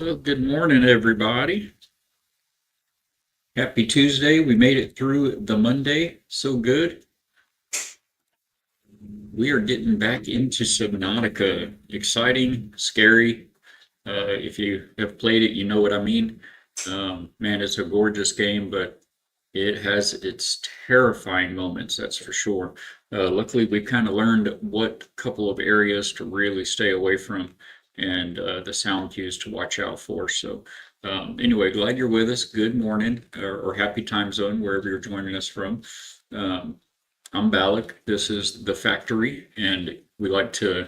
Well, good morning, everybody. Happy Tuesday. We made it through the Monday. So good. We are getting back into Subnautica. Exciting, scary. If you have played it, you know what I mean. Man, it's a gorgeous game, but it has its terrifying moments, that's for sure. Luckily, we've kind of learned what couple of areas to really stay away from and the sound cues to watch out for. So, anyway, glad you're with us. Good morning or happy time zone, wherever you're joining us from. Um, I'm Balak. This is the factory, and we like to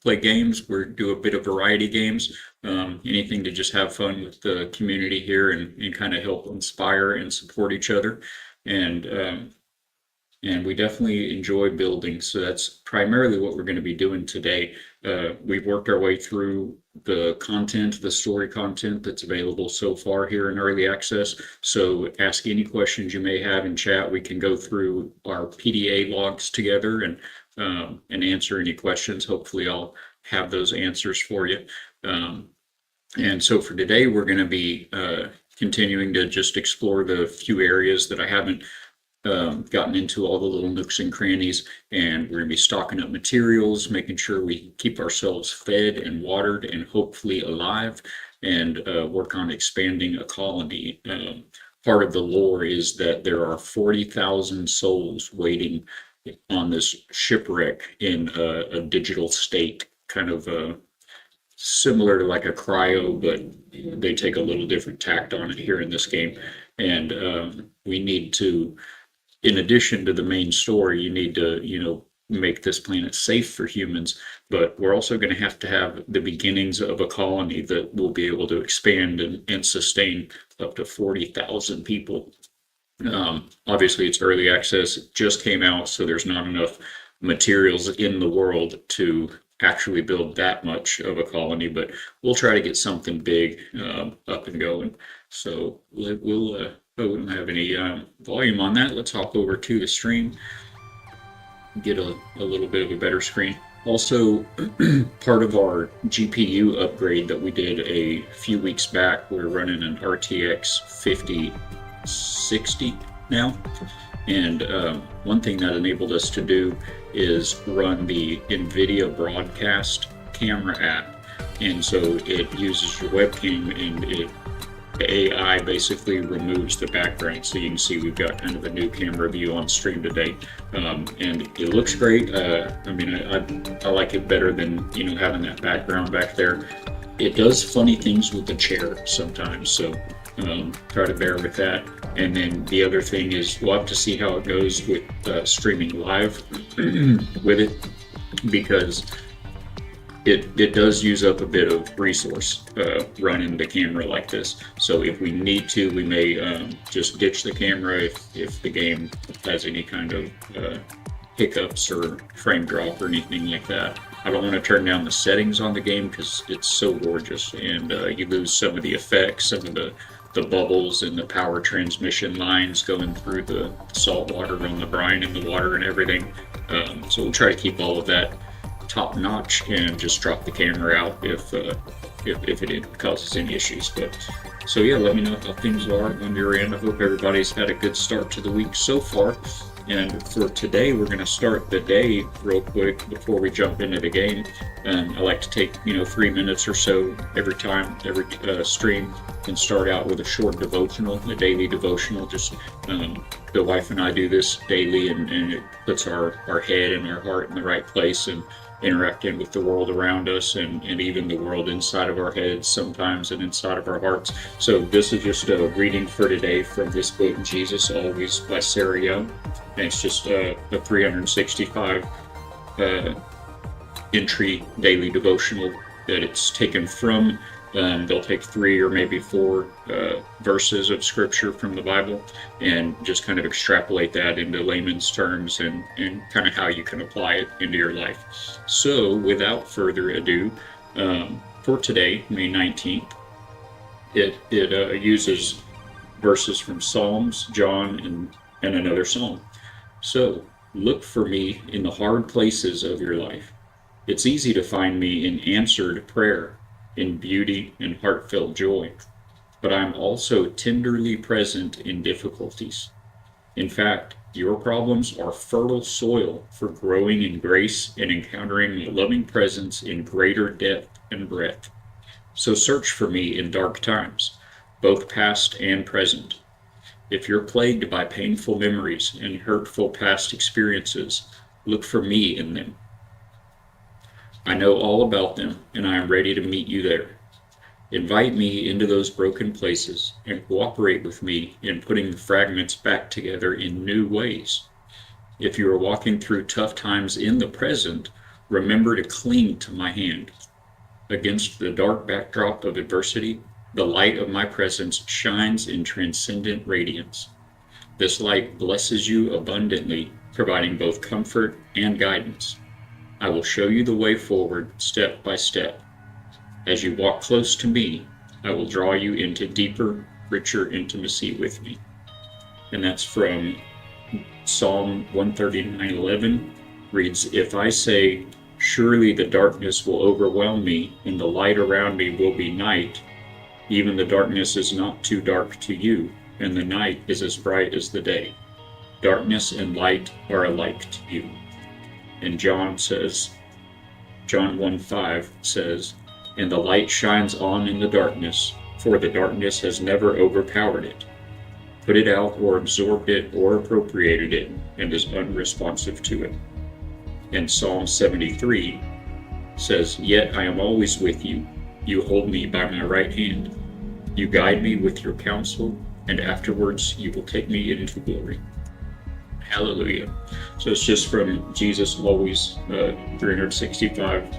play games. We do a bit of variety games, anything to just have fun with the community here and kind of help inspire and support each other. And and we definitely enjoy building. So that's primarily what we're going to be doing today. We've worked our way through the content, the story content that's available so far here in early access. So ask any questions you may have in chat. We can go through our PDA logs together and answer any questions. Hopefully, I'll have those answers for you. And so for today, we're going to be continuing to just explore the few areas that I haven't gotten into, all the little nooks and crannies, and we're going to be stocking up materials, making sure we keep ourselves fed and watered and hopefully alive, and work on expanding a colony. Part of the lore is that there are 40,000 souls waiting on this shipwreck in a digital state, kind of similar to like a cryo, but they take a little different tact on it here in this game. And we need to, in addition to the main story, you need to, make this planet safe for humans, but we're also going to have the beginnings of a colony that will be able to expand and sustain up to 40,000 people. Obviously, it's early access, it just came out, so there's not enough materials in the world to actually build that much of a colony, but we'll try to get something big up and going. So we don't have any volume on that. Let's hop over to the stream, get a little bit of a better screen. Also, part of our GPU upgrade that we did a few weeks back, we're running an RTX 5060 now. And one thing that enabled us to do is run the NVIDIA Broadcast camera app. And so it uses your webcam and the AI basically removes the background. So you can see we've got kind of a new camera view on stream today. And it looks great. I like it better than, having that background back there. It does funny things with the chair sometimes, so try to bear with that. And then the other thing is we'll have to see how it goes with streaming live with it, because it does use up a bit of resource running the camera like this. So if we need to, we may just ditch the camera if the game has any kind of hiccups or frame drop or anything like that. I don't want to turn down the settings on the game because it's so gorgeous, and you lose some of the effects, some of the bubbles and the power transmission lines going through the salt water and the brine in the water and everything. So we'll try to keep all of that top notch and just drop the camera out if it causes any issues. But so yeah, let me know how things are on your end. I hope everybody's had a good start to the week so far. And for today, we're going to start the day real quick before we jump into the game. I like to take 3 minutes or so every time, every stream, and start out with a short devotional, a daily devotional. Just the wife and I do this daily, and it puts our head and our heart in the right place and interacting with the world around us and even the world inside of our heads sometimes and inside of our hearts. So this is just a reading for today from this book, Jesus Always by Sarah Young. And it's just a 365 entry daily devotional that it's taken from. They'll take 3 or maybe 4 verses of scripture from the Bible and just kind of extrapolate that into layman's terms and kind of how you can apply it into your life. So without further ado, for today, May 19th, it uses verses from Psalms, John, and another psalm. So look for me in the hard places of your life. It's easy to find me in answered prayer. in beauty and heartfelt joy, but I am also tenderly present in difficulties. In fact, your problems are fertile soil for growing in grace and encountering a loving presence in greater depth and breadth. So search for me in dark times, both past and present. If you're plagued by painful memories and hurtful past experiences, look for me in them. I know all about them, and I am ready to meet you there. Invite me into those broken places and cooperate with me in putting the fragments back together in new ways. If you are walking through tough times in the present, remember to cling to my hand. Against the dark backdrop of adversity, the light of my presence shines in transcendent radiance. This light blesses you abundantly, providing both comfort and guidance. I will show you the way forward step by step. As you walk close to me, I will draw you into deeper, richer intimacy with me. And that's from Psalm 139:11. Reads, If I say, surely the darkness will overwhelm me, and the light around me will be night, even the darkness is not too dark to you, and the night is as bright as the day. Darkness and light are alike to you. And John 1:5 says, And the light shines on in the darkness, for the darkness has never overpowered it, put it out or absorbed it or appropriated it, and is unresponsive to it. And Psalm 73 says, Yet I am always with you. You hold me by my right hand. You guide me with your counsel, and afterwards you will take me into glory. Hallelujah. So it's just from Jesus Always 365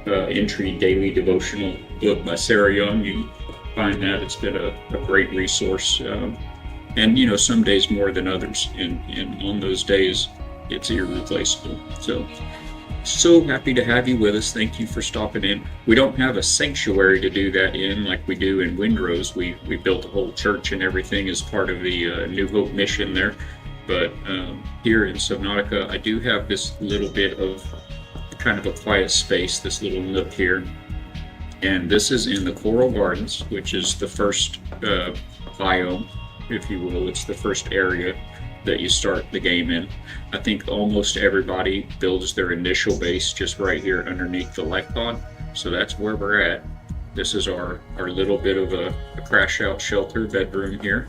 entry daily devotional book by Sarah Young. You find that it's been a great resource. And you know, some days more than others. And on those days, it's irreplaceable. So happy to have you with us. Thank you for stopping in. We don't have a sanctuary to do that in like we do in Windrose. We built a whole church and everything as part of the New Hope mission there. But here in Subnautica, I do have this little bit of kind of a quiet space, this little nook here. And this is in the Coral Gardens, which is the first biome, if you will. It's the first area that you start the game in. I think almost everybody builds their initial base just right here underneath the life pod. So that's where we're at. This is our little bit of a crash out shelter bedroom here.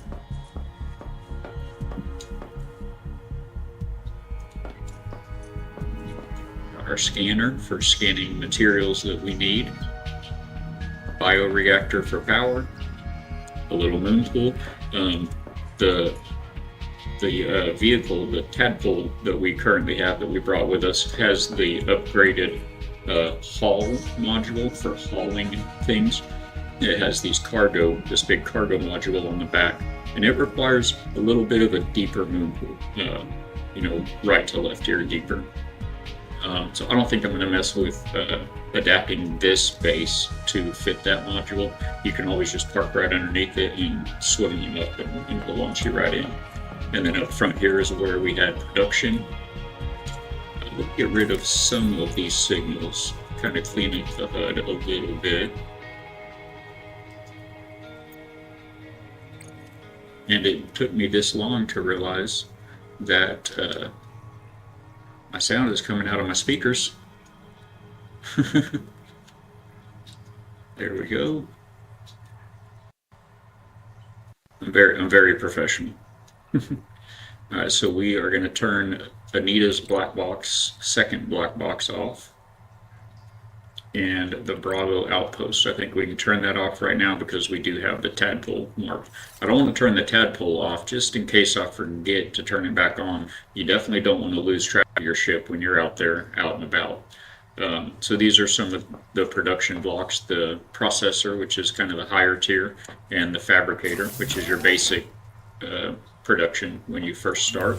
Our scanner for scanning materials that we need. Bioreactor for power. A little moon pool. The vehicle, the tadpole that we currently have that we brought with us has the upgraded haul module for hauling things. It has this big cargo module on the back, and it requires a little bit of a deeper moon pool, right to left here deeper. So I don't think I'm going to mess with adapting this base to fit that module. You can always just park right underneath it and swim them up and it'll launch you right in. And then up front here is where we had production. We'll get rid of some of these signals, kind of clean up the HUD a little bit. And it took me this long to realize that my sound is coming out of my speakers. There we go. I'm very professional. All right, so we are going to turn Anita's second black box off, and the Bravo outpost. I think we can turn that off right now because we do have the tadpole marked. I don't want to turn the tadpole off just in case I forget to turn it back on. You definitely don't want to lose track of your ship when you're out there, out and about. So these are some of the production blocks: the processor, which is kind of the higher tier, and the fabricator, which is your basic production when you first start.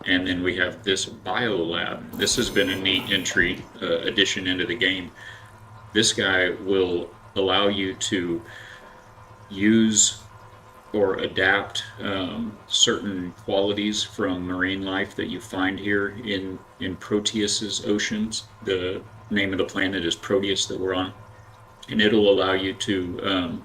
And then we have this biolab. This has been a neat entry addition into the game. This guy will allow you to use or adapt certain qualities from marine life that you find here in Proteus's oceans. The name of the planet is Proteus that we're on. and it'll allow you to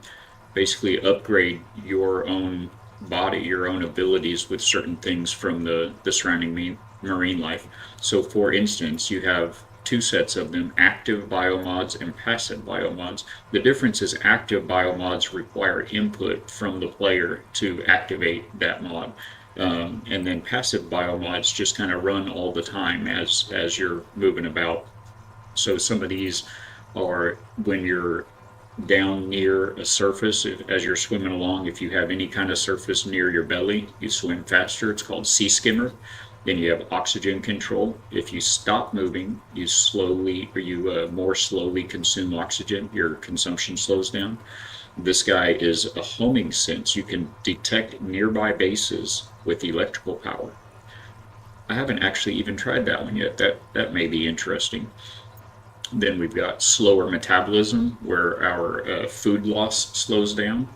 basically upgrade your own body, your own abilities with certain things from the surrounding marine life. So, for instance, you have two sets of them, active biomods and passive biomods. The difference is active biomods require input from the player to activate that mod. And then passive biomods just kind of run all the time as you're moving about. So some of these are when you're down near a surface, as you're swimming along, if you have any kind of surface near your belly, you swim faster. It's called sea skimmer. Then you have oxygen control. If you stop moving, you slowly, or you more slowly consume oxygen. Your consumption slows down. This guy is a homing sense. You can detect nearby bases with electrical power. I haven't actually even tried that one yet. That may be interesting. Then we've got slower metabolism, where our food loss slows down.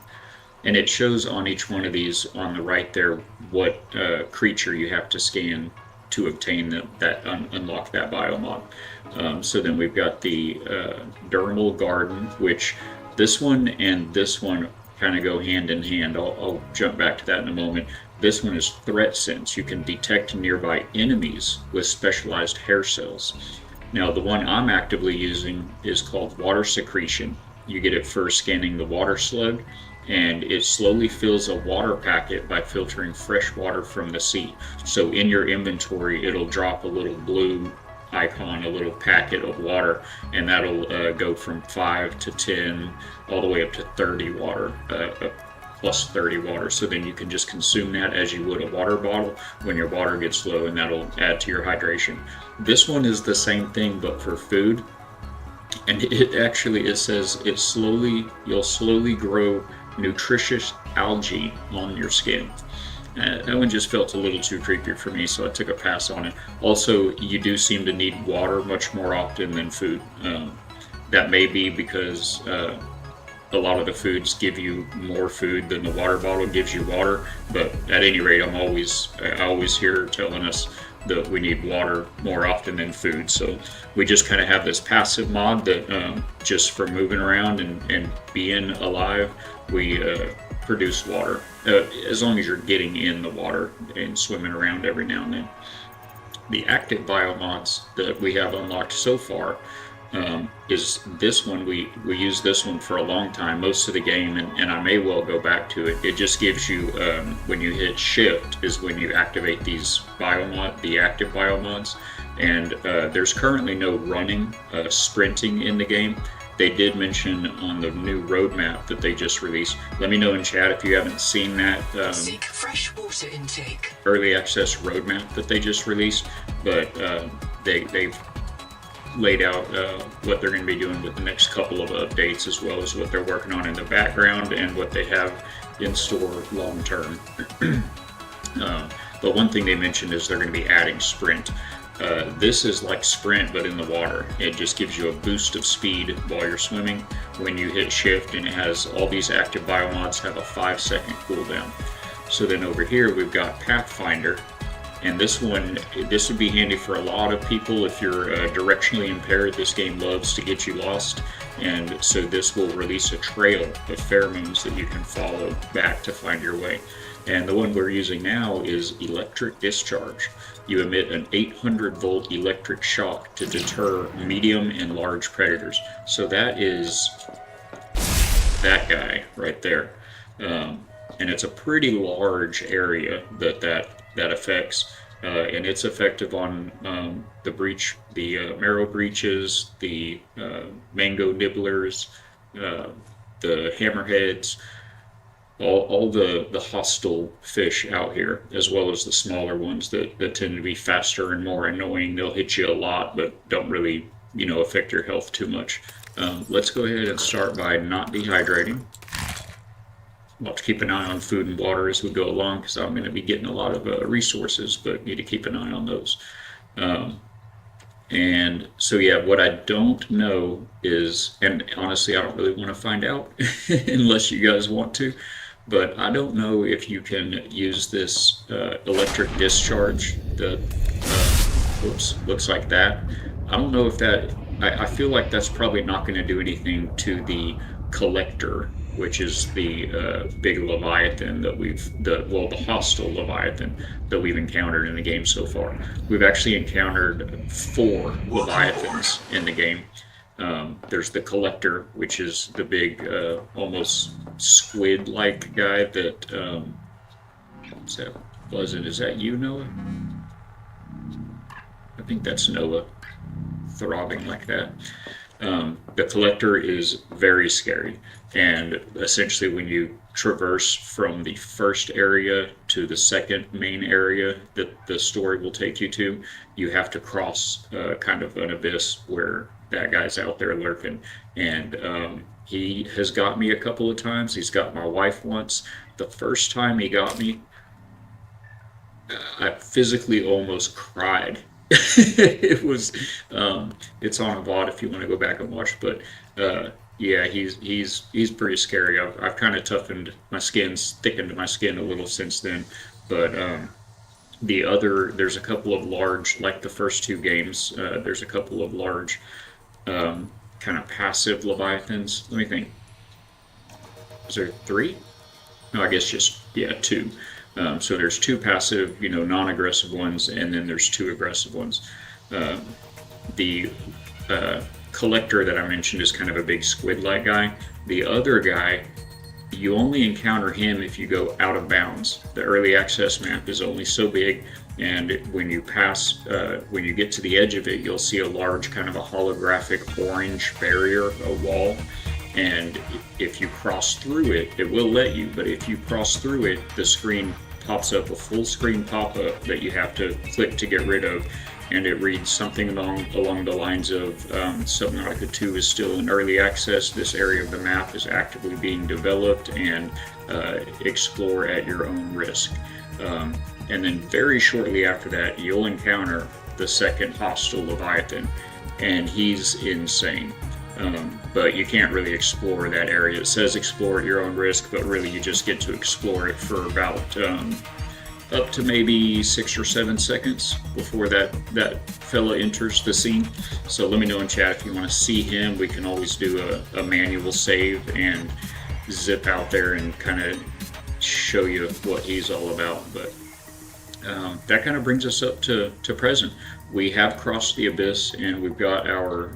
And it shows on each one of these on the right there what creature you have to scan to obtain unlock that biomod. So then we've got the dermal garden, which this one and this one kind of go hand in hand. I'll jump back to that in a moment. This one is threat sense. You can detect nearby enemies with specialized hair cells. Now, the one I'm actively using is called water secretion. You get it first scanning the water slug, and it slowly fills a water packet by filtering fresh water from the sea. So in your inventory, it'll drop a little blue icon, a little packet of water, and that'll go from 5 to 10, all the way up to 30 water, plus 30 water. So then you can just consume that as you would a water bottle when your water gets low, and that'll add to your hydration. This one is the same thing, but for food. And it says you'll slowly grow nutritious algae on your skin. That one just felt a little too creepy for me, so I took a pass on it. Also, you do seem to need water much more often than food. That may be because a lot of the foods give you more food than the water bottle gives you water, but at any rate, I always hear telling us that we need water more often than food. So we just kind of have this passive mod that just for moving around and being alive, we produce water, as long as you're getting in the water and swimming around every now and then. The active biomods that we have unlocked so far is this one. We use this one for a long time, most of the game, and I may well go back to it. It just gives you, when you hit shift is when you activate these the active biomods, and there's currently no running, sprinting in the game. They did mention on the new roadmap that they just released. Let me know in chat if you haven't seen that Seek fresh water intake. early access roadmap that they just released, but they've laid out what they're going to be doing with the next couple of updates, as well as what they're working on in the background and what they have in store long term. But one thing they mentioned is they're going to be adding sprint. This is like sprint, but in the water. It just gives you a boost of speed while you're swimming when you hit shift, and it has all these active biomods have a 5-second cooldown. So then over here we've got Pathfinder, and this would be handy for a lot of people if you're directionally impaired. This game loves to get you lost, and so this will release a trail of pheromones that you can follow back to find your way. And the one we're using now is electric discharge. You emit an 800 volt electric shock to deter medium and large predators. So that is that guy right there. And it's a pretty large area that affects. And it's effective on the marrow breaches, the mango nibblers, the hammerheads, all the hostile fish out here, as well as the smaller ones that tend to be faster and more annoying. They'll hit you a lot, but don't really, affect your health too much. Let's go ahead and start by not dehydrating. I'll have to keep an eye on food and water as we go along, because I'm going to be getting a lot of resources, but need to keep an eye on those. And so, yeah, what I don't know is, and honestly, I don't really want to find out unless you guys want to, but I don't know if you can use this electric discharge that looks like that. I don't know if that I feel like that's probably not going to do anything to the collector, which is the big Leviathan that the hostile Leviathan that we've encountered in the game so far. We've actually encountered 4 Leviathans in the game. There's the collector, which is the big, almost squid-like guy that, what's that buzzing? Is that you, Noah? I think that's Noah throbbing like that. The collector is very scary, and essentially when you traverse from the first area to the second main area that the story will take you to, you have to cross kind of an abyss where that guy's out there lurking. And he has got me a couple of times. He's got my wife once. The first time he got me, I physically almost cried. It was, it's on a VOD if you want to go back and watch, but yeah, he's pretty scary. I've kind of thickened my skin a little since then, but there's a couple of large, like the first 2 games, there's a couple of large, kind of passive Leviathans. Let me think. Is there 3? No, I guess just, yeah, 2. So there's 2 passive, non-aggressive ones, and then there's 2 aggressive ones. The collector that I mentioned is kind of a big squid-like guy. The other guy, you only encounter him if you go out of bounds. The early access map is only so big, and when you get to the edge of it, you'll see a large kind of a holographic orange barrier, a wall. And if you cross through it, it will let you, but if you cross through it, the screen pops up, a full screen pop-up that you have to click to get rid of, and it reads something along the lines of Subnautica 2 is still in early access, this area of the map is actively being developed, and explore at your own risk. And then very shortly after that, you'll encounter the second hostile Leviathan, and he's insane. But you can't really explore that area. It says explore at your own risk, but really you just get to explore it for about up to maybe 6 or 7 seconds before that fella enters the scene. So let me know in chat if you want to see him. We can always do a manual save and zip out there and kind of show you what he's all about. But that kind of brings us up to present. We have crossed the abyss, and we've got our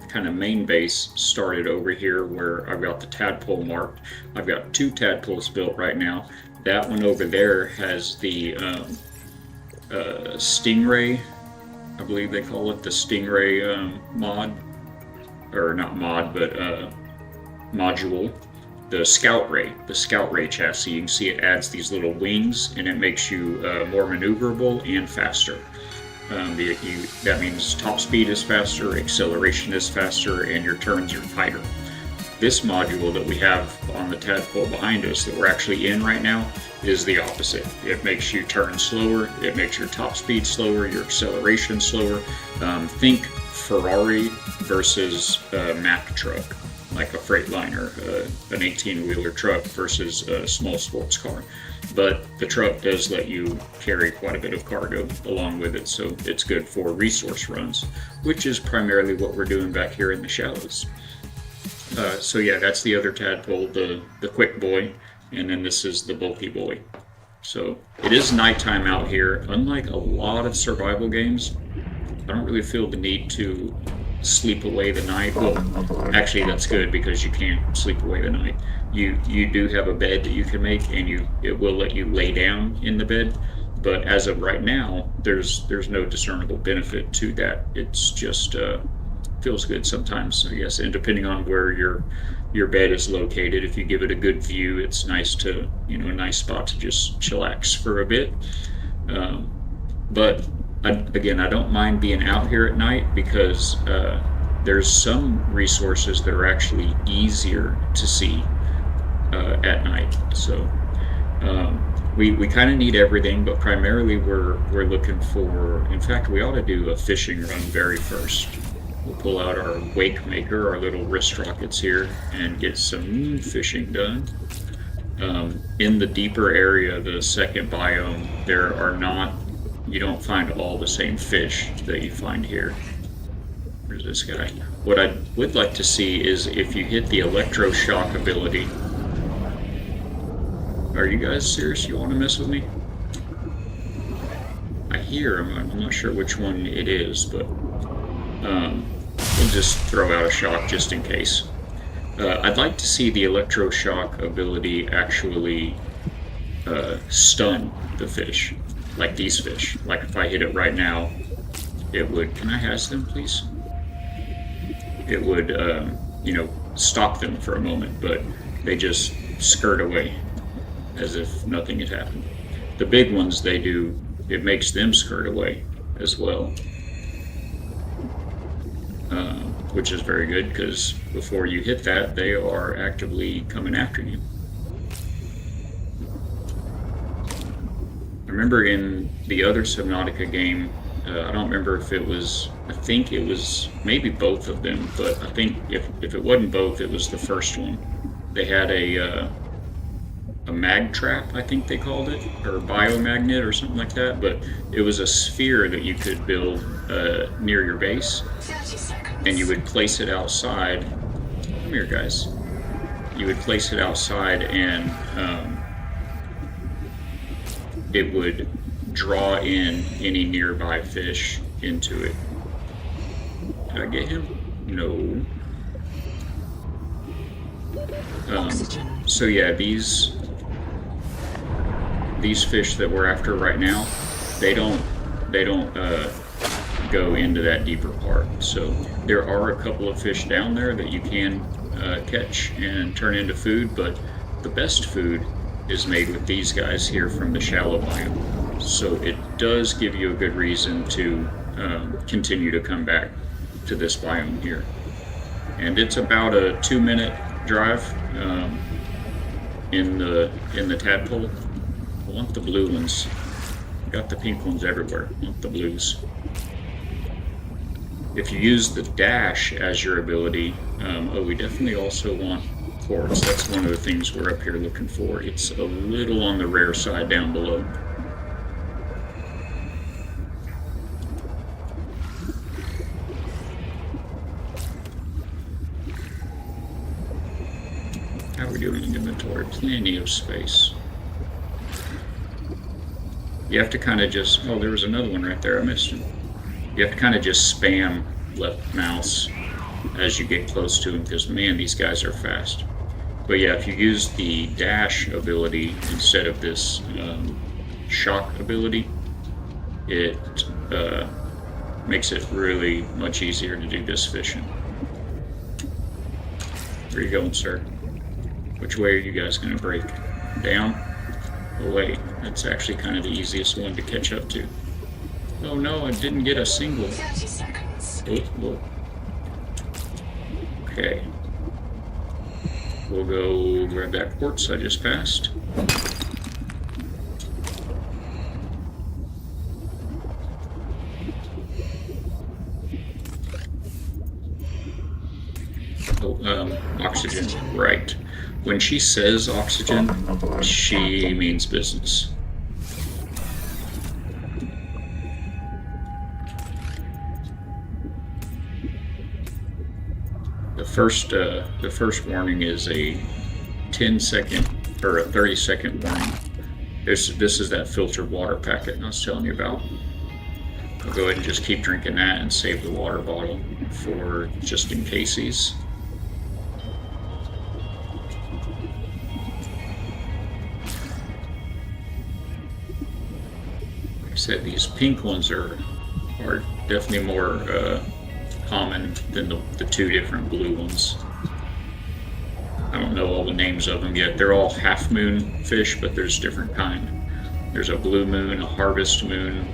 kind of main base started over here where I've got the tadpole marked. I've got 2 tadpoles built right now. That one over there has the Stingray, I believe they call it the Stingray mod, or not mod, but module. The Scout Ray chassis. You can see it adds these little wings, and it makes you more maneuverable and faster. That means top speed is faster, acceleration is faster, and your turns are tighter. This module that we have on the tadpole behind us that we're actually in right now is the opposite. It makes you turn slower, it makes your top speed slower, your acceleration slower. Think Ferrari versus Mack truck, like a Freightliner, an 18-wheeler truck versus a small sports car. But the truck does let you carry quite a bit of cargo along with it, so it's good for resource runs, which is primarily what we're doing back here in the shallows. So yeah, that's the other tadpole, the quick boy, and then this is the bulky boy. So it is nighttime out here. Unlike a lot of survival games, I don't really feel the need to sleep away the night. Well, actually that's good because you can't sleep away the night. You do have a bed that you can make, and it will let you lay down in the bed. But as of right now, there's no discernible benefit to that. It's just feels good sometimes, I guess, and depending on where your bed is located, if you give it a good view, it's nice to, a nice spot to just chillax for a bit. But again, I don't mind being out here at night because there's some resources that are actually easier to see at night. So we kind of need everything, but primarily we're looking for. In fact, we ought to do a fishing run very first. We'll pull out our wake maker, our little wrist rockets here, and get some fishing done. In the deeper area, the second biome, you don't find all the same fish that you find here. Where's this guy? What I would like to see is if you hit the electroshock ability. Are you guys serious? You want to mess with me? I hear him. I'm not sure which one it is, but we'll just throw out a shock just in case. I'd like to see the electroshock ability actually stun the fish, like these fish. Like if I hit it right now, it would. Can I has them, please? It would, stop them for a moment, but they just skirt away as if nothing had happened. The big ones, it makes them skirt away as well, which is very good because before you hit that, they are actively coming after you. I remember in the other Subnautica game, I don't remember if it was, I think it was maybe both of them, but I think if it wasn't both, it was the first one. They had a mag trap, I think they called it, or a biomagnet or something like that, but it was a sphere that you could build near your base, 30 seconds. and you would place it outside. Come here, guys. You would place it outside, and it would draw in any nearby fish into it. Did I get him? No. Oxygen. So yeah, these fish that we're after right now, they don't go into that deeper part. So there are a couple of fish down there that you can catch and turn into food, but the best food is made with these guys here from the shallow biome. So it does give you a good reason to continue to come back to this biome here. And it's about a 2-minute drive in the tadpole. I want the blue ones. Got the pink ones everywhere. I want the blues. If you use the dash as your ability, we definitely also want quartz. That's one of the things we're up here looking for. It's a little on the rare side down below. How are we doing in inventory? Plenty of space. You have to kind of just, oh, there was another one right there, I missed him. You have to kind of just spam left mouse as you get close to them, because man, these guys are fast. But yeah, if you use the dash ability instead of this shock ability, it makes it really much easier to do this fishing. Where are you going, sir? Which way are you guys going to break? Down? Away. That's actually kind of the easiest one to catch up to. Oh no, I didn't get a single. 30 seconds. Oh. Okay. We'll go grab that quartz I just passed. Oh, oxygen, right. When she says oxygen, she means business. The first warning is a 10-second or a 30-second warning. This is that filtered water packet I was telling you about. I'll go ahead and just keep drinking that and save the water bottle for just in cases. Like I said, these pink ones are definitely more common than the two different blue ones. I don't know all the names of them yet. They're all half moon fish, but there's different kind. There's a blue moon, a harvest moon.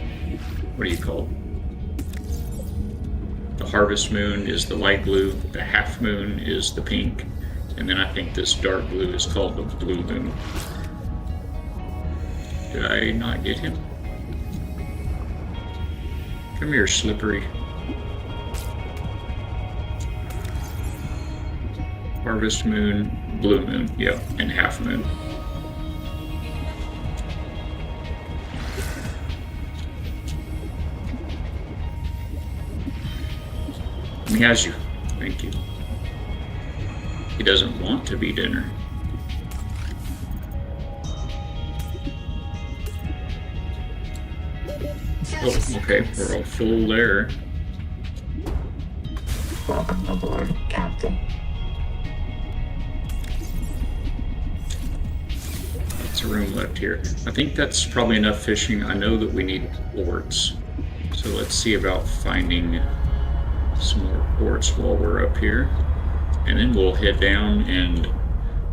What do you call it? The harvest moon is the light blue, the half moon is the pink, and then I think this dark blue is called the blue moon. Did I not get him? Come here, Slippery. Harvest moon, blue moon, yep, and half moon. He has you. Thank you. He doesn't want to be dinner. Oh, okay, we're all full there. Welcome aboard, Captain. Lots of room left here. I think that's probably enough fishing. I know that we need quartz. So let's see about finding some more quartz while we're up here. And then we'll head down and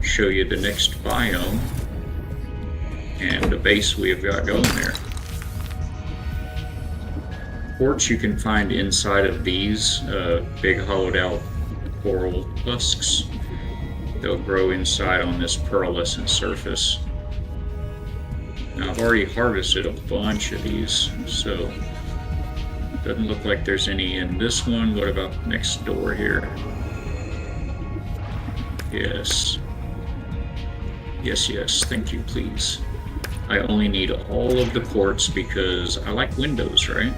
show you the next biome and the base we've got going there. Quartz you can find inside of these big hollowed out coral husks. They'll grow inside on this pearlescent surface. Now I've already harvested a bunch of these, so doesn't look like there's any in this one. What about next door here? Yes. Yes, thank you, please. I only need all of the quartz because I like windows, right?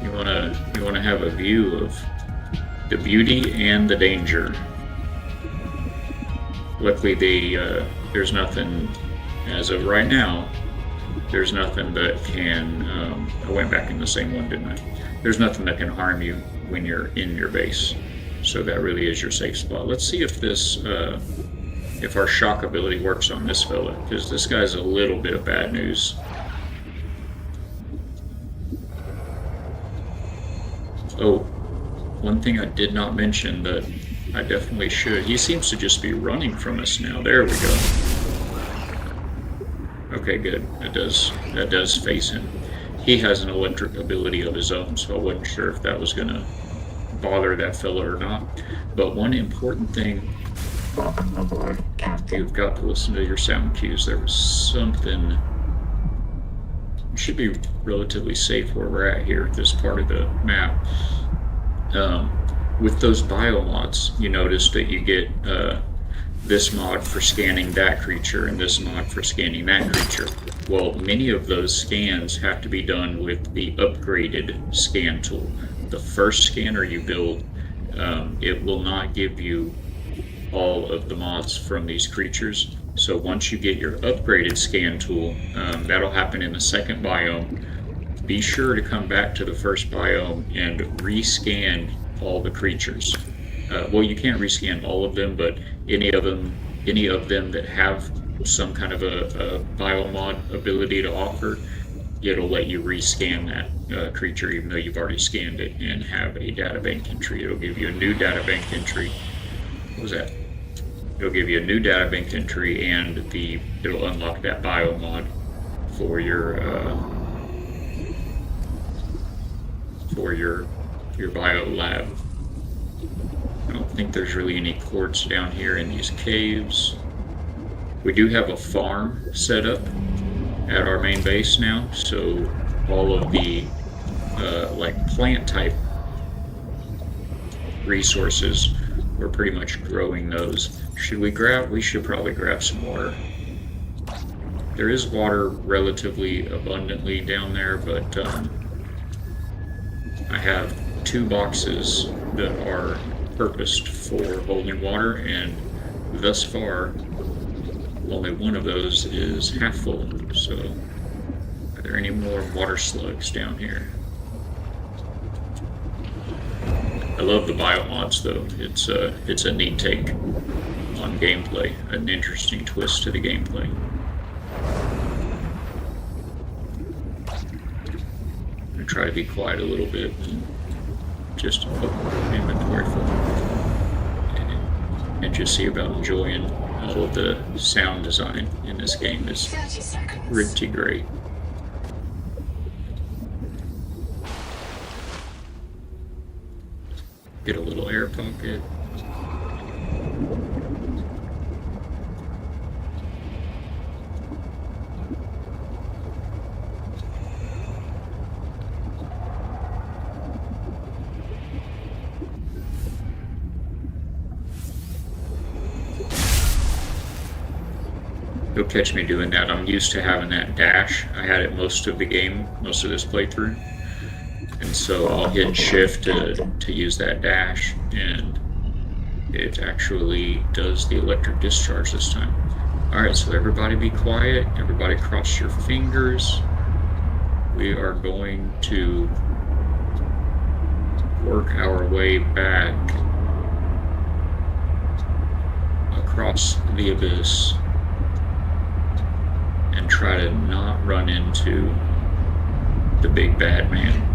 You wanna have a view of the beauty and the danger. Luckily, there's nothing as of right now. There's nothing that can. I went back in the same one, didn't I? There's nothing that can harm you when you're in your base. So that really is your safe spot. Let's see if this, if our shock ability works on this fella, because this guy's a little bit of bad news. Oh, one thing I did not mention that I definitely should. He seems to just be running from us now. There we go. Okay, good. That does face him. He has an electric ability of his own, so I wasn't sure if that was gonna bother that fella or not. But one important thing, Welcome aboard, Captain. you've got to listen to your sound cues. There was something. We should be relatively safe where we're at here, this part of the map. With those biomods, you notice that you get this mod for scanning that creature and this mod for scanning that creature. Well, many of those scans have to be done with the upgraded scan tool. The first scanner you build, it will not give you all of the mods from these creatures. So once you get your upgraded scan tool, that'll happen in the second biome. Be sure to come back to the first biome and rescan all the creatures. Well, you can't rescan all of them, but any of them that have some kind of a biomod ability to offer, it'll let you rescan that creature even though you've already scanned it and have a databank entry. It'll give you a new databank entry. What was that? It'll give you a new databank entry and it'll unlock that biomod for your bio lab. I don't think there's really any quartz down here in these caves. We do have a farm set up at our main base now, so all of the like plant type resources, we're pretty much growing those. We should probably grab some water. There is water relatively abundantly down there, but I have 2 boxes that are purposed for holding water, and thus far only one of those is half full. So are there any more water slugs down here? I love the biomods though. It's a neat take on gameplay, an interesting twist to the gameplay. I'm gonna try to be quiet a little bit and just inventory full and just see about enjoying all of the sound design in this game. Is 30 seconds. pretty great. Get a little air pocket. You'll catch me doing that. I'm used to having that dash. I had it most of the game, most of this playthrough. And And so I'll hit shift to use that dash, and it actually does the electric discharge this time. All right, so everybody be quiet. Everybody cross your fingers. We are going to work our way back across the abyss and try to not run into the big bad man.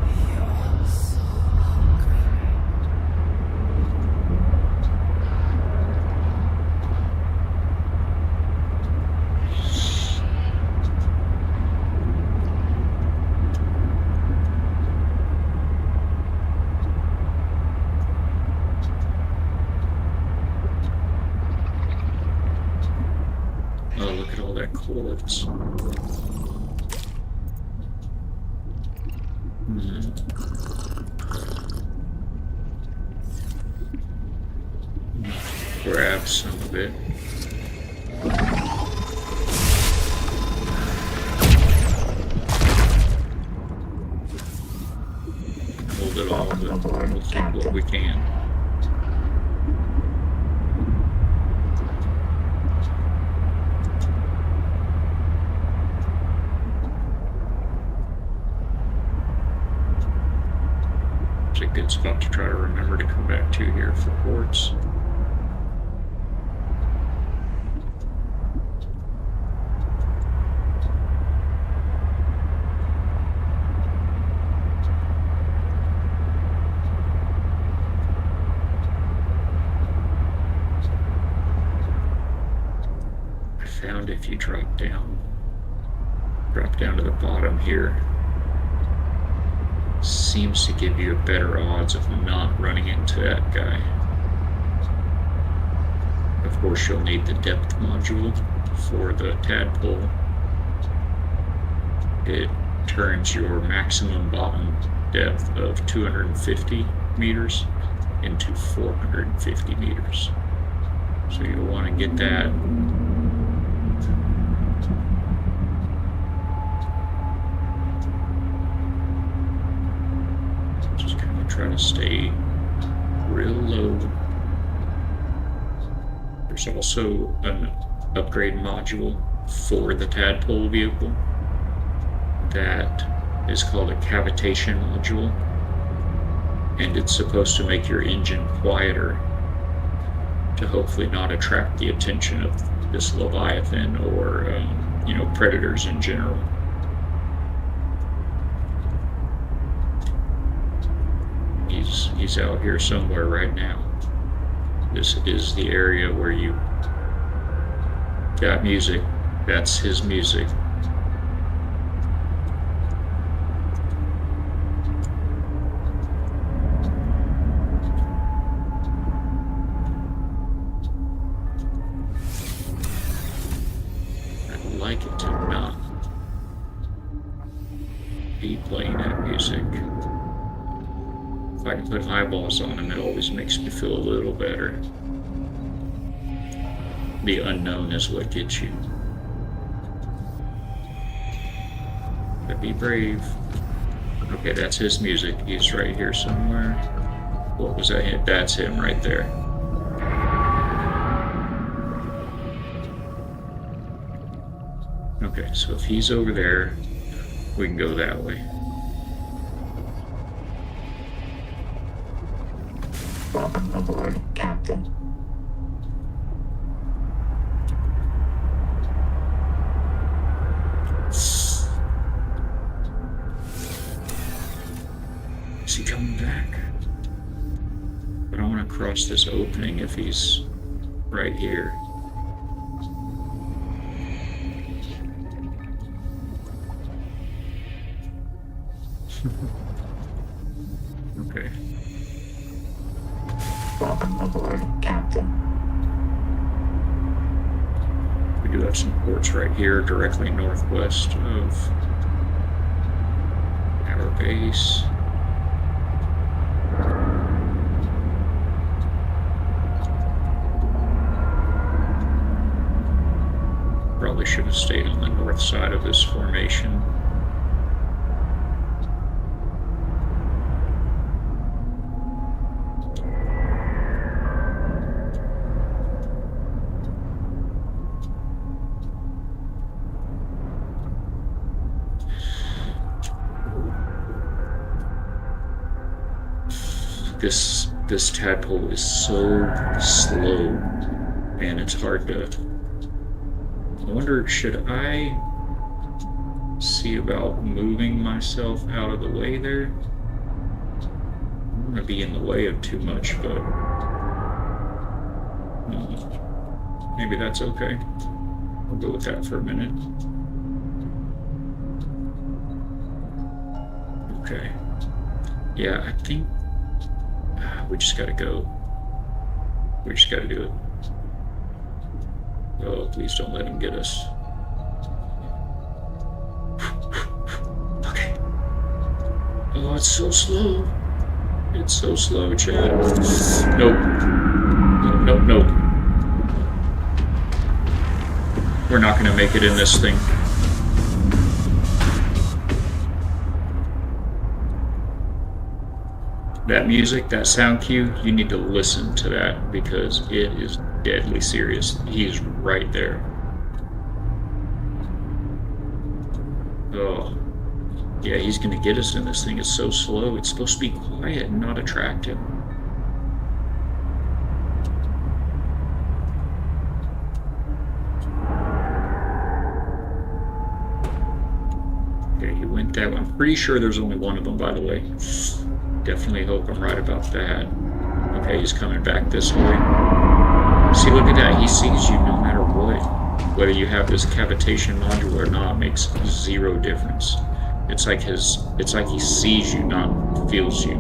Oh, look at all that quartz. Grab some of it. Hold it all, but we'll take what we can. It's a good spot to try to remember to come back to here for quartz. Found if you drop down to the bottom here, seems to give you a better odds of not running into that guy. Of course, you'll need the depth module for the tadpole. It turns your maximum bottom depth of 250 meters into 450 meters. So you'll want to get that. Try to stay real low. There's also an upgrade module for the tadpole vehicle that is called a cavitation module, and it's supposed to make your engine quieter to hopefully not attract the attention of this Leviathan or predators in general. He's out here somewhere right now. This is the area where you got music. That's his music. I'd like it to not be playing that music. If I can put eyeballs on him, it always makes me feel a little better. The unknown is what gets you. But be brave. Okay, that's his music. He's right here somewhere. What was that? That's him right there. Okay, so if he's over there, we can go that way. Welcome aboard, Captain. Is he coming back? But I want to cross this opening if he's right here. Okay. Welcome aboard, Captain. We do have some ports right here, directly northwest of our base. Probably should have stayed on the north side of this formation. This tadpole is so slow, and it's hard to. I wonder, should I see about moving myself out of the way there? I don't want to be in the way of too much, but maybe that's okay. I'll go with that for a minute. Okay. Yeah, I think we just gotta go. We just gotta do it. Oh, please don't let him get us. Okay. Oh, it's so slow. It's so slow, Chad. Nope. Nope, nope. We're not gonna make it in this thing. That music, that sound cue, you need to listen to that because it is deadly serious. He's right there. Oh, yeah, he's gonna get us in this thing. It's so slow. It's supposed to be quiet and not attractive. Okay, he went that way. I'm pretty sure there's only one of them, by the way. Definitely hope I'm right about that. Okay, he's coming back this way. See, look at that. He sees you no matter what. Whether you have this cavitation module or not makes zero difference. It's like he sees you, not feels you.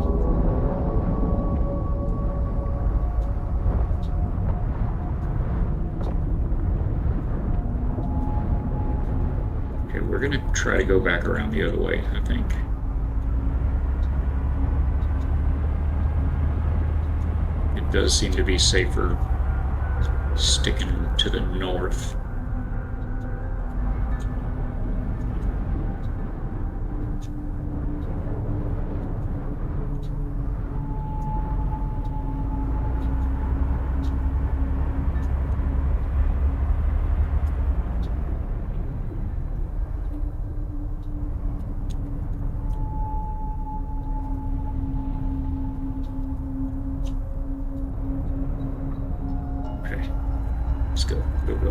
Okay, we're gonna try to go back around the other way, I think. It does seem to be safer sticking to the north. Let's go. Go, go.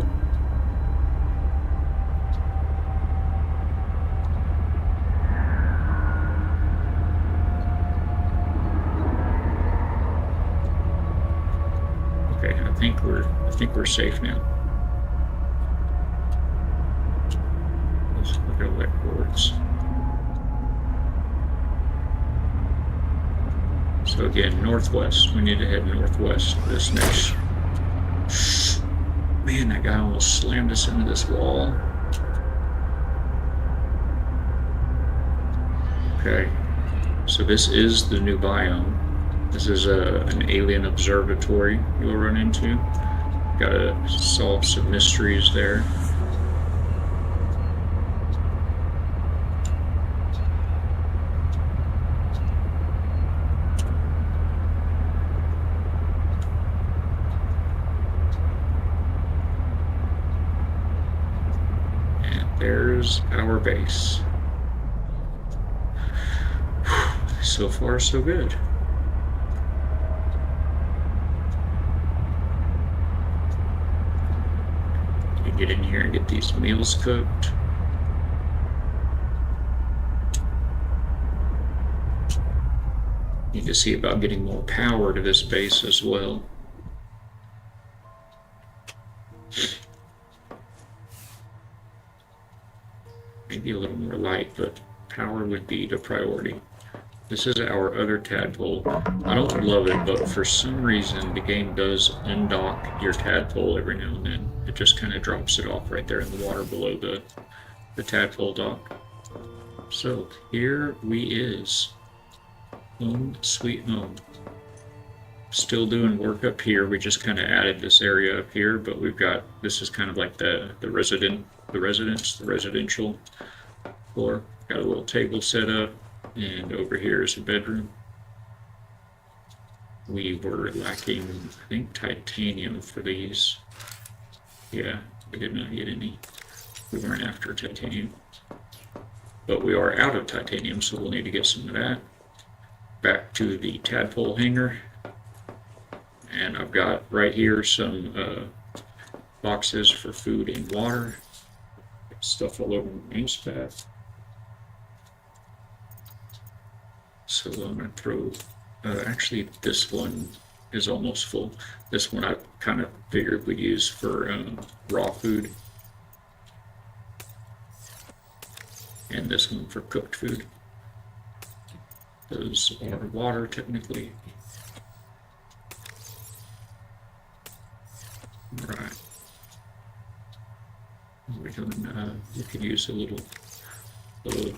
Okay, I think we're safe now. Look at all that quartz. So again, northwest. We need to head northwest for this next. Man, that guy almost slammed us into this wall. Okay, so this is the new biome. This is an alien observatory you'll run into. Gotta solve some mysteries there. There's our base. So far, so good. You get in here and get these meals cooked. Need to see about getting more power to this base as well. Maybe a little more light, but power would be the priority. This is our other tadpole. I don't love it, but for some reason the game does undock your tadpole every now and then. It just kind of drops it off right there in the water below the tadpole dock. So here we is. Home sweet home. Still doing work up here. We just kind of added this area up here, but we've got, this is kind of like the residential floor. Got a little table set up, and over here is a bedroom. We were lacking, I think, titanium for these. Yeah, we did not get any. We weren't after titanium. But we are out of titanium, so we'll need to get some of that. back to the tadpole hanger, and I've got right here some boxes for food and water. Stuff all over the mouse pad. So I'm going to throw, actually this one is almost full. This one I kind of figured we'd use for raw food. And this one for cooked food. Those are water technically. Right. We could use a little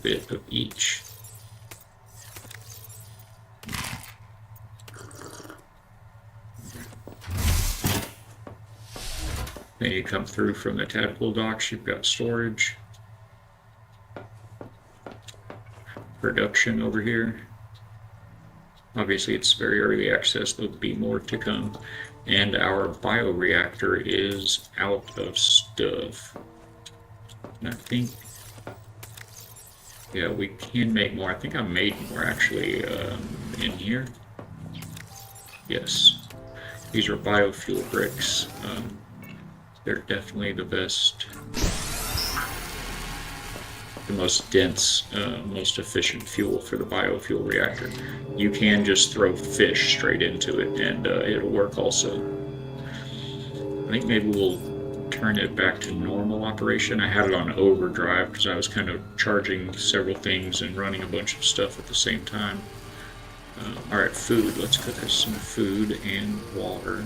bit of each. Then you come through from the tadpole docks, you've got storage, production over here. Obviously it's very early access, there'll be more to come. And our bioreactor is out of stuff. And I think, yeah, we can make more. I think I made more actually in here. Yes, these are biofuel bricks. They're definitely the best, the most dense, most efficient fuel for the biofuel reactor. You can just throw fish straight into it and it'll work also. I think maybe we'll turn it back to normal operation. I had it on overdrive because I was kind of charging several things and running a bunch of stuff at the same time. Alright, food. Let's cook us some food and water.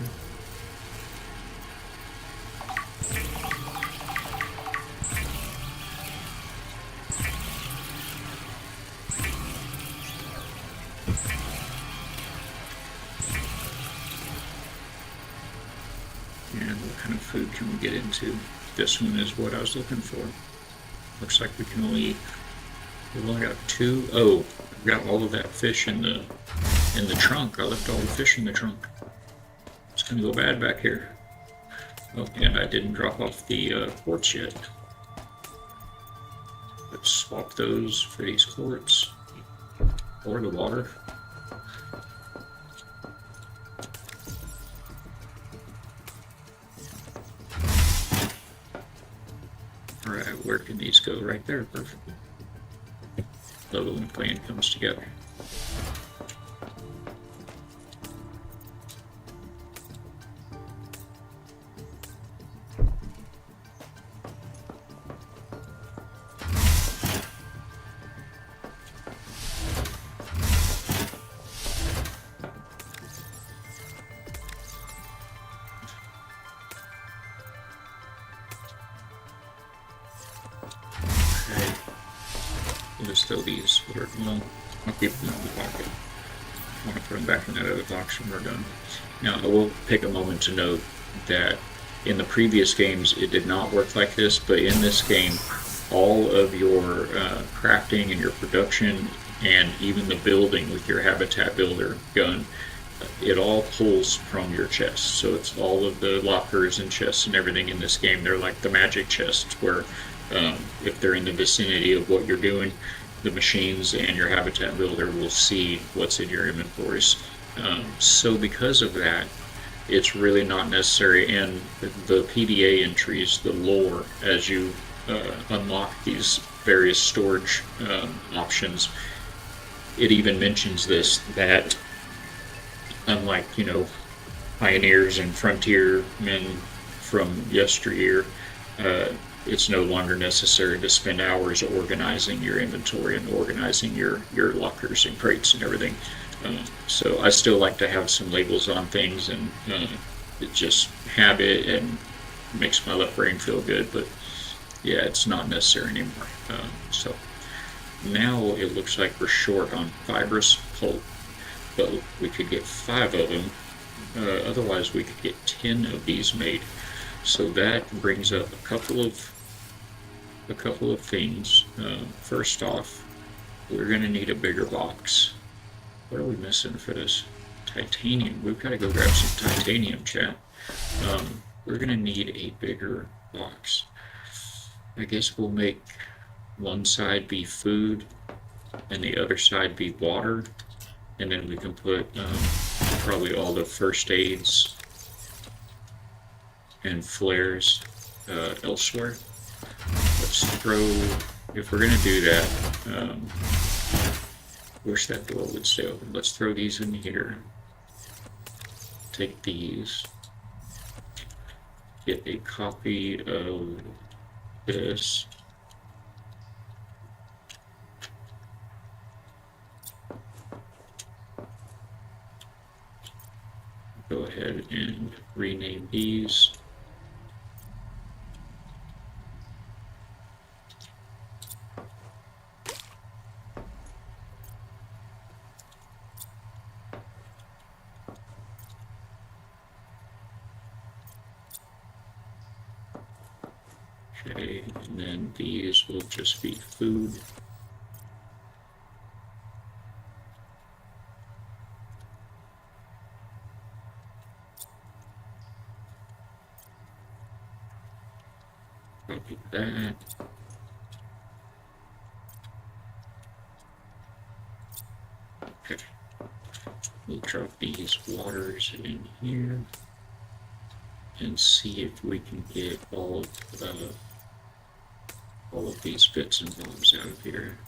And what kind of food can we get into? This one is what I was looking for. Looks like we can only, we've only got 2. Oh, I've got all of that fish in the trunk. I left all the fish in the trunk. It's gonna go bad back here. Oh, and I didn't drop off the quartz yet. Let's swap those for these quartz or the water. Alright, where can these go? Right there, perfect. Love it when the plan comes together. We'll just throw these. Well, I'll keep them in the pocket. I want to put them back in that other box when we're done. Now, I will take a moment to note that in the previous games it did not work like this, but in this game, all of your crafting and your production and even the building with your habitat builder gun, it all pulls from your chest. So it's all of the lockers and chests and everything in this game. They're like the magic chests where if they're in the vicinity of what you're doing, the machines and your habitat builder will see what's in your inventories. So because of that, it's really not necessary. And the PDA entries, the lore, as you unlock these various storage options, it even mentions this, that unlike, you know, pioneers and frontiermen from yesteryear, it's no longer necessary to spend hours organizing your inventory and organizing your lockers and crates and everything. So I still like to have some labels on things, and it just habit and makes my left brain feel good, but yeah, it's not necessary anymore. So now it looks like we're short on fibrous pulp, but we could get 5 of them. Otherwise we could get 10 of these made. So that brings up a couple of things. First off, we're going to need a bigger box. What are we missing for this? Titanium. We've got to go grab some titanium, chat. We're going to need a bigger box. I guess we'll make one side be food and the other side be water. And then we can put probably all the first aids and flares elsewhere. Let's throw, if we're gonna do that, wish that door would stay open. Let's throw these in here. Take these. Get a copy of this. Go ahead and rename these. Okay, and then these will just be food. Copy that. Okay. We'll drop these waters in here and see if we can get all of these bits and bobs out of here.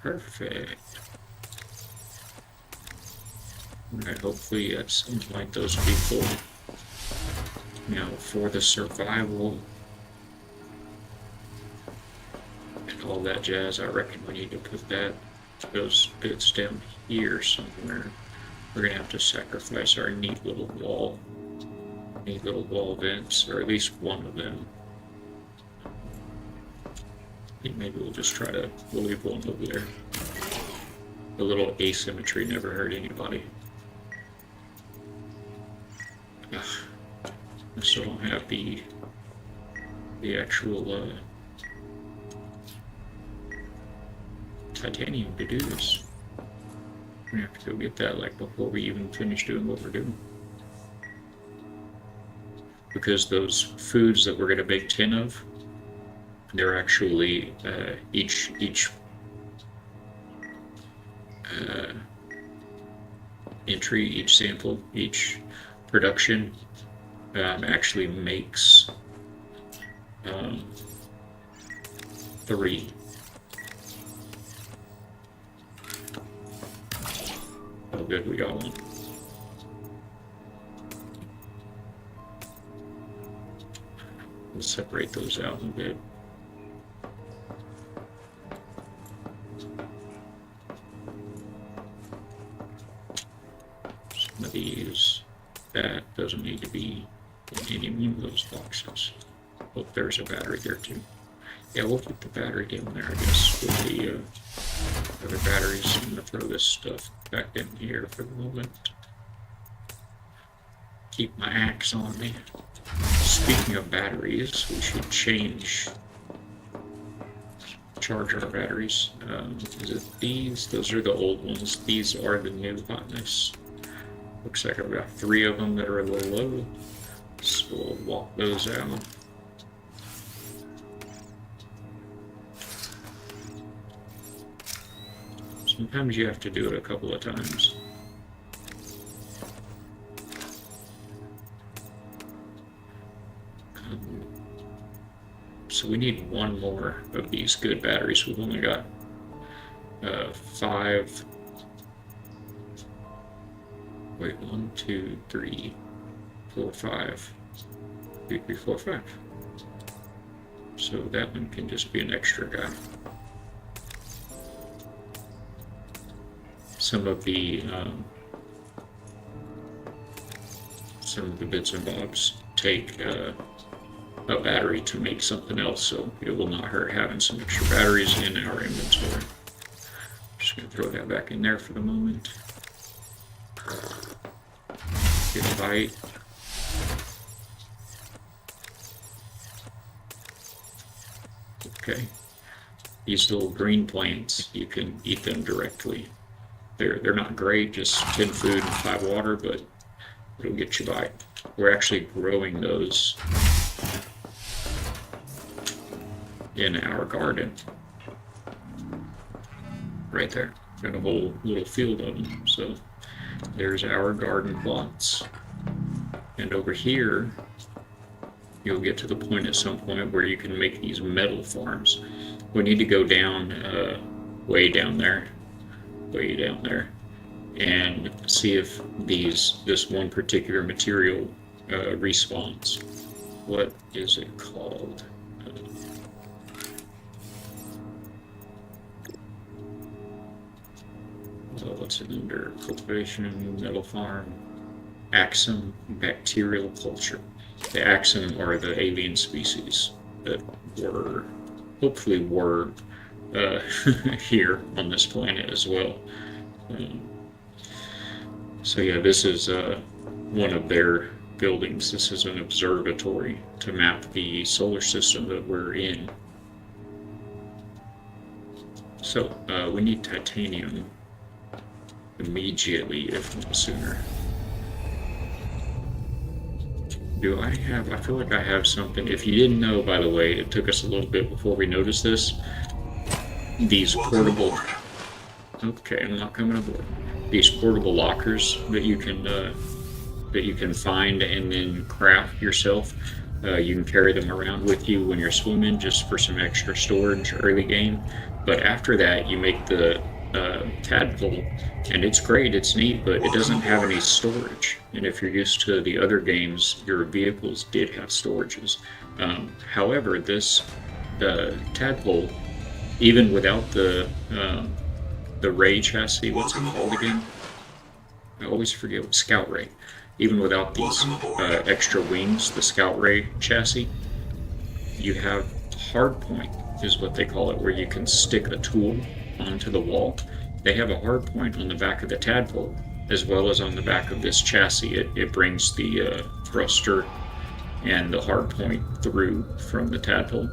Perfect. Alright, hopefully at some point those people, you know, for the survival and all that jazz, I reckon we need to put those bits down here somewhere. We're gonna have to sacrifice our neat little wall vents, or at least one of them. I think maybe we'll just try to leave one over there. A little asymmetry never hurt anybody. I still don't have the actual titanium to do this. We have to go get that like before we even finish doing what we're doing. Because those foods that we're going to make 10 of, they're actually each entry, each sample, each production actually makes 3. Oh good, we got one. Let's separate those out a bit. Some of these, that doesn't need to be in any one of those boxes. Oh, there's a battery there too. Yeah, we'll put the battery down there, I guess, with the other batteries. I'm gonna throw this stuff back in here for the moment. Keep my axe on me. Speaking of batteries, we should charge our batteries. Is it these? Those are the old ones. These are the new hotness. Looks like I've got 3 of them that are a little low. So we'll walk those out. Sometimes you have to do it a couple of times. So we need 1 more of these good batteries. We've only got 5. Wait, 1, 2, 3, 4, 5. 2, 3, 4, 5. So that one can just be an extra guy. Some of the bits and bobs take a battery to make something else, so it will not hurt having some extra batteries in our inventory. Just gonna throw that back in there for the moment. Get a bite. Okay. These little green plants, you can eat them directly. They're not great, just 10 food and 5 water, but it'll get you by. We're actually growing those in our garden. Right there. Got a whole little field of them. So there's our garden plots. And over here, you'll get to the point at some point where you can make these metal farms. We need to go down, way down there, and see if this one particular material respawns. What is it called? What's it under? Cultivation, metal farm, Axum bacterial culture. The Axum are the alien species that hopefully were here on this planet as well. So yeah, this is one of their buildings. This is an observatory to map the solar system that we're in. So we need titanium immediately, if not sooner. I feel like I have something. If you didn't know, by the way, it took us a little bit before we noticed this. These portable... Okay, I'm not coming aboard. These portable lockers that you can find and then craft yourself. You can carry them around with you when you're swimming, just for some extra storage early game. But after that, you make the tadpole, and it's great, it's neat, but it doesn't have any storage. And if you're used to the other games, your vehicles did have storages. However, this tadpole, even without the Ray chassis, what's it called again? I always forget. Scout Ray. Even without these extra wings, the Scout Ray chassis, you have hardpoint, is what they call it, where you can stick a tool onto the wall. They have a hard point on the back of the tadpole as well as on the back of this chassis. It brings the thruster and the hard point through from the tadpole,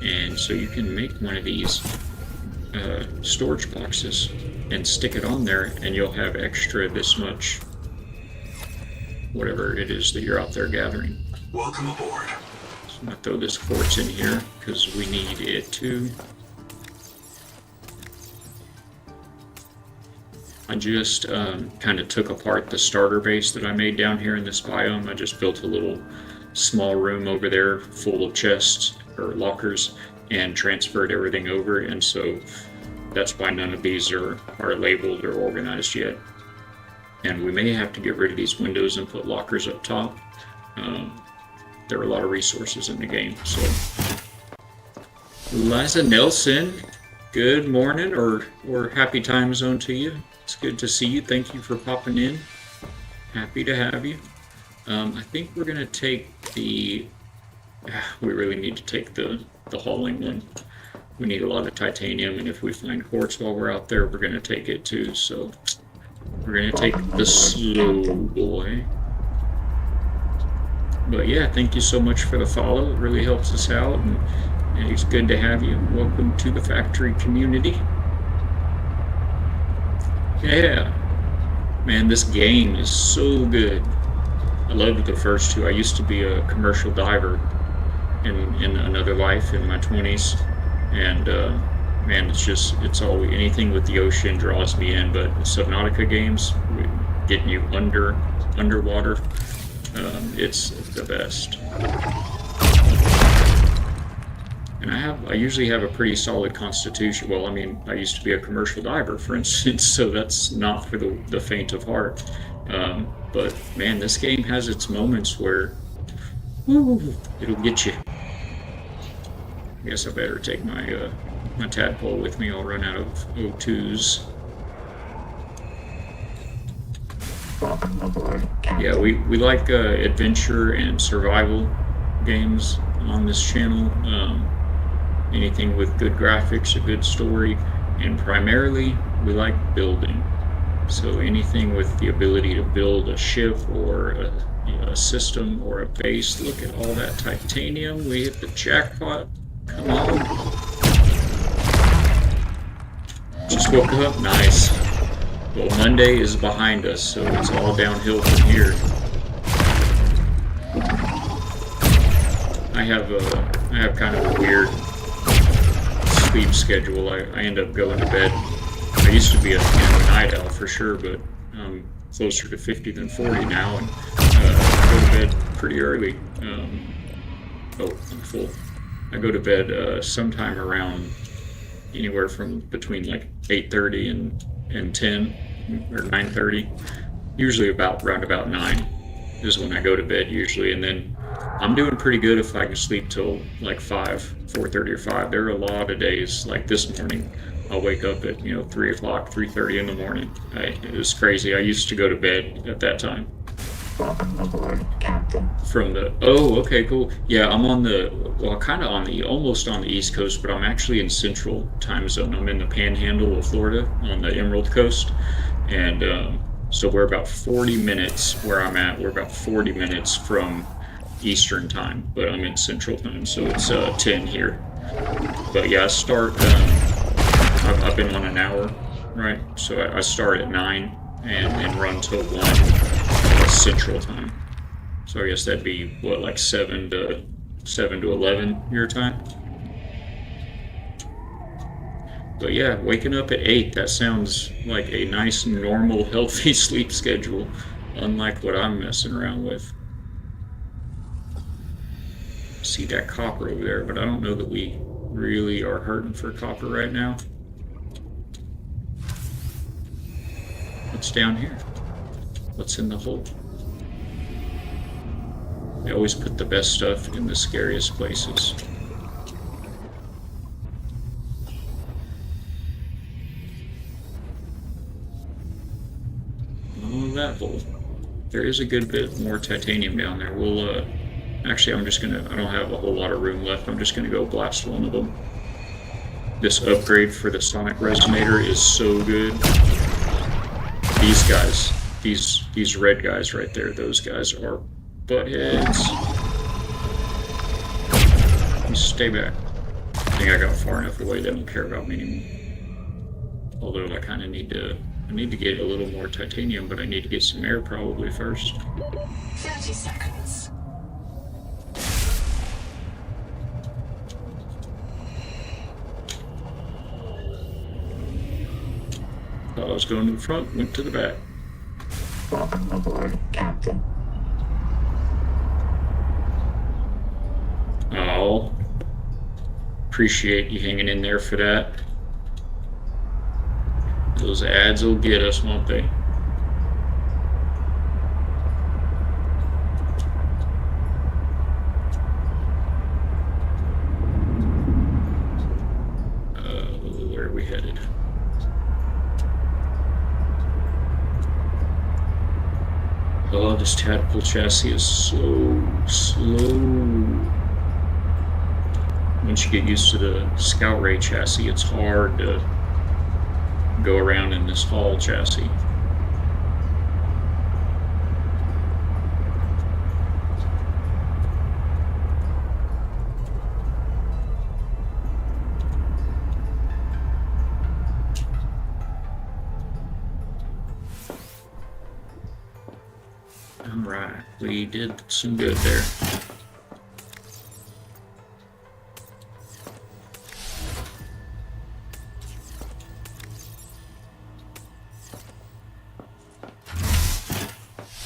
and so you can make one of these storage boxes and stick it on there, and you'll have extra this much whatever it is that you're out there gathering. Welcome aboard. So I'm gonna throw this quartz in here because we need it too. I just kind of took apart the starter base that I made down here in this biome. I just built a little small room over there full of chests or lockers and transferred everything over, and so that's why none of these are labeled or organized yet. And we may have to get rid of these windows and put lockers up top. There are a lot of resources in the game. So, Liza Nelson, good morning or happy time zone to you. It's good to see you. Thank you for popping in. Happy to have you. I think we're gonna take we really need to take the hauling one. We need a lot of titanium, and if we find quartz while we're out there, we're gonna take it too. So we're gonna take the slow boy. But yeah, thank you so much for the follow. It really helps us out, and it's good to have you. Welcome to the factory community. Yeah, man, this game is so good. I loved the first two. I used to be a commercial diver in another life in my 20s, and man, it's always anything with the ocean draws me in. But Subnautica games, getting you underwater, it's the best. And I usually have a pretty solid constitution. Well, I mean, I used to be a commercial diver, for instance, so that's not for the faint of heart. But man, this game has its moments where it'll get you. I guess I better take my my tadpole with me. I'll run out of O2s. Welcome aboard, Captain. Yeah, we like adventure and survival games on this channel. Anything with good graphics, a good story, and primarily we like building. So anything with the ability to build a ship or a system or a base. Look at all that titanium. We hit the jackpot. Come on. Just woke up. Nice. Well, Monday is behind us, so it's all downhill from here. I have kind of a weird schedule. I end up going to bed. I used to be a night owl for sure, but I'm closer to 50 than 40 now, and I go to bed pretty early. Oh, I'm full. I go to bed sometime around anywhere from between like 8:30 and 10 or 9:30. Usually around about 9 is when I go to bed usually, and then I'm doing pretty good if I can sleep till like 4:30 or 5. There are a lot of days like this morning. I'll wake up at 3 o'clock, 3:30 in the morning. It was crazy. I used to go to bed at that time. Welcome aboard, Captain. From the oh, okay, cool. Yeah, I'm on the kind of almost on the East Coast, but I'm actually in Central Time Zone. I'm in the Panhandle of Florida on the Emerald Coast, and so we're about 40 minutes where I'm at. We're about 40 minutes from Eastern Time, but I'm in Central Time, so it's 10 here. But yeah, I start. I've been on an hour, right? So I start at 9 and run till 1 Central Time. So I guess that'd be what, like 7 to 11 your time. But yeah, waking up at 8, that sounds like a nice, normal, healthy sleep schedule, unlike what I'm messing around with. See that copper over there, but I don't know that we really are hurting for copper right now. What's down here? What's in the hole? They always put the best stuff in the scariest places. Oh, that hole. There is a good bit more titanium down there. We'll, actually, I don't have a whole lot of room left. I'm just gonna go blast one of them. This upgrade for the sonic resonator is so good. These guys, these red guys right there, those guys are buttheads. Stay back. I think I got far enough away they don't care about me anymore. Although I kind of need to get a little more titanium, but I need to get some air probably first. 30 seconds. Thought I was going to the front, went to the back. Welcome aboard, Captain. Oh, appreciate you hanging in there for that. Those ads will get us, won't they? Where are we headed? Oh, this tadpole chassis is so slow. Once you get used to the Scout Ray chassis, it's hard to go around in this Hall chassis. All right, we did some good there.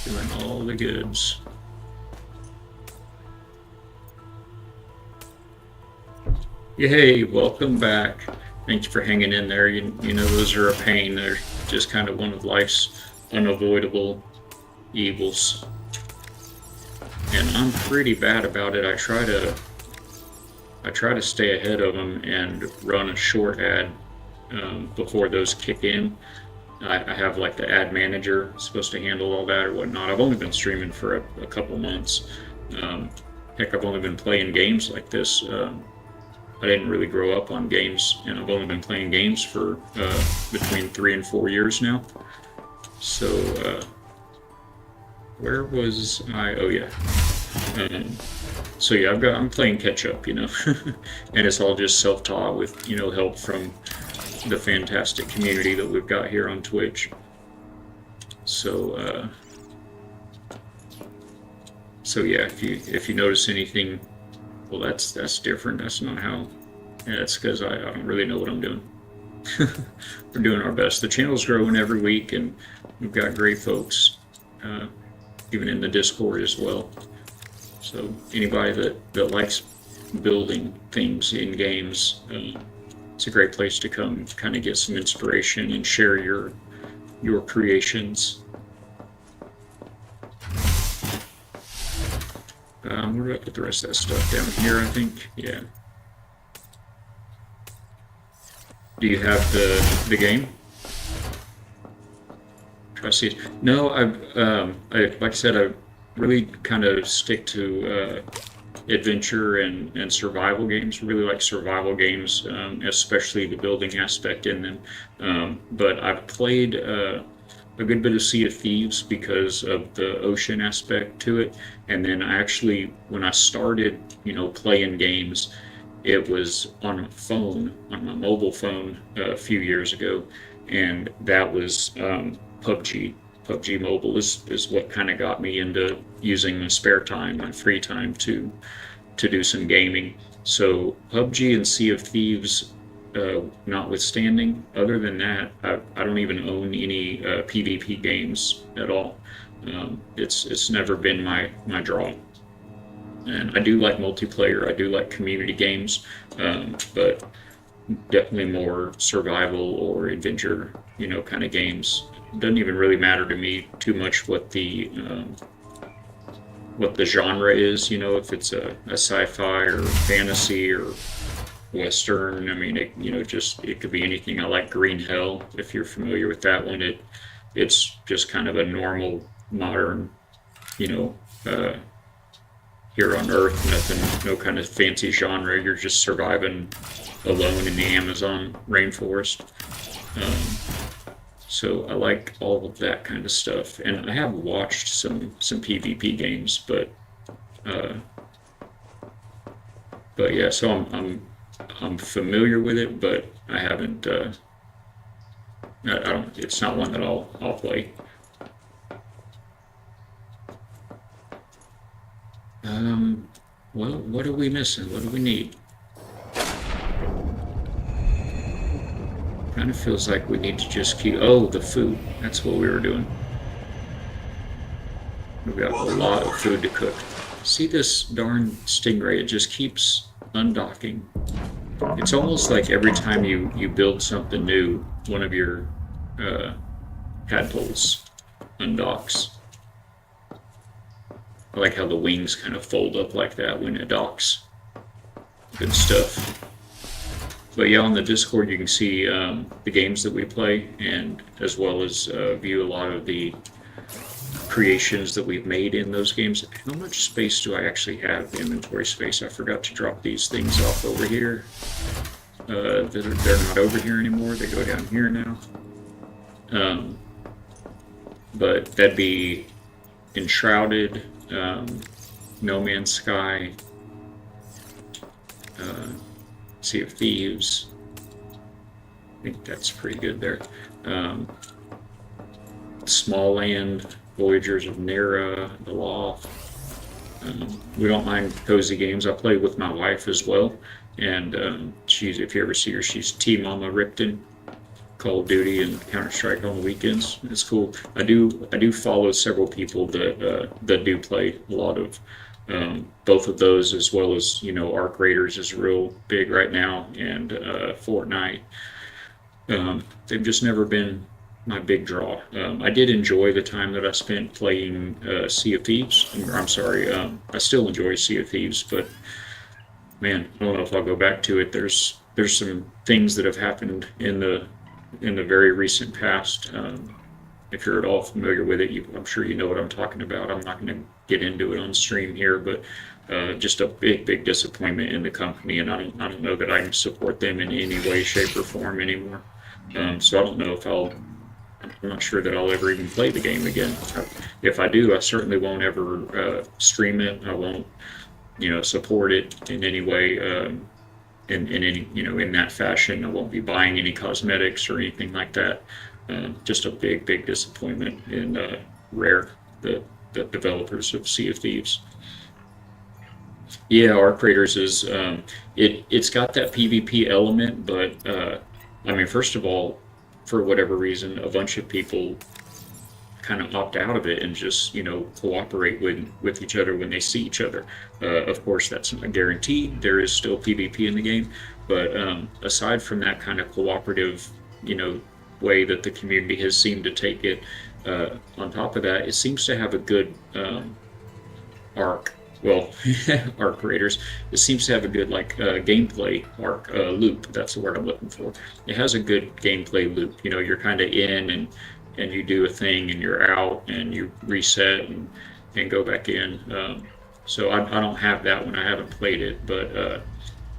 Doing all the goods. Yay, welcome back. Thank you for hanging in there. You know, those are a pain. They're just kind of one of life's unavoidable evils. And I'm pretty bad about it. I try to stay ahead of them and run a short ad before those kick in. I have like the ad manager supposed to handle all that or whatnot. I've only been streaming for a couple months. Heck, I've only been playing games like this. I didn't really grow up on games, and I've only been playing games for between 3 and 4 years now. So, where was I? Oh yeah. So yeah, I'm playing catch up, you know, and it's all just self-taught with help from the fantastic community that we've got here on Twitch. So yeah, if you notice anything, well, that's different. That's not how Yeah, it's because I don't really know what I'm doing. We're doing our best. The channel's growing every week, and we've got great folks, uh, even in the Discord as well. So anybody that likes building things in games, it's a great place to come, kind of get some inspiration and share your creations. Where do I put the rest of that stuff? Down here, I think. Yeah. Do you have the game? Try to see it. No, like I said, I really kind of stick to adventure and survival games. Really like survival games, especially the building aspect in them. But I've played a good bit of Sea of Thieves because of the ocean aspect to it. And then I actually, when I started, playing games, it was on my phone, on my mobile phone, a few years ago, and that was PUBG. PUBG Mobile is what kind of got me into using my spare time, my free time to do some gaming. So PUBG and Sea of Thieves, notwithstanding, other than that, I don't even own any PvP games at all. It's never been my draw. And I do like multiplayer. I do like community games, but definitely more survival or adventure, kind of games. It doesn't even really matter to me too much what the genre is. If it's a sci-fi or fantasy or western. I mean, it could be anything. I like Green Hell, if you're familiar with that one. It's just kind of a normal modern, you know. Here on Earth, nothing, no kind of fancy genre. You're just surviving alone in the Amazon rainforest. So I like all of that kind of stuff, and I have watched some PvP games, uh, but yeah. So I'm familiar with it, but I haven't. I don't. It's not one that I'll play. Well, what are we missing? What do we need? Kind of feels like we need to just keep. Oh, the food. That's what we were doing. We've got a lot of food to cook. See this darn stingray? It just keeps undocking. It's almost like every time you build something new, one of your tadpoles undocks. I like how the wings kind of fold up like that when it docks. Good stuff. But yeah, on the Discord you can see the games that we play, and as well as view a lot of the creations that we've made in those games. How much space do I actually have? Inventory space. I forgot to drop these things off over here. They're not over here anymore. They go down here now. But that'd be Enshrouded, No Man's Sky, Sea of Thieves. I think that's pretty good there. Small Land, Voyagers of Nera, The Loft. We don't mind cozy games. I play with my wife as well, and she's, if you ever see her, she's T-Mama Ripton. Call of Duty and Counter-Strike on the weekends. It's cool. I do follow several people that do play a lot of both of those, as well as Arc Raiders is real big right now, and Fortnite. They've just never been my big draw. I did enjoy the time that I spent playing Sea of Thieves. I'm sorry, I still enjoy Sea of Thieves, but man, I don't know if I'll go back to it. There's some things that have happened in the very recent past. If you're at all familiar with it, I'm sure you know what I'm talking about. I'm not going to get into it on stream here, but just a big disappointment in the company, and I don't know that I can support them in any way, shape, or form anymore. So I don't know if I'm not sure that I'll ever even play the game again. If I do, I certainly won't ever stream it. I won't, support it in any way. In any in that fashion. I won't be buying any cosmetics or anything like that. Just a big disappointment in Rare, the developers of Sea of Thieves. Yeah, Arc Raiders is it's got that PvP element, but I mean, first of all, for whatever reason, a bunch of people kind of opt out of it and just cooperate with each other when they see each other. Of course, that's not guaranteed. There is still PvP in the game, but aside from that kind of cooperative, you know, way that the community has seemed to take it, on top of that, it seems to have a good arc. Well, arc creators. It seems to have a good gameplay arc loop. That's the word I'm looking for. It has a good gameplay loop. You know, you're kind of in and you do a thing and you're out and you reset and go back in. So I don't have that one. I haven't played it, but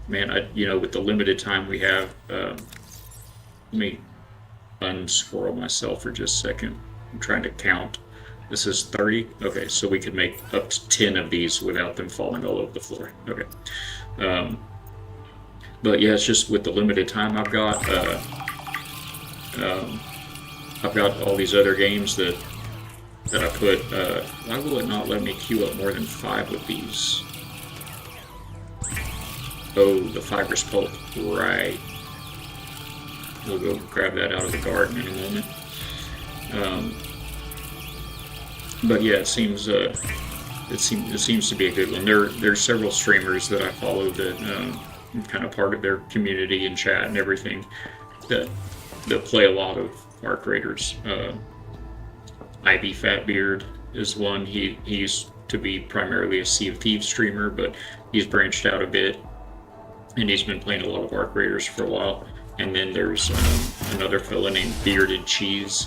man, with the limited time we have, let me unscroll myself for just a second. I'm trying to count. This is 30. Okay, so we could make up to 10 of these without them falling all over the floor. Okay. But yeah, it's just with the limited time I've got all these other games that I put. Why will it not let me queue up more than 5 of these? Oh, the fibrous pulp. Right. We'll go grab that out of the garden in a moment. But yeah, it seems it seems to be a good one. There's several streamers that I follow that I'm kind of part of their community and chat and everything that play a lot of Arc Raiders. IB Fatbeard is one. He used to be primarily a Sea of Thieves streamer, but he's branched out a bit, and he's been playing a lot of Arc Raiders for a while. And then there's another fella named Bearded Cheese,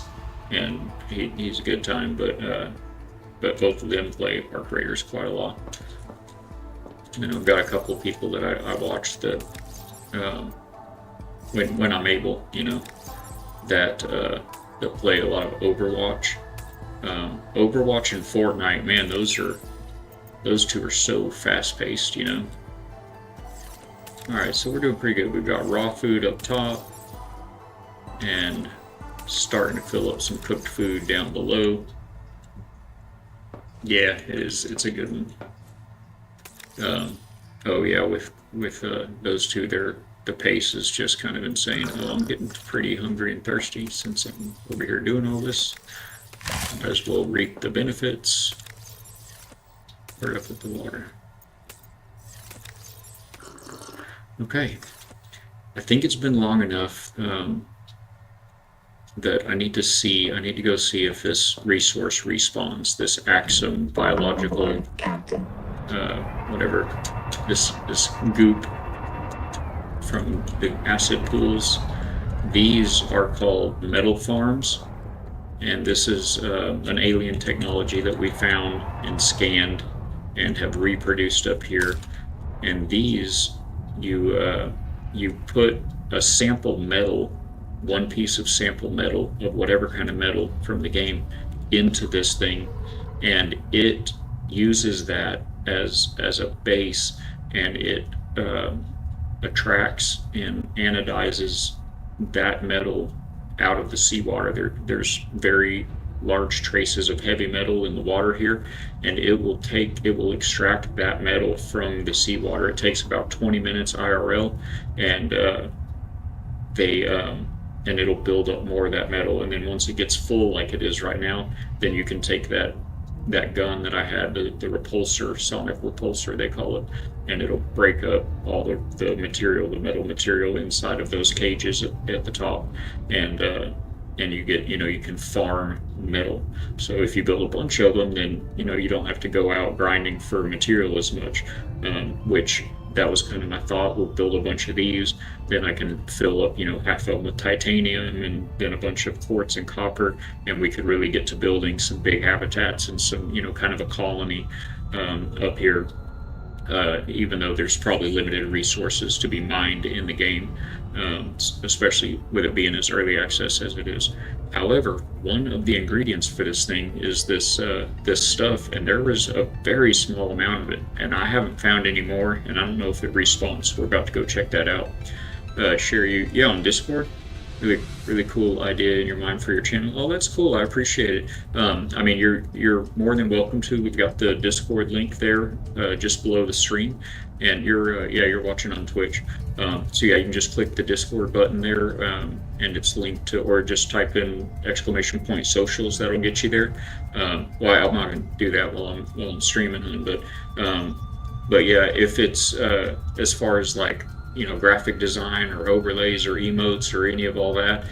and he's a good time, but both of them play Arc Raiders quite a lot. And I've got a couple of people that I watch that when I'm able, that play a lot of Overwatch. Overwatch and Fortnite, man, those two are so fast paced, Alright, so we're doing pretty good. We've got raw food up top and starting to fill up some cooked food down below. Yeah, it's a good one. Oh yeah, with those two, the pace is just kind of insane. Oh, I'm getting pretty hungry and thirsty since I'm over here doing all this. Might as well reap the benefits. Where'd I put the water? Okay. I think it's been long enough that I need to go see if this resource respawns, this Axum biological, whatever, this goop from the acid pools. These are called metal farms, and this is an alien technology that we found and scanned and have reproduced up here. And these, you put a sample metal, one piece of sample metal of whatever kind of metal from the game into this thing, and it uses that as a base, and it attracts and anodizes that metal out of the seawater. There's very large traces of heavy metal in the water here, and it will extract that metal from the seawater. It takes about 20 minutes IRL, and and it'll build up more of that metal, and then once it gets full like it is right now, then you can take that gun that I had, the repulsor, sonic repulsor they call it, and it'll break up all the material, the metal material inside of those cages at the top, and you get, you can farm metal. So if you build a bunch of them, then you don't have to go out grinding for material as much, which that was kind of my thought. We'll build a bunch of these, then I can fill up half of them with titanium, and then a bunch of quartz and copper, and we could really get to building some big habitats and some kind of a colony up here, even though there's probably limited resources to be mined in the game, especially with it being as early access as it is. However, one of the ingredients for this thing is this stuff, and there was a very small amount of it, and I haven't found any more, and I don't know if it respawns. We're about to go check that out. Share you, yeah, on Discord. really cool idea in your mind for your channel. Oh, that's cool. I appreciate it. I mean, you're more than welcome to. We've got the Discord link there, just below the stream, and yeah, you're watching on Twitch. So yeah, you can just click the Discord button there, and it's linked to, or just type in !socials. That'll get you there. Well, I'm not gonna do that while I'm streaming, but yeah, if it's as far as like graphic design or overlays or emotes or any of all that,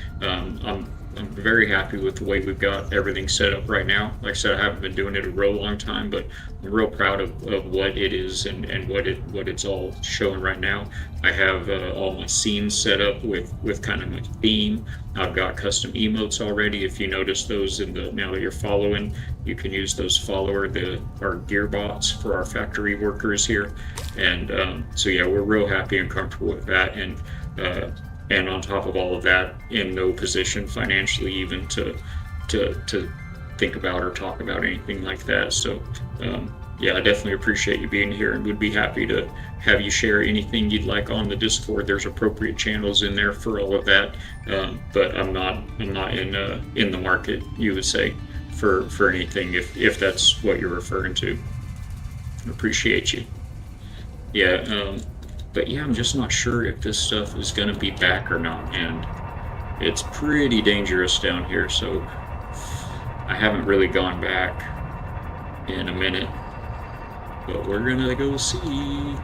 I'm very happy with the way we've got everything set up right now. Like I said, I haven't been doing it a real long time, but I'm real proud of what it is and what it's all showing right now. I have all my scenes set up with kind of my theme. I've got custom emotes already. If you notice those now that you're following, you can use those our gear bots for our factory workers here. And so yeah, we're real happy and comfortable with that. And on top of all of that, in no position financially even to think about or talk about anything like that. So yeah, I definitely appreciate you being here and would be happy to have you share anything you'd like on the Discord. There's appropriate channels in there for all of that. But I'm not in the market, you would say, for anything if that's what you're referring to. Appreciate you. Yeah, but yeah, I'm just not sure if this stuff is gonna be back or not, and it's pretty dangerous down here, so I haven't really gone back in a minute, but we're gonna go see.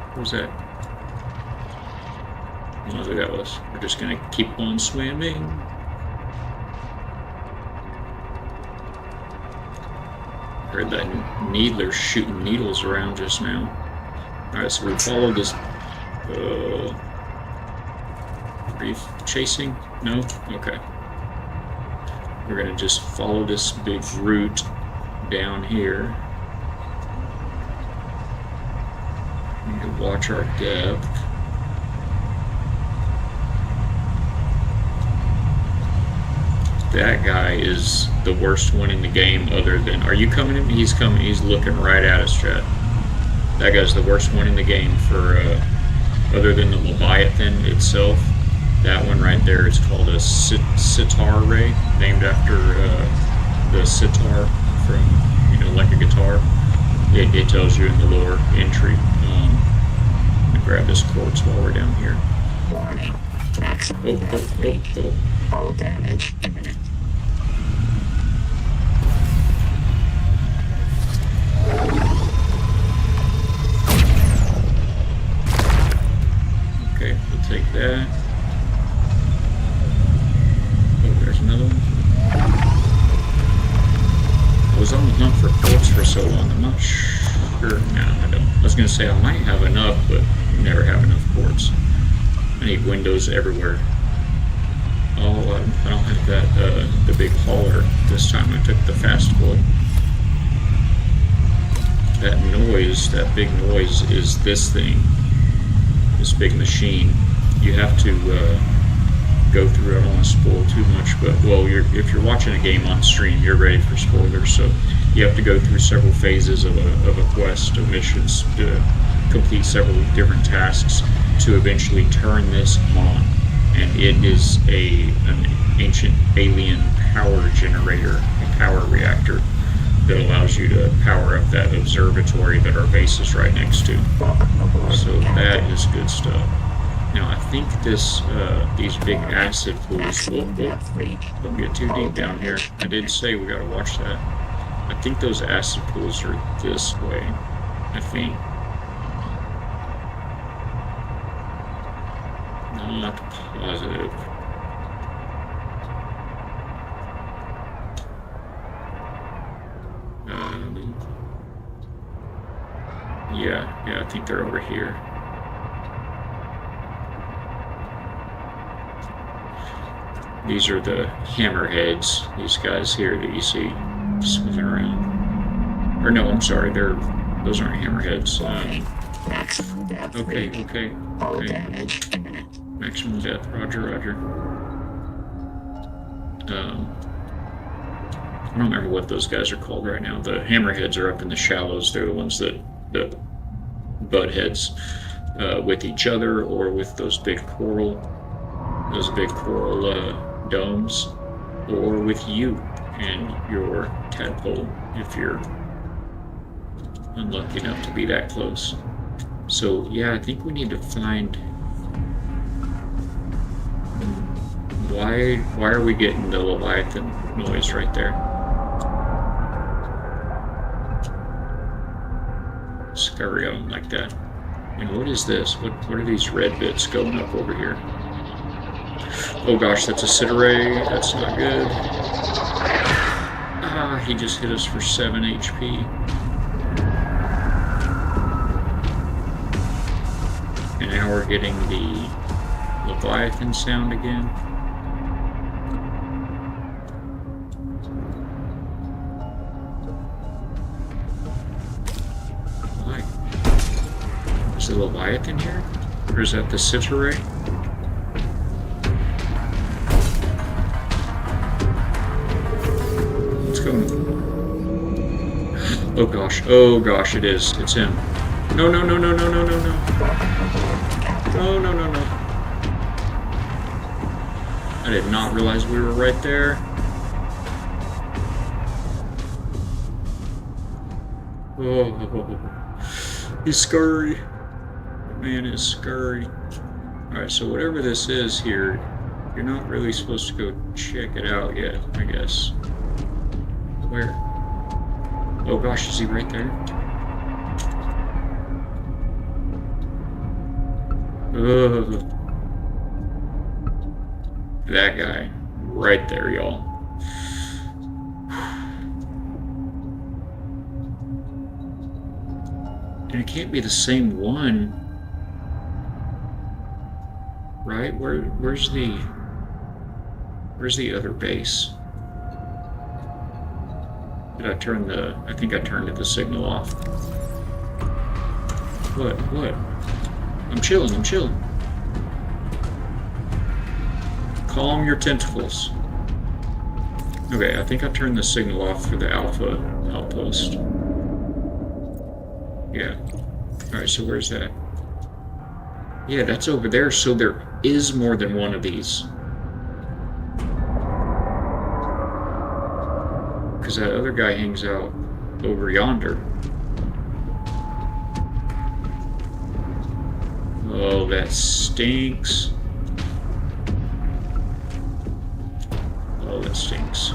What was that? I don't know who that was. We're just gonna keep on swimming. Heard that needler shooting needles around just now. Alright, so we followed this. Are you chasing? No? Okay. We're gonna just follow this big route down here. Need to watch our depth. That guy is the worst one in the game other than... Are you coming in? He's coming. He's looking right at us, chat. That guy's the worst one in the game for... other than the Leviathan itself. That one right there is called a sitar ray, named after the sitar from, like a guitar. It tells you in the lore entry. Let me grab this quartz while we're down here. Warning. Maximum death rate. All damage imminent. Okay, we'll take that. Oh, there's another one. I was on the hunt for quartz for so long, I'm not sure. No, I don't. I was going to say I might have enough, but never have enough quartz. I need windows everywhere. Oh, I don't have that, the big hauler this time. I took the fast boy. That noise, that big noise is this thing. This big machine. You have to go through it. I don't want to spoil too much, but well, if you're watching a game on stream, you're ready for spoilers. So you have to go through several phases of a quest, of missions, to complete several different tasks to eventually turn this on. And it is an ancient alien power generator, a power reactor that allows you to power up that observatory that our base is right next to. So that is good stuff. Now I think these big acid pools don't get too deep down here. I did say we gotta watch that. I think those acid pools are this way. I think. I'm not positive. Yeah, I think they're over here. These are the hammerheads, these guys here that you see swimming around. Or no, I'm sorry, those aren't hammerheads. Okay. Maximum death, roger. I don't remember what those guys are called right now. The hammerheads are up in the shallows. They're the ones that butt heads. with each other or with those big coral domes, or with you and your tadpole if you're unlucky enough to be that close. So yeah, I think we need to find why are we getting the Leviathan noise right there? Scurry on like that. And what is this? What are these red bits going up over here? Oh gosh, that's a Citaray. That's not good. Ah, he just hit us for 7 HP. And now we're getting the Leviathan sound again. Why? Is the Leviathan here? Or is that the Citaray? Let's go. Oh gosh, it is. It's him. No. No. I did not realize we were right there. Oh, he's scurry. Man is scurry. Alright, so whatever this is here, you're not really supposed to go check it out yet, I guess. Where? Oh gosh, is he right there? Ugh. That guy. Right there, y'all. And it can't be the same one. Right? Where's the other base? Did I turn I think I turned the signal off. What? I'm chilling. Calm your tentacles. Okay, I think I turned the signal off for the Alpha outpost. Yeah. Alright, so where's that? Yeah, that's over there, so there is more than one of these. Because that other guy hangs out over yonder. Oh, that stinks. Oh, that stinks.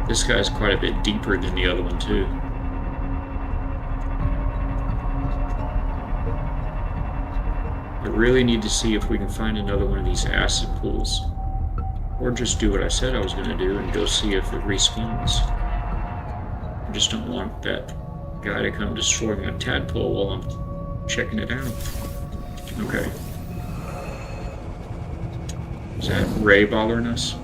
This guy's quite a bit deeper than the other one, too. I really need to see if we can find another one of these acid pools. Or just do what I said I was going to do and go see if it respawns. I just don't want that guy to come destroy my tadpole while I'm checking it out. Okay. Is that Ray bothering us?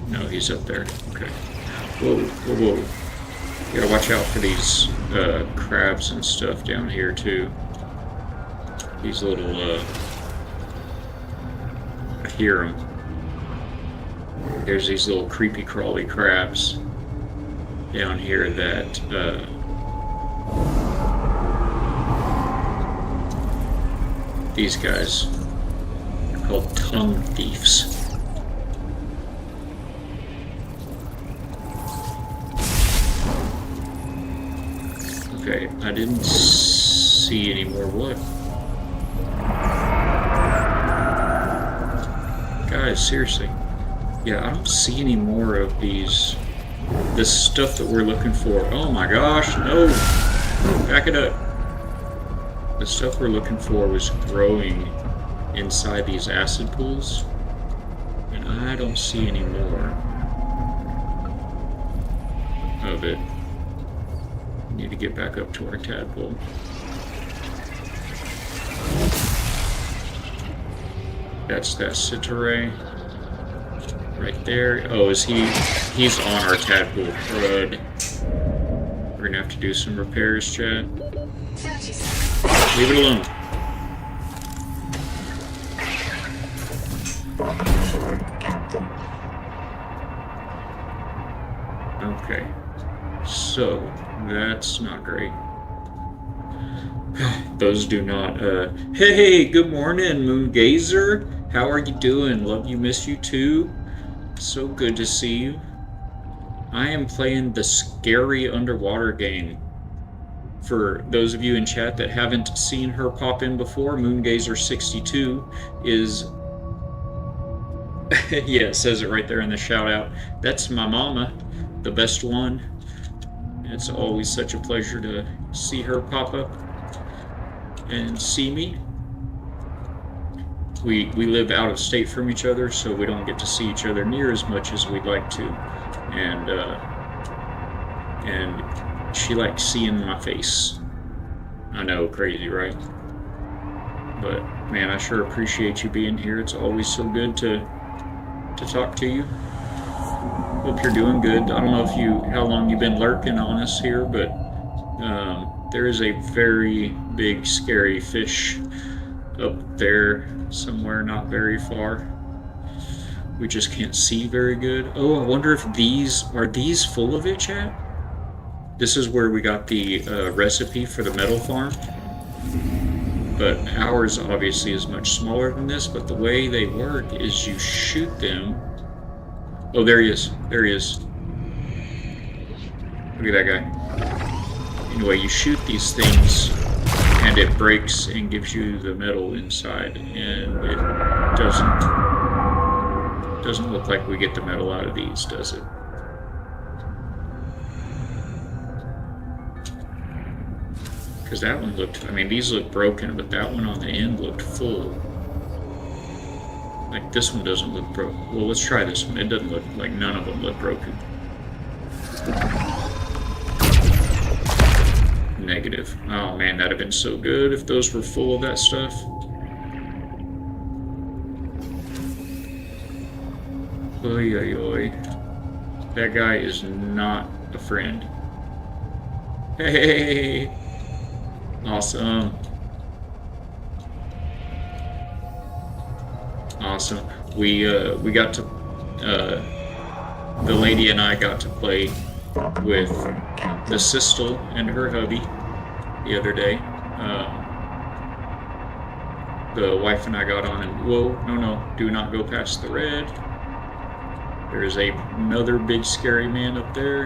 No, he's up there. Okay. Whoa. You gotta watch out for these crabs and stuff down here too. These little I hear them. There's these little creepy crawly crabs down here that these guys are called tongue thieves. Okay, I didn't see any more wood. Guys, seriously. Yeah, I don't see any more of this stuff that we're looking for. Oh my gosh, no! Back it up. The stuff we're looking for was growing inside these acid pools, and I don't see any more of it. We need to get back up to our tadpole. That's that Citaray right there. Oh, is he's on our tadpole. Crud. We're gonna have to do some repairs, Chad. Leave it alone. Okay. So That's not great. Those do not. Hey, good morning, Moongazer. How are you doing? Love you, miss you too. So good to see you. I am playing the scary underwater game. For those of you in chat that haven't seen her pop in before, Moongazer62 is, yeah, it says it right there in the shout out. That's my mama, the best one. It's always such a pleasure to see her pop up and see me. We live out of state from each other, so we don't get to see each other near as much as we'd like to. And she likes seeing my face. I know, crazy, right? But man, I sure appreciate you being here. It's always so good to talk to you. Hope you're doing good. I don't know how long you've been lurking on us here, but there is a very big scary fish up there somewhere not very far. We just can't see very good. Oh, I wonder if are these full of it, chat? This is where we got the recipe for the metal farm. But ours obviously is much smaller than this, but the way they work is you shoot them. Oh, there he is. There he is. Look at that guy. Anyway, you shoot these things and it breaks and gives you the metal inside, and it doesn't look like we get the metal out of these, does it? Because that one looked, I mean, these look broken, but that one on the end looked full. Like, this one doesn't look broken. Well, let's try this one. It doesn't look like, none of them look broken. Negative. Oh man, that'd have been so good if those were full of that stuff. Oy, oy, oy. That guy is not a friend. Hey! Awesome. Awesome. We got to, the lady and I got to play with the Sistel and her hubby the other day. The wife and I got on and, whoa, no, do not go past the red. There's another big scary man up there.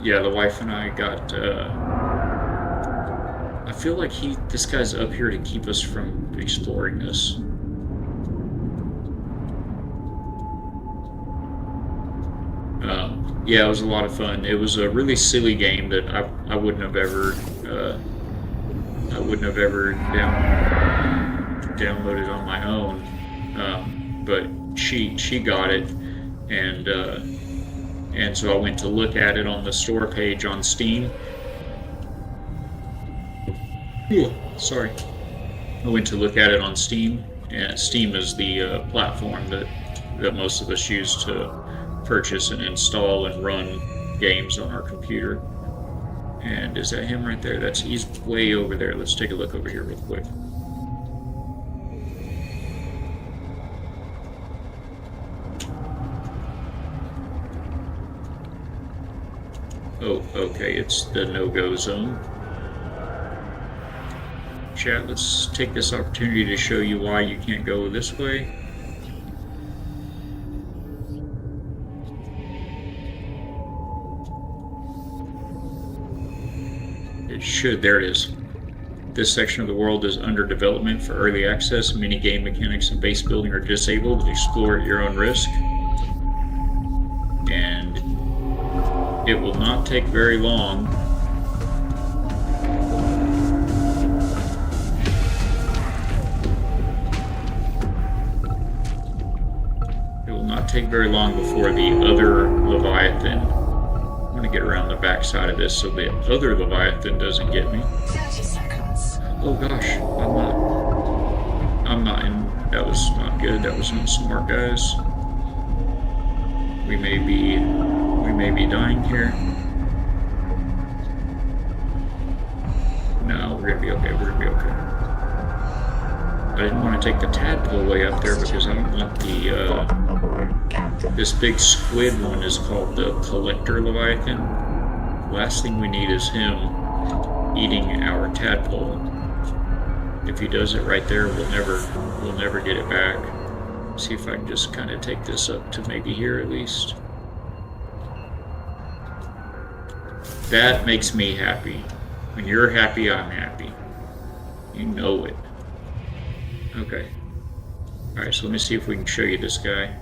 Yeah, the wife and I got, I feel like this guy's up here to keep us from exploring this. Yeah, it was a lot of fun. It was a really silly game that I wouldn't have ever downloaded on my own. But she got it, and so I went to look at it on the store page on Steam. Ooh, sorry. I went to look at it on Steam, and Steam is the platform that most of us use to purchase and install and run games on our computer. And is that him right there? He's way over there. Let's take a look over here real quick. Oh, okay, it's the no-go zone. Chat, let's take this opportunity to show you why you can't go this way. There it is. This section of the world is under development for early access. Many game mechanics and base building are disabled. Explore at your own risk. And it will not take very long. It will not take very long before the other Leviathan. I'm going to get around the back side of this so the other Leviathan doesn't get me. 30 seconds. Oh gosh, I'm not in, that was not good, that was not smart, guys. We may be dying here. No, we're gonna be okay, I didn't want to take the tadpole way up there because I don't want the This big squid one is called the Collector Leviathan. Last thing we need is him eating our tadpole. If he does it right there, we'll never get it back. See if I can just kind of take this up to maybe here at least. That makes me happy. When you're happy, I'm happy. You know it. Okay. Alright, so let me see if we can show you this guy.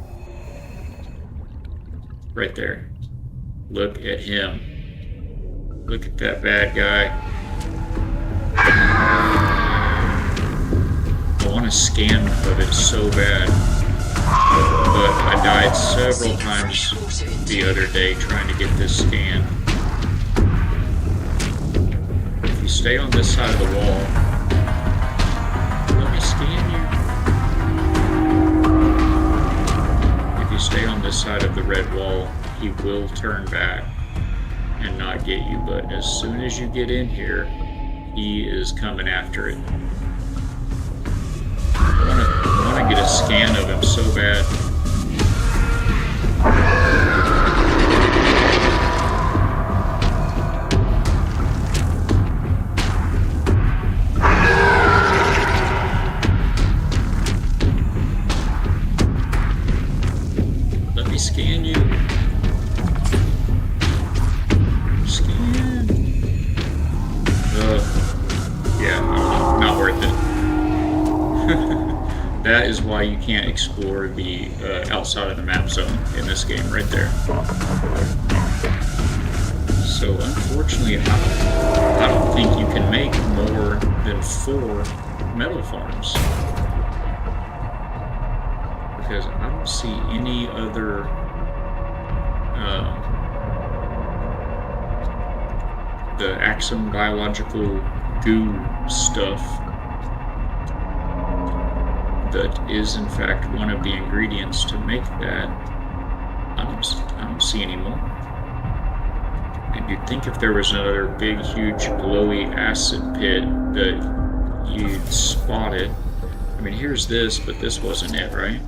Right there. Look at him. Look at that bad guy. I want a scan of it so bad. But I died several times the other day trying to get this scan. If you stay on this side of the wall, let me scan you. If you stay on this side of the red wall, he will turn back and not get you, but as soon as you get in here, he is coming after it. I want to get a scan of him so bad. Let me scan you. Scan. Yeah, not worth it. That is why you can't explore the outside of the map zone in this game right there. So unfortunately, I don't think you can make more than 4 metal farms. Because I don't see any other the Axum biological goo stuff that is in fact one of the ingredients to make that. I don't see any more. And you'd think if there was another big, huge, glowy acid pit that you'd spot it. I mean, here's this, but this wasn't it, right?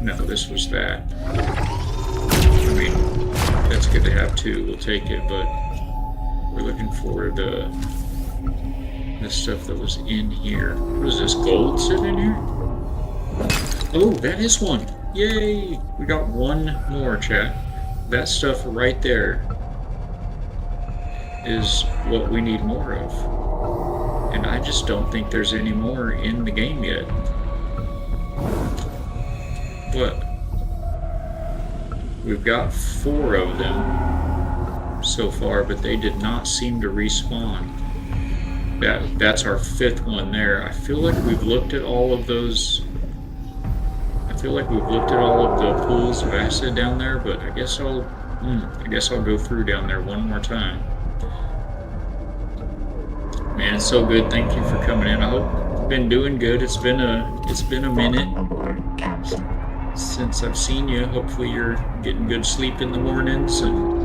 No, this was that. I mean, that's good to have too, we'll take it, but we're looking for the stuff that was in here. What is this, gold sitting in here? Oh, that is one! Yay! We got one more, chat. That stuff right there is what we need more of. And I just don't think there's any more in the game yet. But we've got 4 of them so far, but they did not seem to respawn. That's our 5th one there. I feel like we've looked at all of those. I feel like we've looked at all of the pools of acid down there, but I guess I'll go through down there one more time. Man, it's so good. Thank you for coming in. I hope you've been doing good. It's been a minute since I've seen you. Hopefully you're getting good sleep in the mornings. And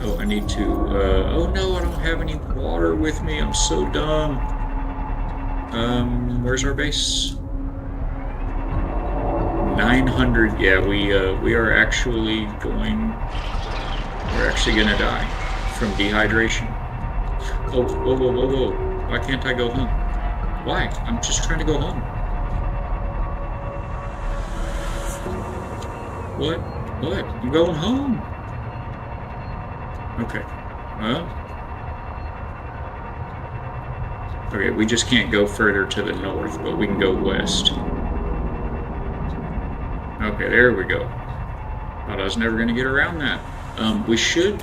oh, I need to. Oh no, I don't have any water with me. I'm so dumb. Where's our base? 900. Yeah, we are actually going. We're actually gonna die from dehydration. Oh, whoa, whoa, whoa, whoa! Why can't I go home? Why? I'm just trying to go home. What? What? I'm going home. Okay. Well. Okay, we just can't go further to the north, but we can go west. Okay, there we go. Thought I was never going to get around that. We should...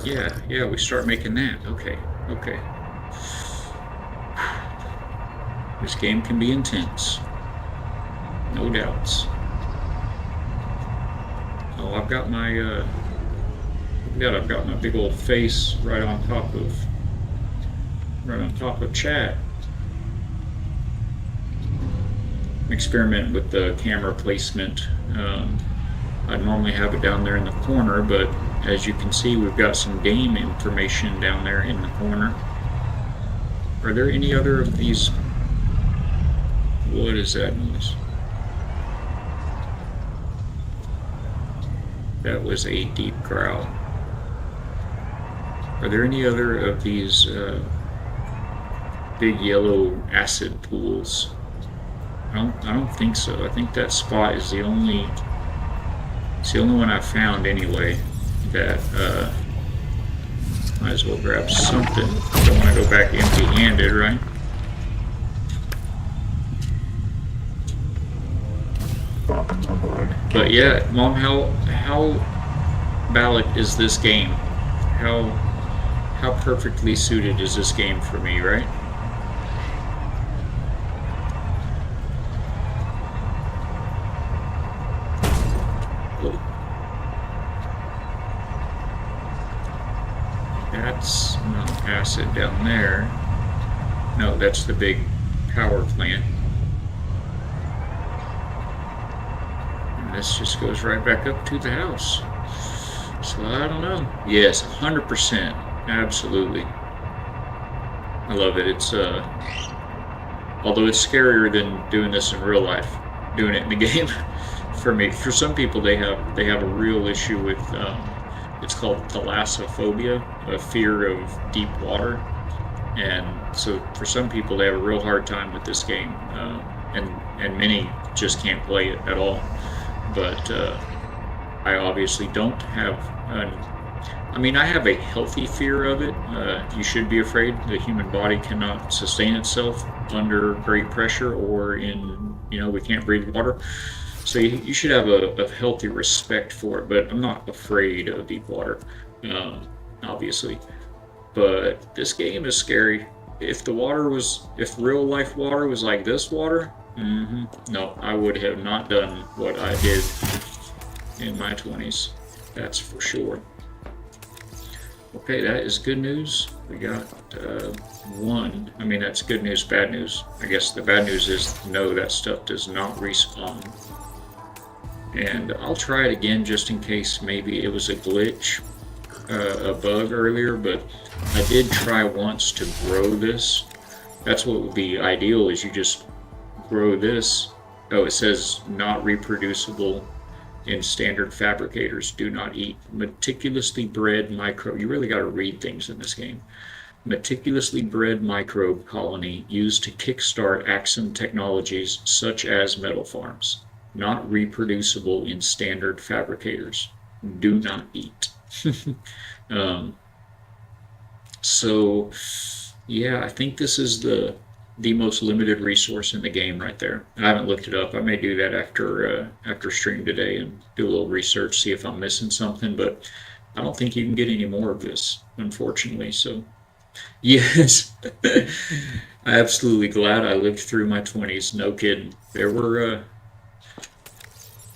Yeah, we start making that. Okay. This game can be intense. No doubts. Oh, I've got my, I've got my big old face right on top of chat. I'm experimenting with the camera placement I normally have it down there in the corner, but as you can see, we've got some game information down there in the corner. Are there any other of these? What is that noise? That was a deep growl. Are there any other of these big yellow acid pools? I don't think so. I think that spot is the only one I found anyway. That might as well grab something. Don't want to go back empty-handed, right? But yeah, Mom, how valid is this game? How perfectly suited is this game for me, right? That's not acid down there. No, that's the big power plant. And this just goes right back up to the house. So I don't know. Yes, 100%. Absolutely. I love it. It's although it's scarier than doing this in real life, doing it in the game. For me, for some people, they have a real issue with it's called thalassophobia, a fear of deep water, and so for some people, they have a real hard time with this game, and many just can't play it at all. But I obviously don't have I mean, I have a healthy fear of it. You should be afraid. The human body cannot sustain itself under great pressure or in, we can't breathe water. So you should have a healthy respect for it, but I'm not afraid of deep water, obviously. But this game is scary. If real life water was like this water, no, I would have not done what I did in my 20s. That's for sure. Okay, that is good news. We got one. I mean, that's good news, bad news. I guess the bad news is no, that stuff does not respawn. And I'll try it again just in case maybe it was a glitch, a bug earlier, but I did try once to grow this. That's what would be ideal, is you just grow this. Oh, it says not reproducible in standard fabricators. Do not eat. Meticulously bred microbe. You really got to read things in this game. Meticulously bred microbe colony used to kickstart Axum technologies such as metal farms. Not reproducible in standard fabricators. Do not eat. So, yeah, I think this is the most limited resource in the game right there. I haven't looked it up. I may do that after stream today and do a little research, see if I'm missing something. But I don't think you can get any more of this, unfortunately. So, yes, I'm absolutely glad I lived through my 20s. No kidding. There were.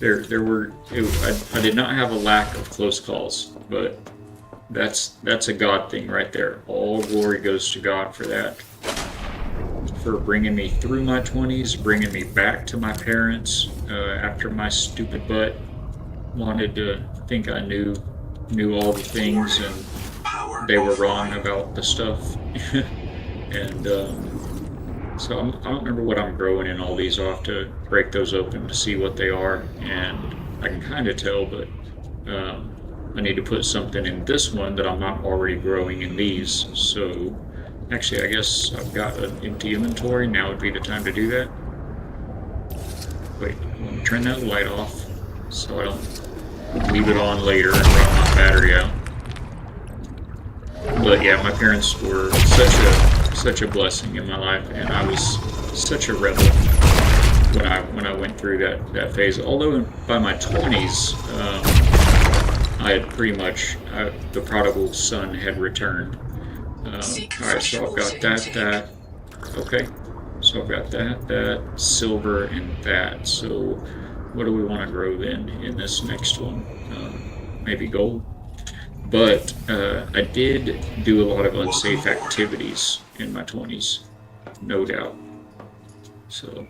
I did not have a lack of close calls, but that's a God thing right there. All glory goes to God for that, for bringing me through my 20s, bringing me back to my parents after my stupid butt wanted to think I knew all the things, and they were wrong about the stuff. And so I don't remember what I'm growing in all these. I'll have to break those open to see what they are, and I can kind of tell, but I need to put something in this one that I'm not already growing in these. So actually, I guess I've got an empty inventory. Now would be the time to do that. Wait, let me turn that light off so I don't leave it on later and run my battery out. But yeah, my parents were such a blessing in my life, and I was such a rebel when I went through that phase. Although by my 20s, I had pretty much the prodigal son had returned. Alright, so I've got that. Okay, so I've got that, silver, and that. So what do we want to grow then in this next one? Maybe gold. But I did do a lot of unsafe activities in my 20s, no doubt. So,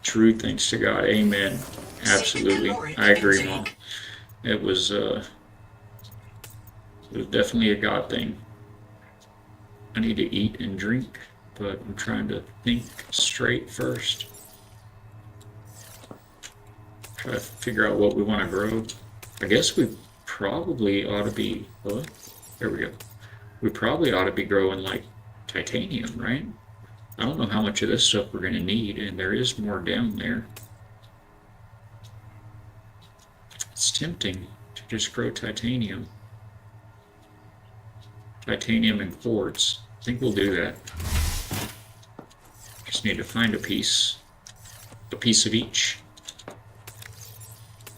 true, thanks to God, amen. Absolutely. I agree, Mom. It was definitely a God thing. I need to eat and drink, but I'm trying to think straight first. Try to figure out what we want to grow. I guess we probably ought to be, oh, there we go. We probably ought to be growing like titanium, right? I don't know how much of this stuff we're going to need, and there is more down there. It's tempting to just grow titanium. Titanium and quartz. I think we'll do that. Just need to find a piece of each.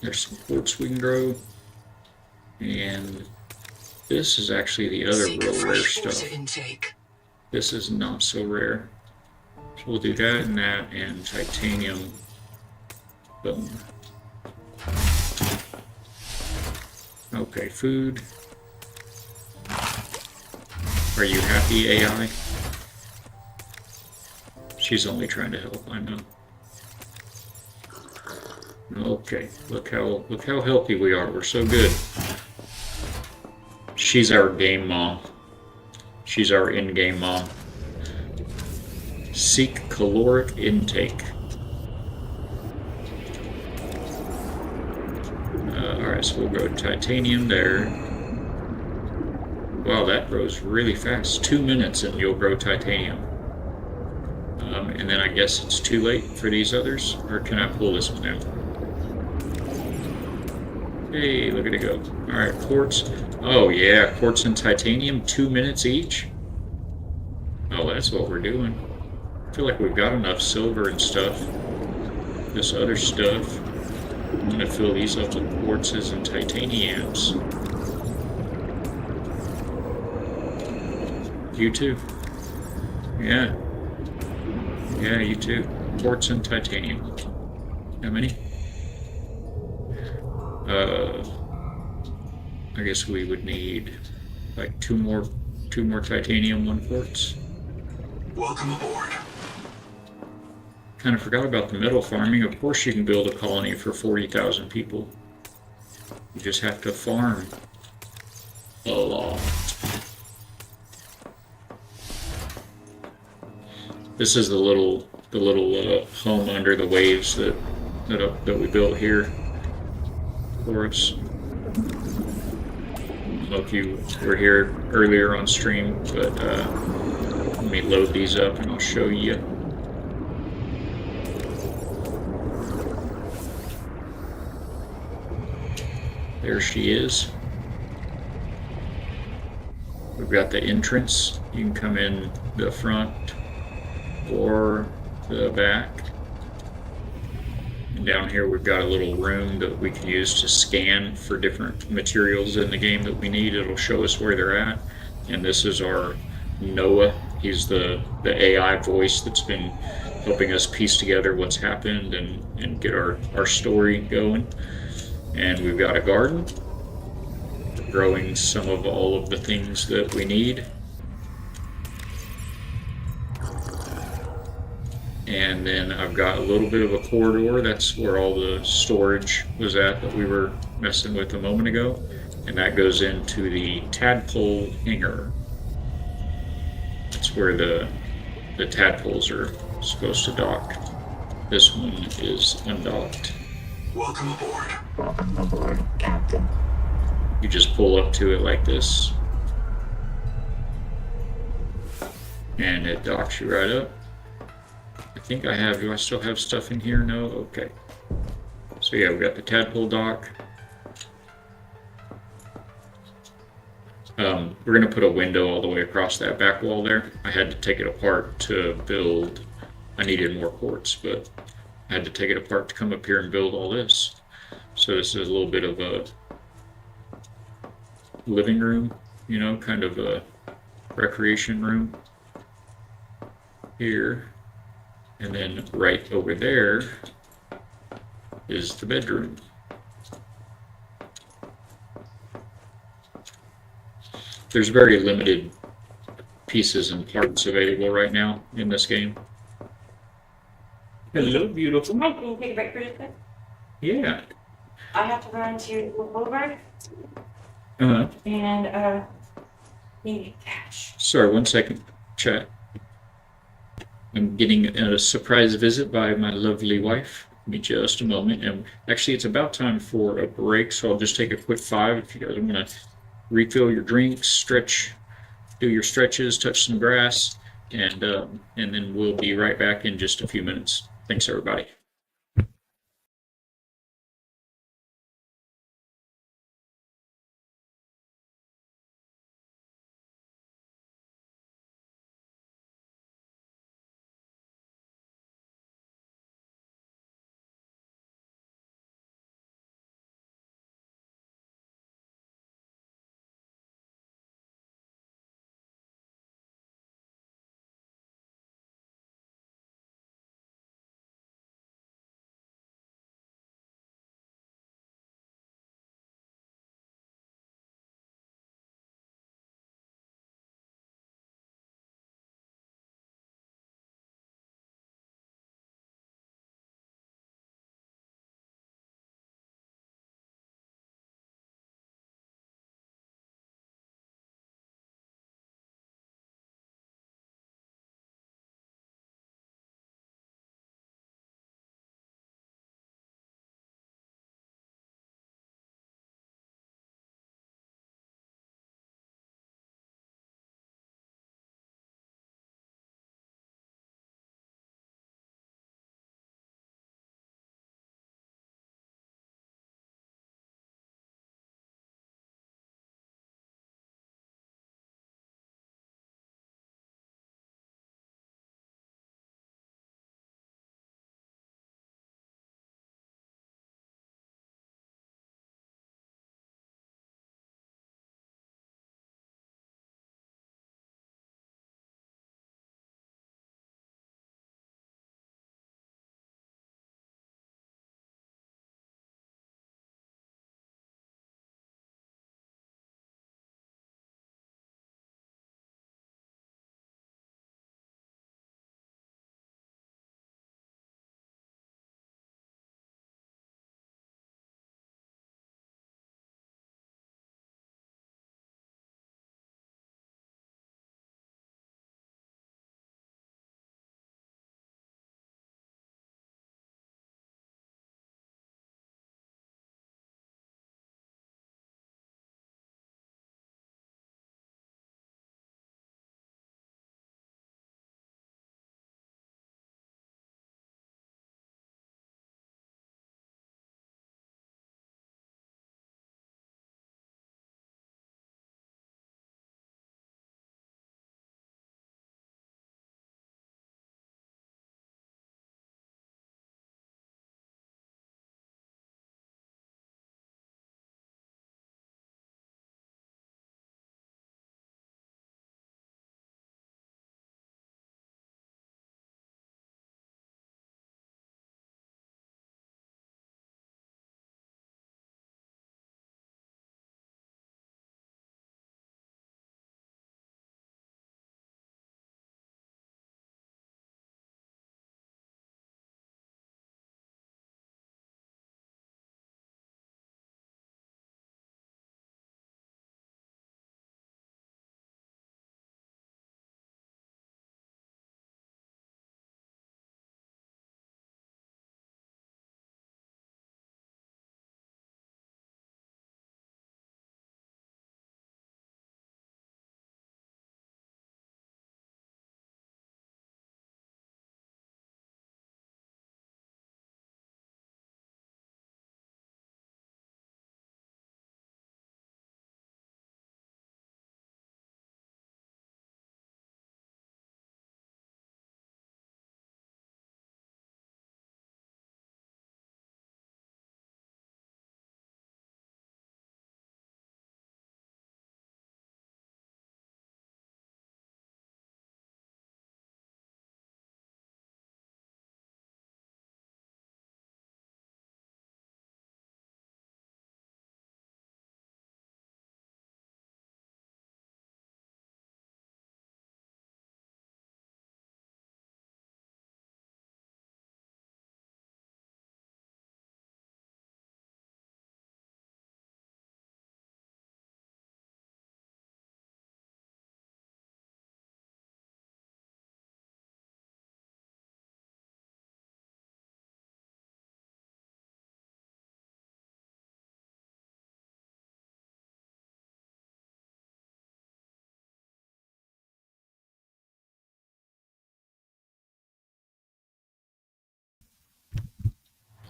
There's some quartz we can grow, and this is actually the other real rare stuff. This is not so rare. So we'll do that and titanium. Boom. Okay, food. Are you happy, AI? She's only trying to help, I know. Okay, look how healthy we are. We're so good. She's our game mom. She's our in-game mom. Seek caloric intake. Alright, so we'll go titanium there. Wow, that grows really fast. 2 minutes and you'll grow titanium. And then I guess it's too late for these others? Or can I pull this one out? Hey, look at it go. Alright, quartz. Oh yeah, quartz and titanium, 2 minutes each? Oh, that's what we're doing. I feel like we've got enough silver and stuff. This other stuff. I'm gonna fill these up with quartzes and titaniums. You too. Yeah. Yeah, you too. Quartz and titanium. How many? I guess we would need like two more titanium, 1 quartz. Welcome aboard. Kind of forgot about the metal farming. Of course you can build a colony for 40,000 people. You just have to farm a lot. This is the little home under the waves that we built here for us. I don't know if you were here earlier on stream, but let me load these up and I'll show you. There she is. We've got the entrance. You can come in the front or the back. And down here we've got a little room that we can use to scan for different materials in the game that we need. It'll show us where they're at. And this is our Noah. He's the AI voice that's been helping us piece together what's happened and get our story going. And we've got a garden, growing some of all of the things that we need. And then I've got a little bit of a corridor. That's where all the storage was at that we were messing with a moment ago. And that goes into the tadpole hangar. That's where the tadpoles are supposed to dock. This one is undocked. Welcome aboard. Welcome aboard, Captain. You just pull up to it like this. And it docks you right up. I think I have, do I still have stuff in here? No? Okay. So yeah, we got the tadpole dock. We're going to put a window all the way across that back wall there. I had to take it apart to build, I needed more quartz, but I had to take it apart to come up here and build all this. So this is a little bit of a living room, you know, kind of a recreation room here. And then right over there is the bedroom. There's very limited pieces and parts available right now in this game. Hello, beautiful. Hi, can you take a break for just a bit? Yeah. I have to run to the boulevard Uh, and need cash. sorry, one second, chat. I'm getting a surprise visit by my lovely wife. Give me just a moment. And actually, it's about time for a break, so I'll just take a quick five if you guys want to refill your drinks, stretch, do your stretches, touch some grass, and then we'll be right back in just a few minutes. Thanks, everybody.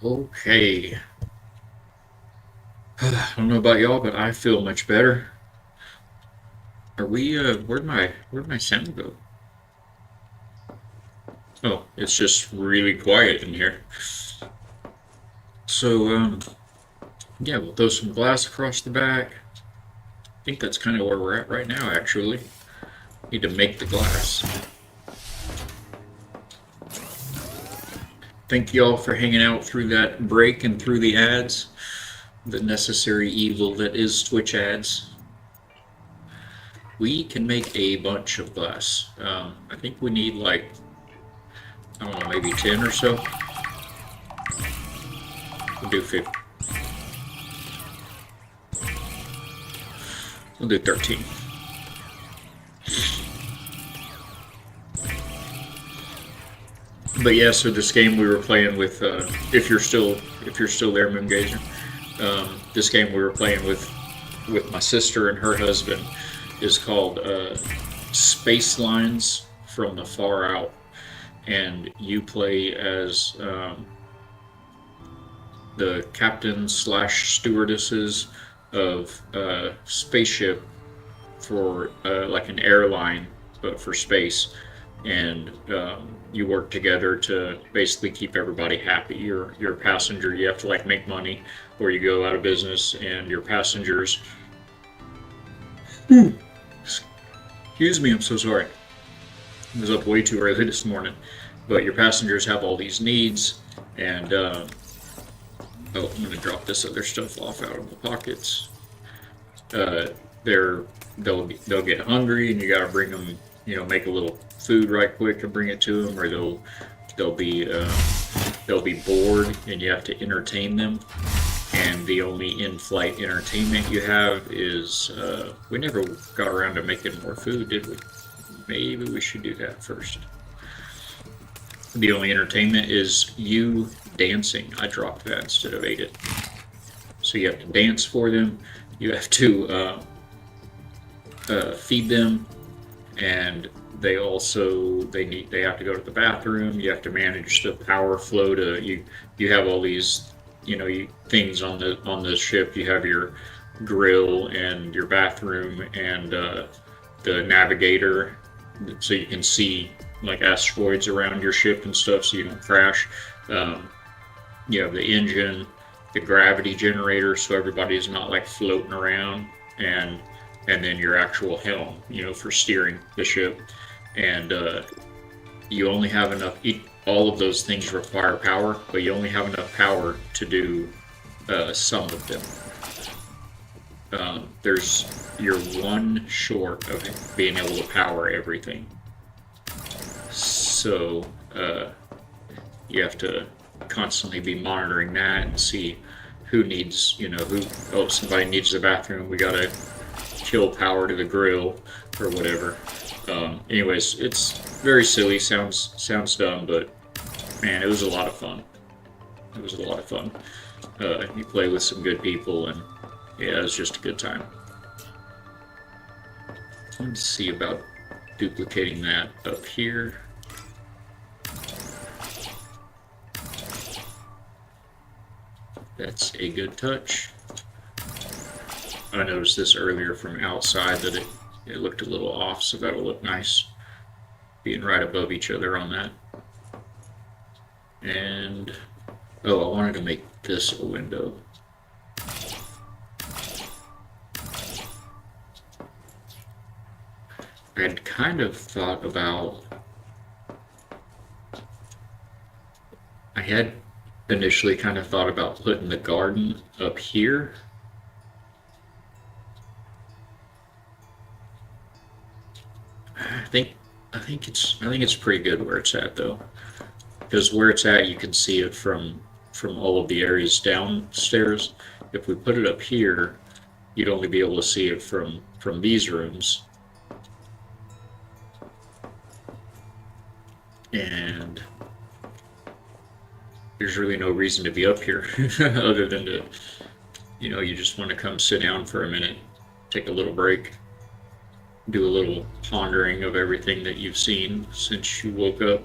Okay. I don't know about y'all, but I feel much better. Are we, where'd my sound go? Oh, it's just really quiet in here. So, yeah, we'll throw some glass across the back. I think that's kind of where we're at right now, actually. Need to make the glass. Thank y'all for hanging out through that break and through the ads. The necessary evil that is Twitch ads. We can make a bunch of glass. I think we need like, I don't know, maybe 10 or so. We'll do 50. We'll do 13. But yeah, so this game we were playing with, if you're still there, Moongazer, this game we were playing with my sister and her husband is called Space Lines from the Far Out, and you play as the captain slash stewardesses of a spaceship for like an airline, but for space. And you work together to basically keep everybody happy. You're a passenger, you have to like make money, or you go out of business, and your passengers. Excuse me, I'm so sorry. I was up way too early this morning, but your passengers have all these needs, and oh, I'm gonna drop this other stuff off out of the pockets. They'll get hungry, and you gotta bring them, make a little food right quick and bring it to them, or they'll be bored, and you have to entertain them. And the only in-flight entertainment you have is we never got around to making more food, did we? Maybe we should do that first. The only entertainment is you dancing. I dropped that instead of ate it. So you have to dance for them. You have to feed them, and they have to go to the bathroom. You have to manage the power flow to you have all these things on the ship. You have your grill and your bathroom and the navigator, so you can see like asteroids around your ship and stuff, so you don't crash. You have the engine, the gravity generator, so everybody is not like floating around, and then your actual helm, for steering the ship. And you only have enough. All of those things require power, but you only have enough power to do some of them. You're one short of being able to power everything. So you have to constantly be monitoring that and see who needs, somebody needs the bathroom. We gotta kill power to the grill or whatever. Anyways, it's very silly. Sounds dumb, but man, it was a lot of fun. It was a lot of fun. You play with some good people, and yeah, it was just a good time. Let's see about duplicating that up here. That's a good touch. I noticed this earlier from outside that it looked a little off, so that'll look nice being right above each other on that. And I wanted to make this a window. I had kind of thought about, I had initially kind of thought about putting the garden up here. I think it's pretty good where it's at, though, because where it's at you can see it from all of the areas downstairs. If we put it up here, you'd only be able to see it from these rooms, and there's really no reason to be up here other than to, you just want to come sit down for a minute, take a little break, do a little pondering of everything that you've seen since you woke up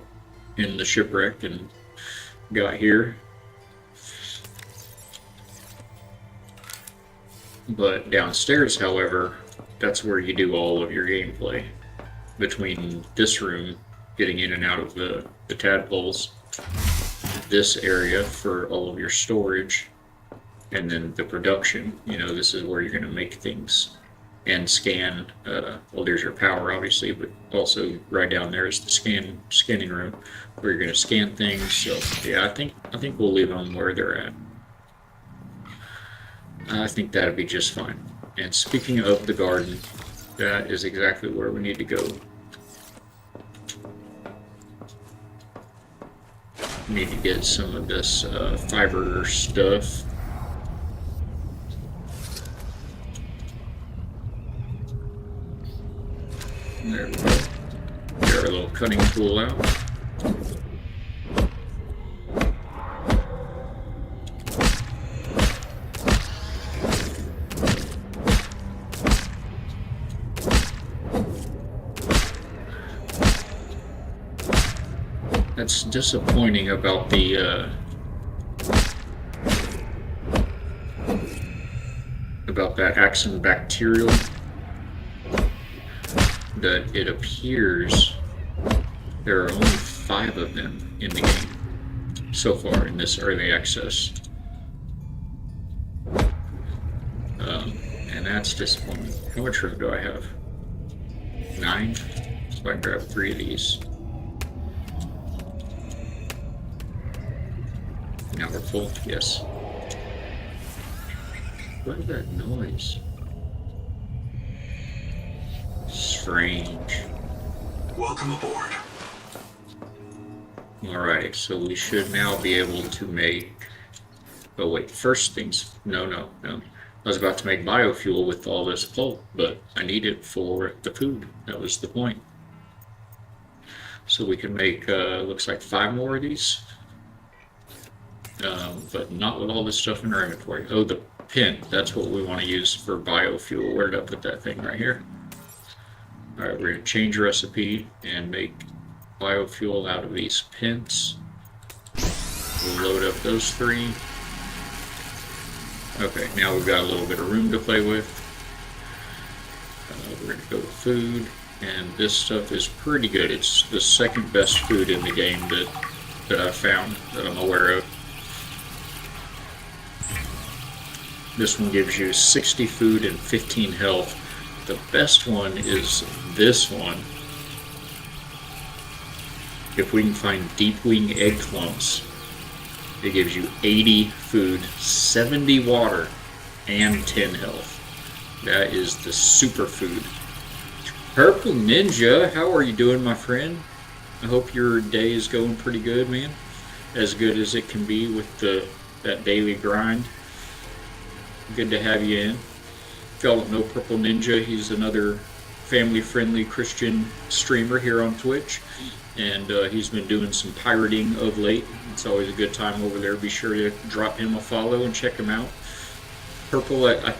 in the shipwreck and got here. But downstairs, however, that's where you do all of your gameplay. Between this room, getting in and out of the tadpoles, this area for all of your storage, and then the production. You know, this is where you're going to make things and scan. Well, there's your power, obviously, but also right down there is the scanning room where you're going to scan things. So yeah, I think we'll leave them where they're at. I think that'd be just fine. And speaking of the garden, that is exactly where we need to go. We need to get some of this fiber stuff. There we go. Get our little cutting tool out. That's disappointing about the about that Axon bacterial, that it appears there are only 5 of them in the game so far in this early access, and that's disappointing. How much room do I have? 9? So I can grab 3 of these. Now we're full, yes. What is that noise? Strange. Welcome aboard. Alright, so we should now be able to make... Oh wait, first things... No. I was about to make biofuel with all this pulp, but I need it for the food. That was the point. So we can make, looks like 5 more of these. But not with all this stuff in our inventory. Oh, the pin. That's what we want to use for biofuel. Where did I put that thing? Right here. Alright, we're going to change recipe and make biofuel out of these pins. We'll load up those 3. Okay, now we've got a little bit of room to play with. We're going to go to food, and this stuff is pretty good. It's the second best food in the game that I've found, that I'm aware of. This one gives you 60 food and 15 health. The best one is this one. If we can find deep wing egg clumps, it gives you 80 food, 70 water, and 10 health. That is the super food. Purple Ninja, how are you doing, my friend? I hope your day is going pretty good, man. As good as it can be with that daily grind. Good to have you in. If y'all don't know Purple Ninja, he's another family-friendly Christian streamer here on Twitch, and he's been doing some pirating of late. It's always a good time over there. Be sure to drop him a follow and check him out. Purple, I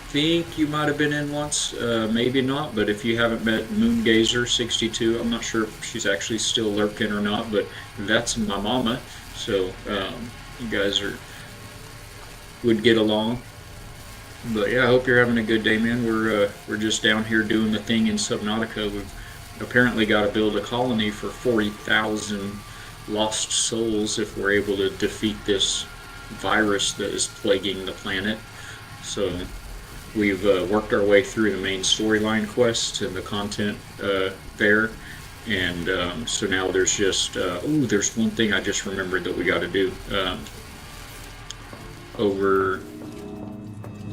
think you might have been in once, maybe not, but if you haven't met Moongazer62, I'm not sure if she's actually still lurking or not, but that's my mama, so you guys would get along. But yeah, I hope you're having a good day, man. We're just down here doing the thing in Subnautica. We've apparently got to build a colony for 40,000 lost souls if we're able to defeat this virus that is plaguing the planet. So we've worked our way through the main storyline quests and the content there. And so now there's just, there's one thing I just remembered that we got to do.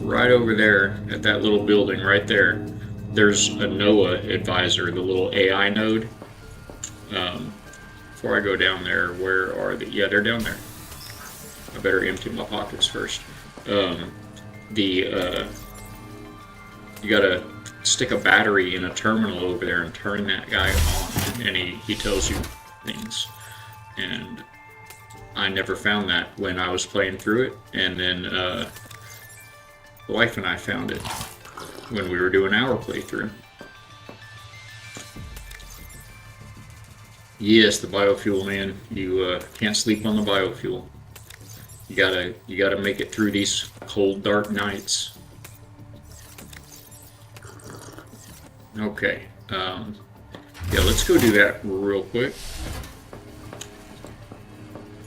Right over there at that little building right there, there's a NOAA advisor, the little AI node. Before I go down there, where are they? Yeah, they're down there. I better empty my pockets first. You gotta stick a battery in a terminal over there and turn that guy on, and he tells you things. And I never found that when I was playing through it, and then the wife and I found it when we were doing our playthrough. Yes, the biofuel, man. You can't sleep on the biofuel. You gotta make it through these cold, dark nights. Okay. Yeah, let's go do that real quick.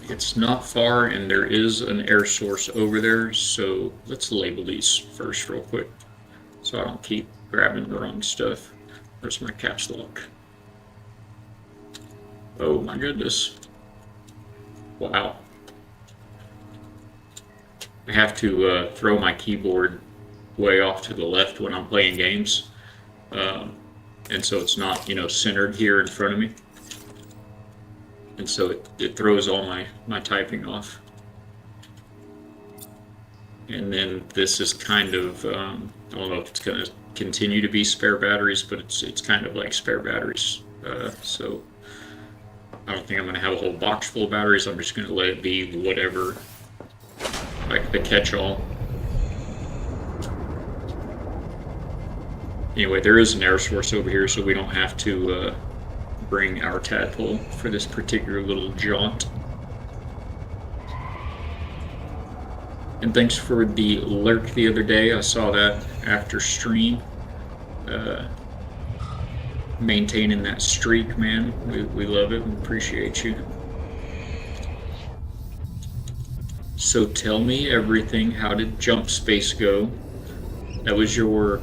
It's not far, and there is an air source over there, so let's label these first real quick so I don't keep grabbing the wrong stuff. Where's my caps lock? Oh my goodness. Wow. I have to throw my keyboard way off to the left when I'm playing games. And so it's not, centered here in front of me. And so it throws all my typing off. And then this is kind of, I don't know if it's going to continue to be spare batteries, but it's kind of like spare batteries. So I don't think I'm going to have a whole box full of batteries. I'm just going to let it be whatever, like the catch-all. Anyway, there is an air source over here, so we don't have to bring our tadpole for this particular little jaunt. And thanks for the alert the other day. I saw that after stream. Maintaining that streak, man. We love it. We appreciate you. So tell me everything. How did Jump Space go? That was your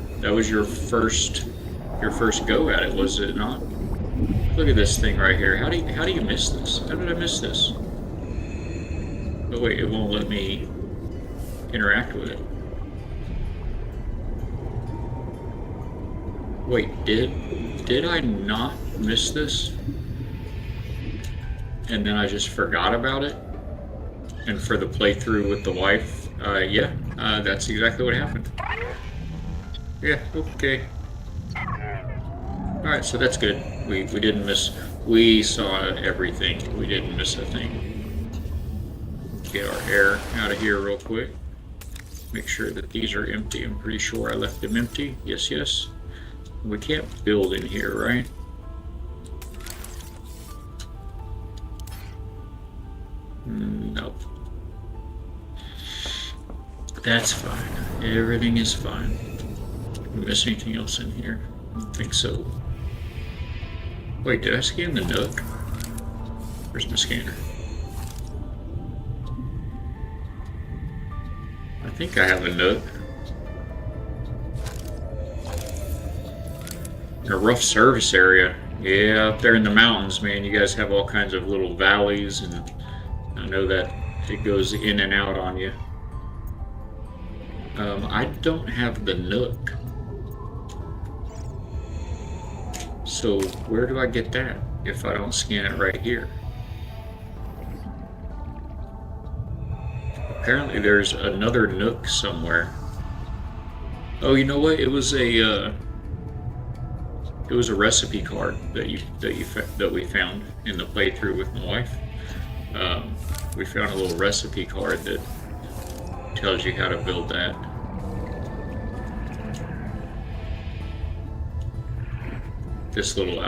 first go at it, was it not? Look at this thing right here. How do you miss this? How did I miss this? Oh wait, it won't let me interact with it. Wait, did I not miss this? And then I just forgot about it? And for the playthrough with the wife, yeah, that's exactly what happened. Yeah, okay. Alright, so that's good. We didn't miss, we saw everything. We didn't miss a thing. Get our air out of here real quick. Make sure that these are empty. I'm pretty sure I left them empty. Yes, yes. We can't build in here, right? Nope. That's fine. Everything is fine. Did we miss anything else in here? I don't think so. Wait, did I scan the nook? Where's my scanner? I think I have a nook. A rough service area. Yeah, up there in the mountains, man, you guys have all kinds of little valleys, and I know that it goes in and out on you. I don't have the nook. So where do I get that if I don't scan it right here? Apparently there's another nook somewhere. Oh, you know what? It was a recipe card that we found in the playthrough with my wife. We found a little recipe card that tells you how to build that. This little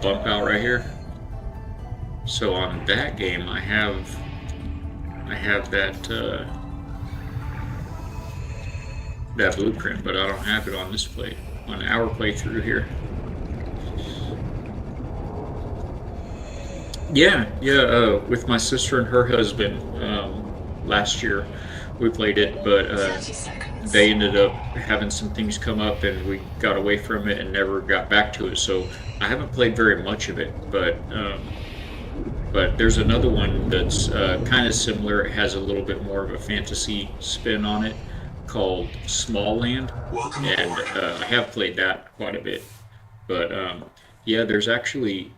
bump out right here. So on that game, I have that blueprint, but I don't have it on this on our playthrough here. Yeah. With my sister and her husband last year, we played it, but they ended up having some things come up, and we got away from it and never got back to it. So I haven't played very much of it, but there's another one that's kind of similar. It has a little bit more of a fantasy spin on it, called Small Land, and I have played that quite a bit. But yeah, there's actually,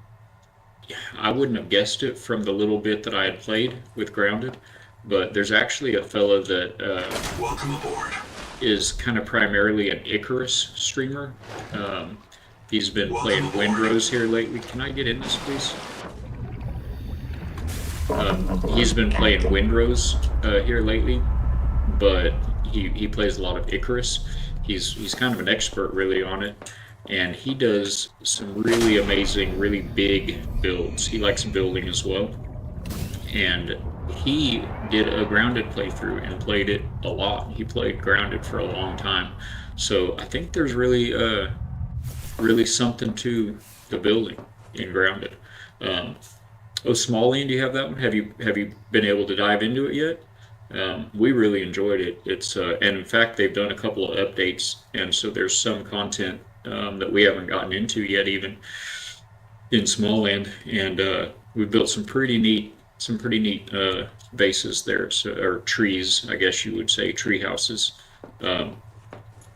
I wouldn't have guessed it from the little bit that I had played with Grounded, but there's actually a fella that Welcome aboard. is kind of primarily an Icarus streamer. He's been playing Windrose here lately. Can I get in this, please? He's been playing Windrose here lately, but he plays a lot of Icarus. He's kind of an expert really on it, and he does some really amazing, really big builds. He likes building as well, and he did a Grounded playthrough and played it a lot. He played Grounded for a long time, so I think there's really really something to the building and grounded. Um, oh, Small Land, do you have that one? Have you been able to dive into it yet? We really enjoyed it. It's and in fact they've done a couple of updates, and so there's some content that we haven't gotten into yet, even in Small Land, and we built some pretty neat bases there, so, or trees, I guess you would say, tree houses. Um,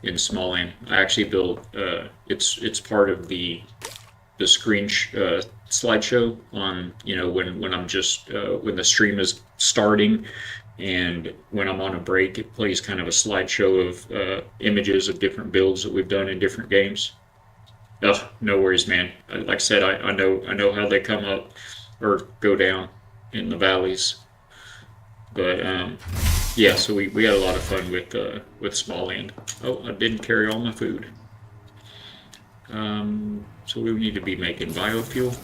in Small Land, I actually built. It's part of the slideshow on, when I'm just when the stream is starting, and when I'm on a break, it plays kind of a slideshow of images of different builds that we've done in different games. Oh, no worries, man. Like I said, I know how they come up or go down in the valleys. But yeah, so we had a lot of fun with Small Land. Oh, I didn't carry all my food. So we need to be making biofuel.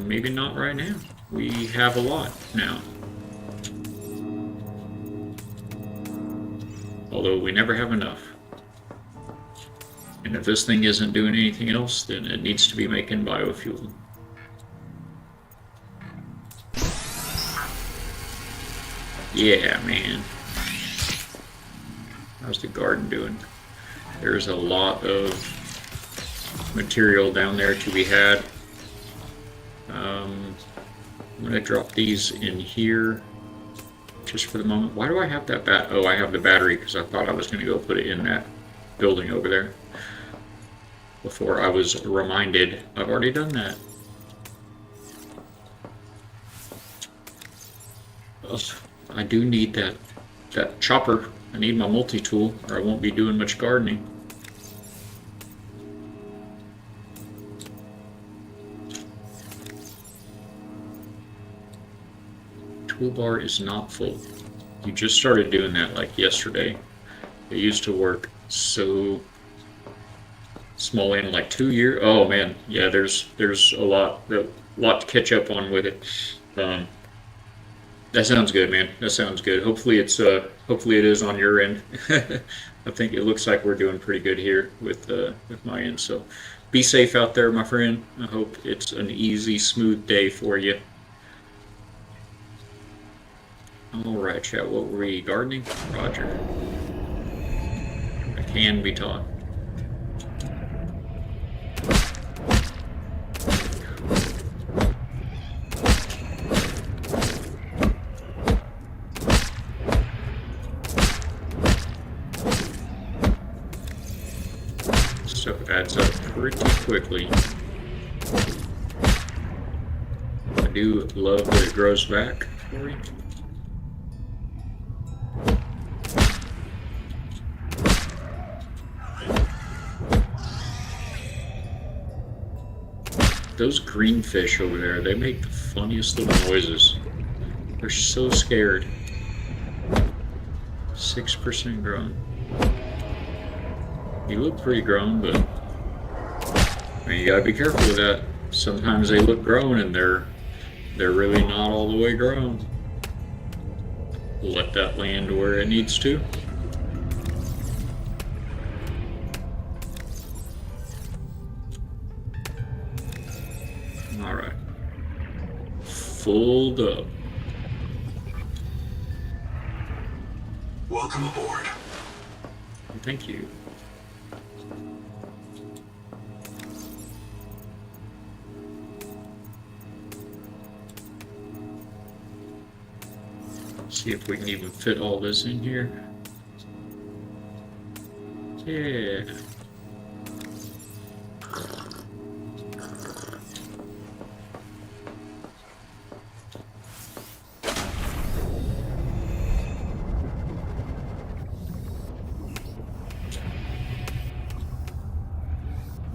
Maybe not right now. We have a lot now. Although we never have enough. And if this thing isn't doing anything else, then it needs to be making biofuel. Yeah, man. How's the garden doing? There's a lot of material down there to be had. I'm gonna drop these in here just for the moment. Why do I have that Oh, I have the battery because I thought I was gonna go put it in that building over there. Before I was reminded I've already done that. Ugh, I do need that chopper. I need my multi-tool or I won't be doing much gardening. Toolbar is not full. You just started doing that like yesterday. It used to work so Small Land like 2 years. Oh man, yeah. There's a lot to catch up on with it. That sounds good, man. That sounds good. Hopefully hopefully it is on your end. I think it looks like we're doing pretty good here with my end. So be safe out there, my friend. I hope it's an easy, smooth day for you. All right, chat. What were we gardening? Roger. I can be taught. Stuff adds up pretty quickly. I do love that it grows back for you. Those green fish over there, they make the funniest little noises. They're so scared. 6% grown. You look pretty grown, but I mean, you gotta be careful with that. Sometimes they look grown and they're really not all the way grown. Let that land where it needs to. All right, fulled up. Welcome aboard. Thank you. See if we can even fit all this in here. Yeah.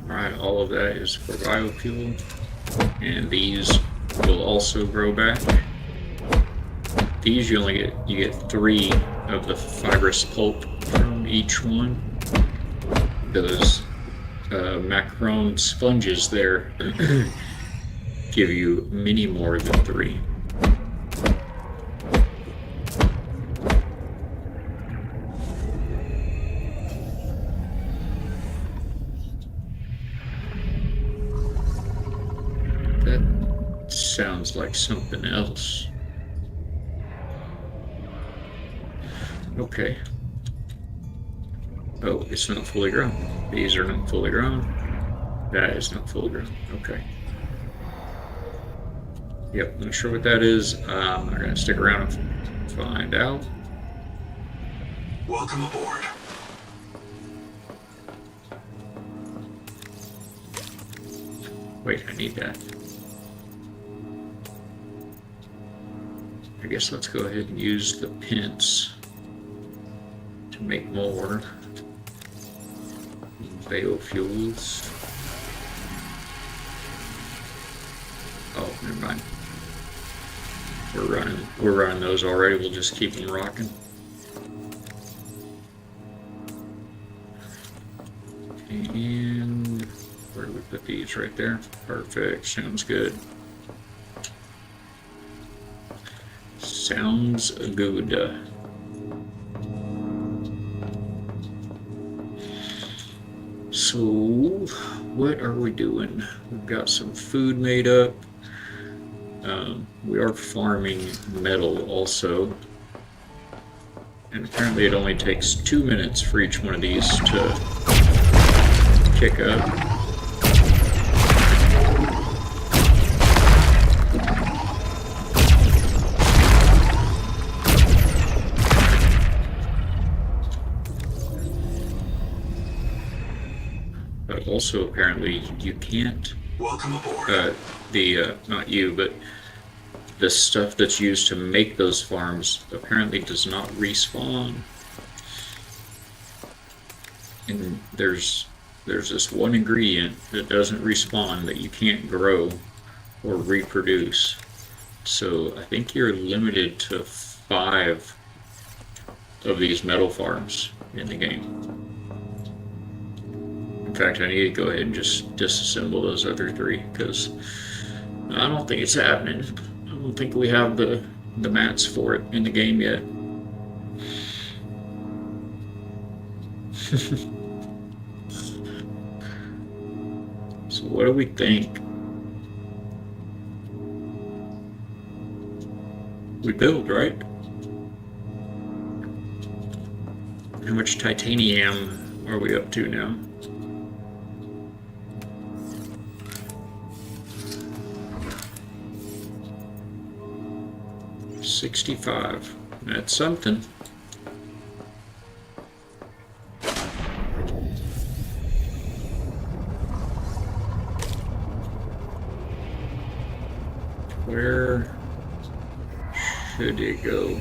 Alright, all of that is for biofuel, and these will also grow back. These you get 3 of the fibrous pulp from each one. Those macaron sponges there give you many more than 3. sounds like something else. Okay. Oh, it's not fully grown. These are not fully grown. That is not fully grown. Okay. Yep, not sure what that is. I'm not going to stick around and find out. Welcome aboard. Wait, I need that. I guess let's go ahead and use the pints to make more biofuels. Oh, never mind. We're running those already. We'll just keep them rocking. And where do we put these? Right there. Perfect. Sounds good. Sounds good. So, what are we doing? We've got some food made up. We are farming metal also. And apparently it only takes 2 minutes for each one of these to kick up. But also apparently you can't, Welcome aboard. not you, but the stuff that's used to make those farms apparently does not respawn. And there's this one ingredient that doesn't respawn that you can't grow or reproduce. So I think you're limited to 5 of these metal farms in the game. In fact, I need to go ahead and just disassemble those other 3 because I don't think it's happening. I don't think we have the mats for it in the game yet. So what do we think? We build, right? How much titanium are we up to now? 65. That's something. Where should it go?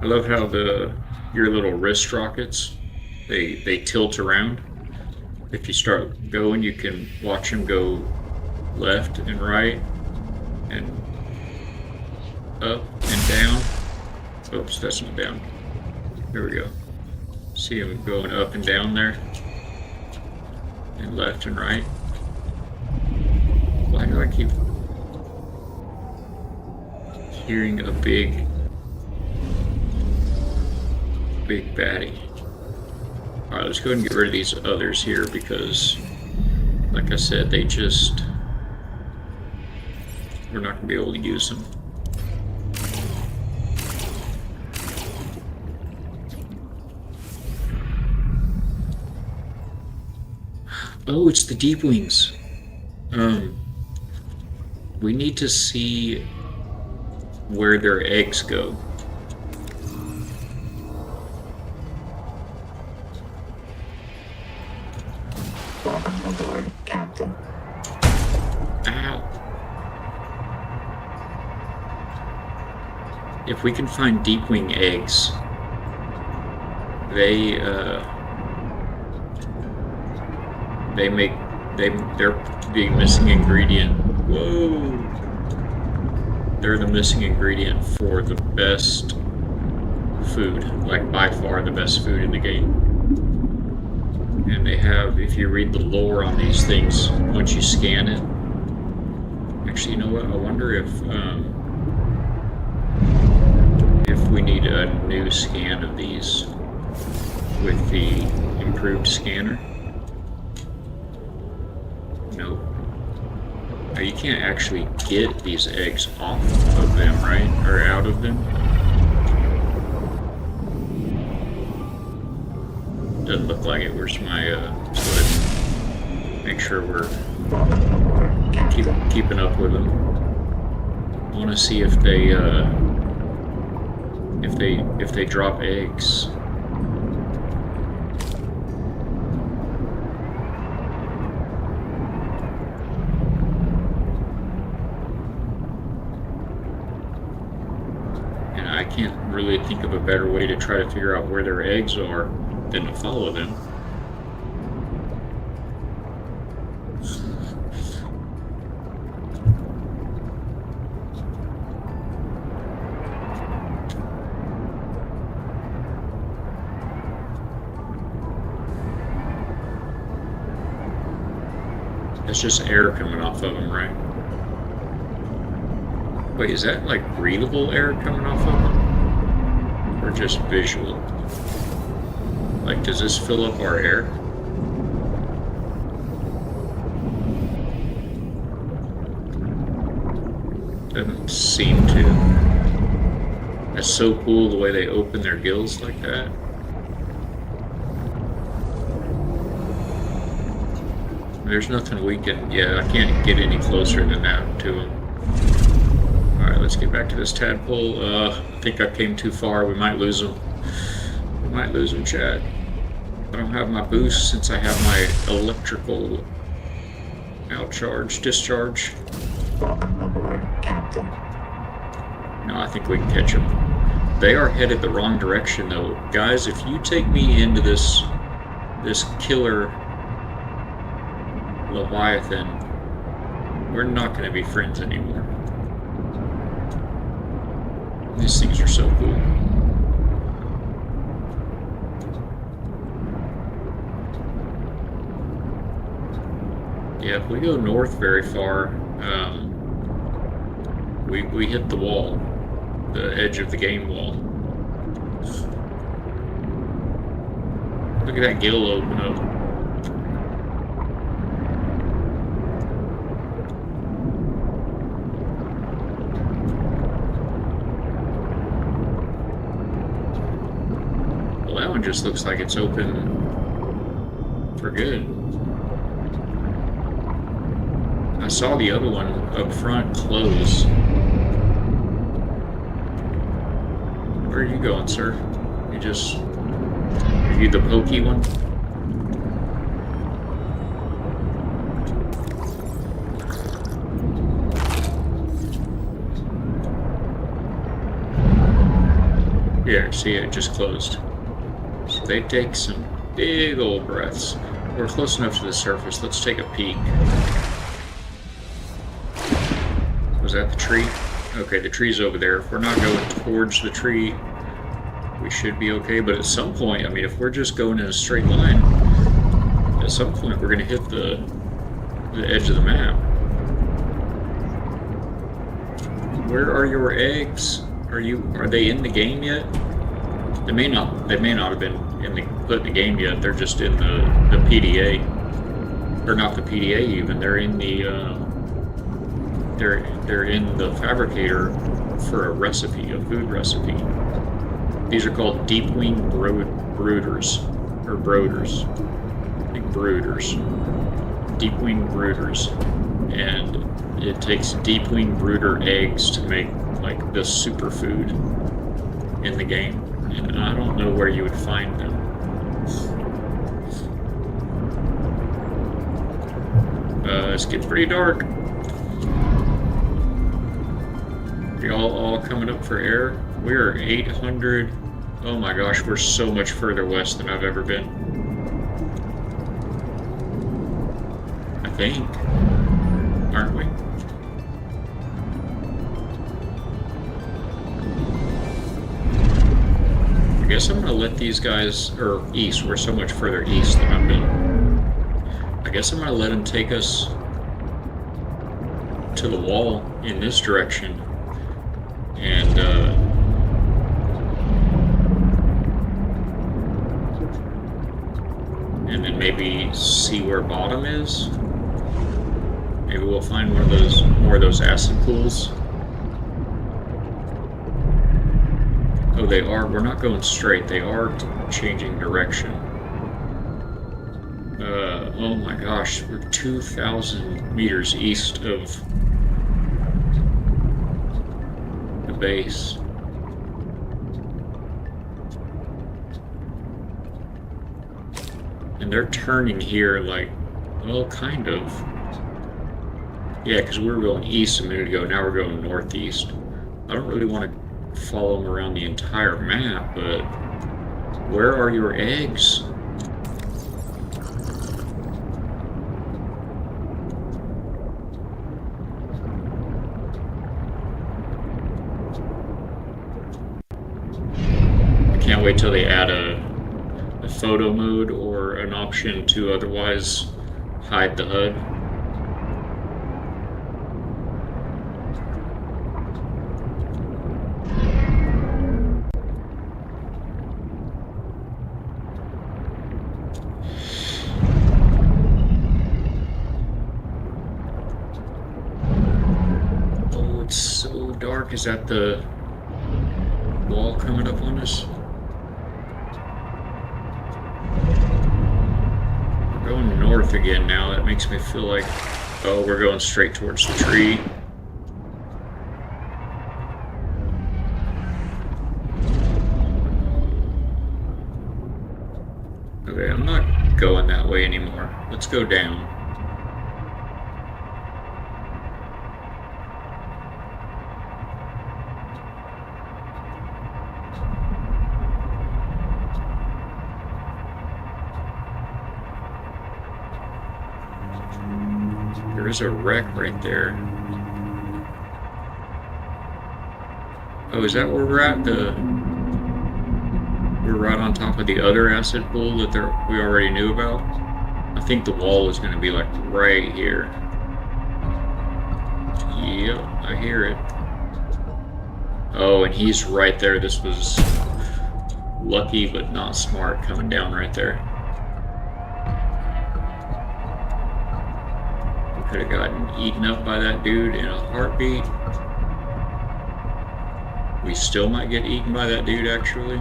I love how your little wrist rockets they tilt around. If you start going, you can watch them go left and right and up and down. Oops, that's not down. There we go. See them going up and down there, and left and right. Why do I keep hearing a big baddie? Alright, let's go ahead and get rid of these others here because, like I said, we're not going to be able to use them. Oh, it's the deep wings. We need to see where their eggs go. Welcome aboard, Captain. Ow. If we can find deep wing eggs, they're the missing ingredient. Whoa! They're the missing ingredient for the best food, like by far the best food in the game. And they have, if you read the lore on these things, once you scan it, actually, you know what? I wonder if we need a new scan of these with the improved scanner. know, you can't actually get these eggs off of them, right? Or out of them. Doesn't look like it. Where's my, so let's make sure we're keeping up with them. I want to see if they drop eggs. And I can't really think of a better way to try to figure out where their eggs are than to follow them. That's just air coming off of them, right? Wait, is that like breathable air coming off of them? Or just visual? Like, does this fill up our air? Doesn't seem to. That's so cool the way they open their gills like that. There's nothing we can, yeah, I can't get any closer than that to them. Alright, let's get back to this tadpole. I think I came too far. We might lose them. We might lose them, Chad. I don't have my boost since I have my electrical discharge. No, I think we can catch them. They are headed the wrong direction, though. Guys, if you take me into this killer Leviathan, we're not going to be friends anymore. These things are so cool. Yeah, if we go north very far, we hit the wall, the edge of the game wall. Look at that gill open up. Well, that one just looks like it's open for good. I saw the other one up front close. Where are you going, sir? Are you the pokey one? Yeah, see, it just closed. So they take some big old breaths. We're close enough to the surface. Let's take a peek. Was that the tree? Okay, the tree's over there. If we're not going towards the tree, we should be okay. But at some point, I mean, if we're just going in a straight line, at some point we're going to hit the edge of the map. Where are your eggs? Are they in the game yet? They may not have been put in the game yet. They're just in the PDA, or not the PDA even. They're in the they're in the fabricator for a recipe, a food recipe. These are called deep wing brooders, or broders. I think brooders. Deep wing brooders, and it takes deep wing brooder eggs to make like the superfood in the game, and I don't know where you would find them. It's getting pretty dark. We all coming up for air. We are 800. Oh my gosh, we're so much further west than I've ever been. I think, aren't we? I guess I'm gonna let these guys, or east, we're so much further east than I've been. I guess I'm gonna let them take us to the wall in this direction, and then maybe see where bottom is. Maybe we'll find one of those, more of those acid pools. Oh, they are. We're not going straight. They are changing direction. Oh my gosh, we're 2,000 meters east of the base. And they're turning here like, well, kind of. Yeah, because we were going east a minute ago, now we're going northeast. I don't really want to follow them around the entire map, but where are your eggs? I can't wait till they add a photo mode or an option to otherwise hide the HUD. Oh, it's so dark. Is that the wall coming up on us? Going north again now. That makes me feel like, oh, we're going straight towards the tree. Okay, I'm not going that way anymore. Let's go down. There's a wreck right there. Oh, is that where we're at? We're right on top of the other acid pool that we already knew about. I think the wall is going to be like right here. Yep, I hear it. Oh, and he's right there. This was lucky but not smart coming down right there. Could have gotten eaten up by that dude in a heartbeat. We still might get eaten by that dude, actually.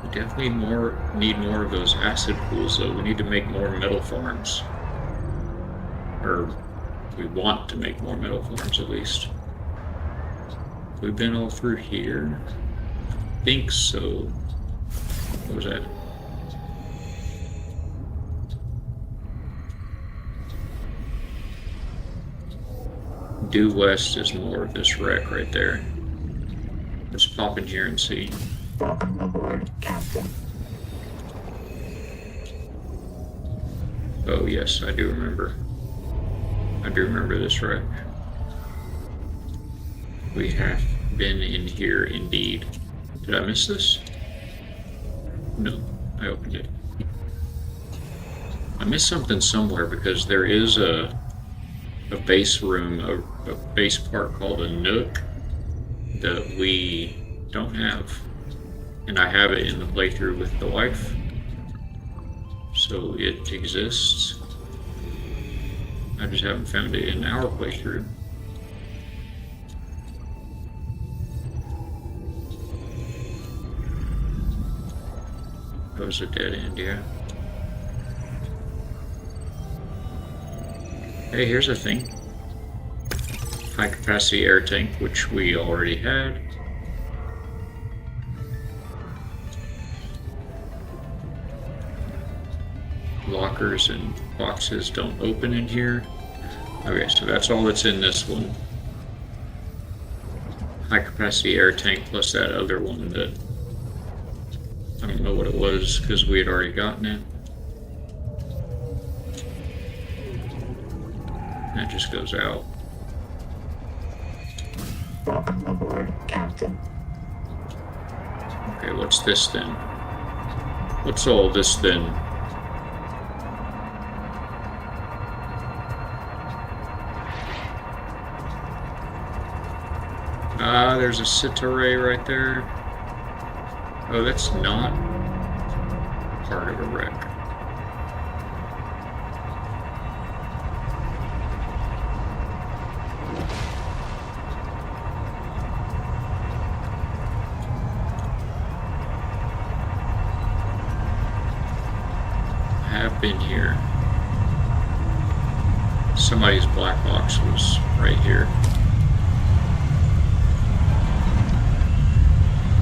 We definitely need more of those acid pools, though. We need to make more metal farms. Or we want to make more metal farms, at least. We've been all through here. I think so. What was that? Due west is more of this wreck right there. Let's pop in here and see. Welcome aboard, Captain. Oh yes, I do remember. I do remember this wreck. We have been in here indeed. Did I miss this? No, I opened it. I missed something somewhere because there is a base room, a base part called a nook that we don't have. And I have it in the playthrough with the wife. So it exists. I just haven't found it in our playthrough. That was a dead end, yeah. Hey, here's a thing. High capacity air tank, which we already had. Lockers and boxes don't open in here. Okay, so that's all that's in this one. High capacity air tank plus that other one that I don't know what it was because we had already gotten it. That just goes out. Welcome aboard, Captain. Okay, what's this then? What's all this then? Ah, there's a sit array right there. Oh, that's not part of a wreck. I have been here. Somebody's black box was right here.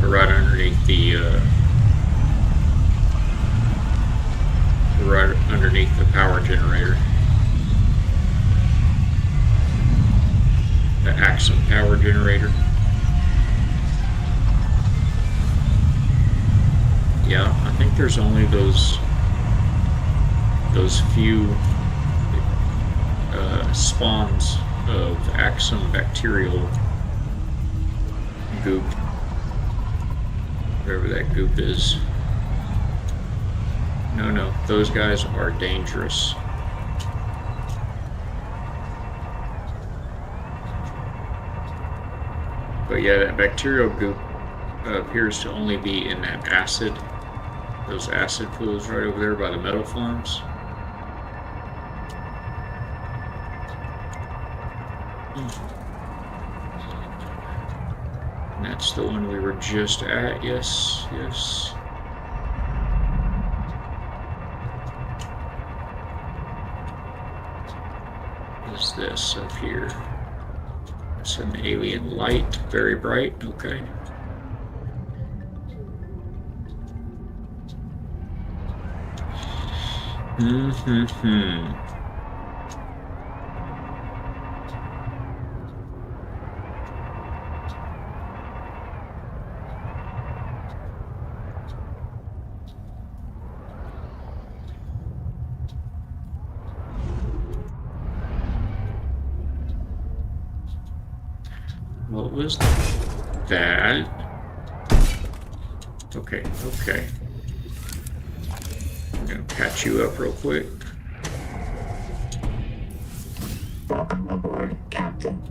Right underneath right underneath the power generator. The Axum power generator. Yeah, I think there's only those few spawns of Axum bacterial goop, whatever that goop is. No, those guys are dangerous. But yeah, that bacterial goop appears to only be in that acid, those acid pools right over there by the metal farms. And that's the one we were just at, yes. What is this up here? It's an alien light, very bright, okay. What was that? Okay. I'm gonna patch you up real quick. Welcome aboard, Captain.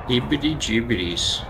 Hibbity jibbities.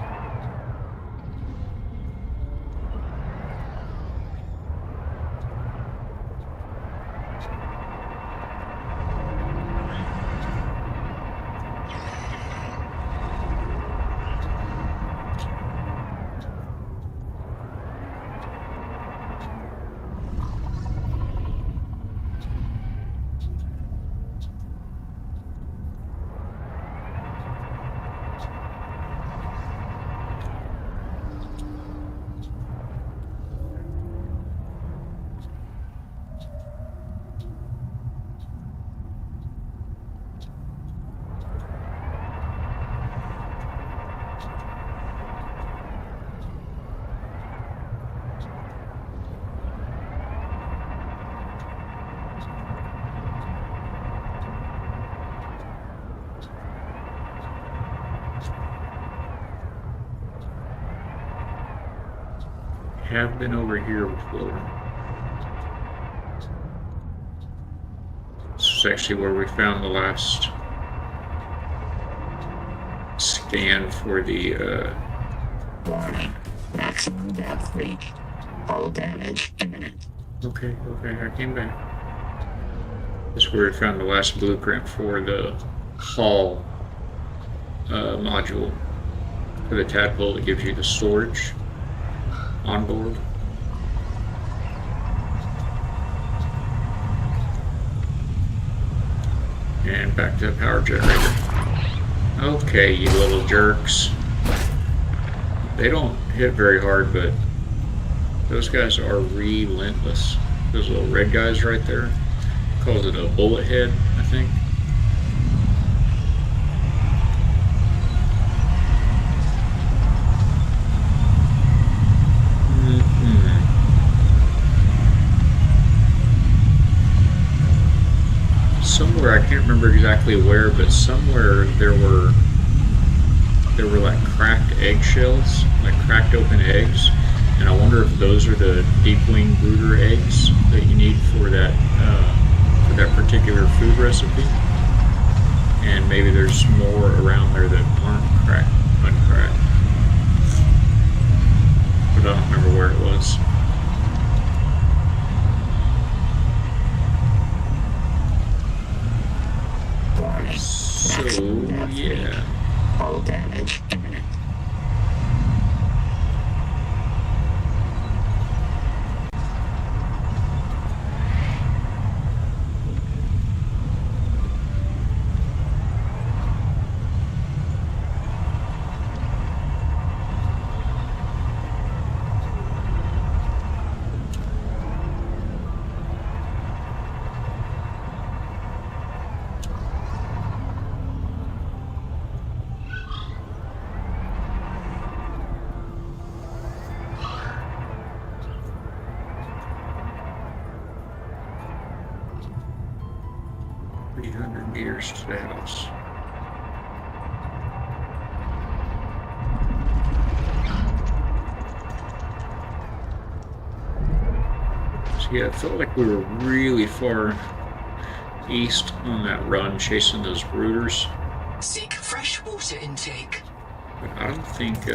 Have been over here before. This is actually where we found the last scan for the Warning. Maximum depth reached. Hull damage imminent. Okay, I came back. This is where we found the last blueprint for the hull module for the tadpole that gives you the storage on board. And back to the power generator. Okay, you little jerks. They don't hit very hard, but those guys are relentless. Those little red guys right there. Calls it a bullet head, I think. can't remember exactly where, but somewhere there were like cracked eggshells, like cracked open eggs, and I wonder if those are the deep wing brooder eggs that you need for that particular food recipe. And maybe there's more around there that aren't uncracked, but I don't remember where it was. Warning. So Maximum net speed. yeah, Hull damage imminent. $300 to the house. So yeah, it felt like we were really far east on that run chasing those brooders. Seek fresh water intake. But I don't think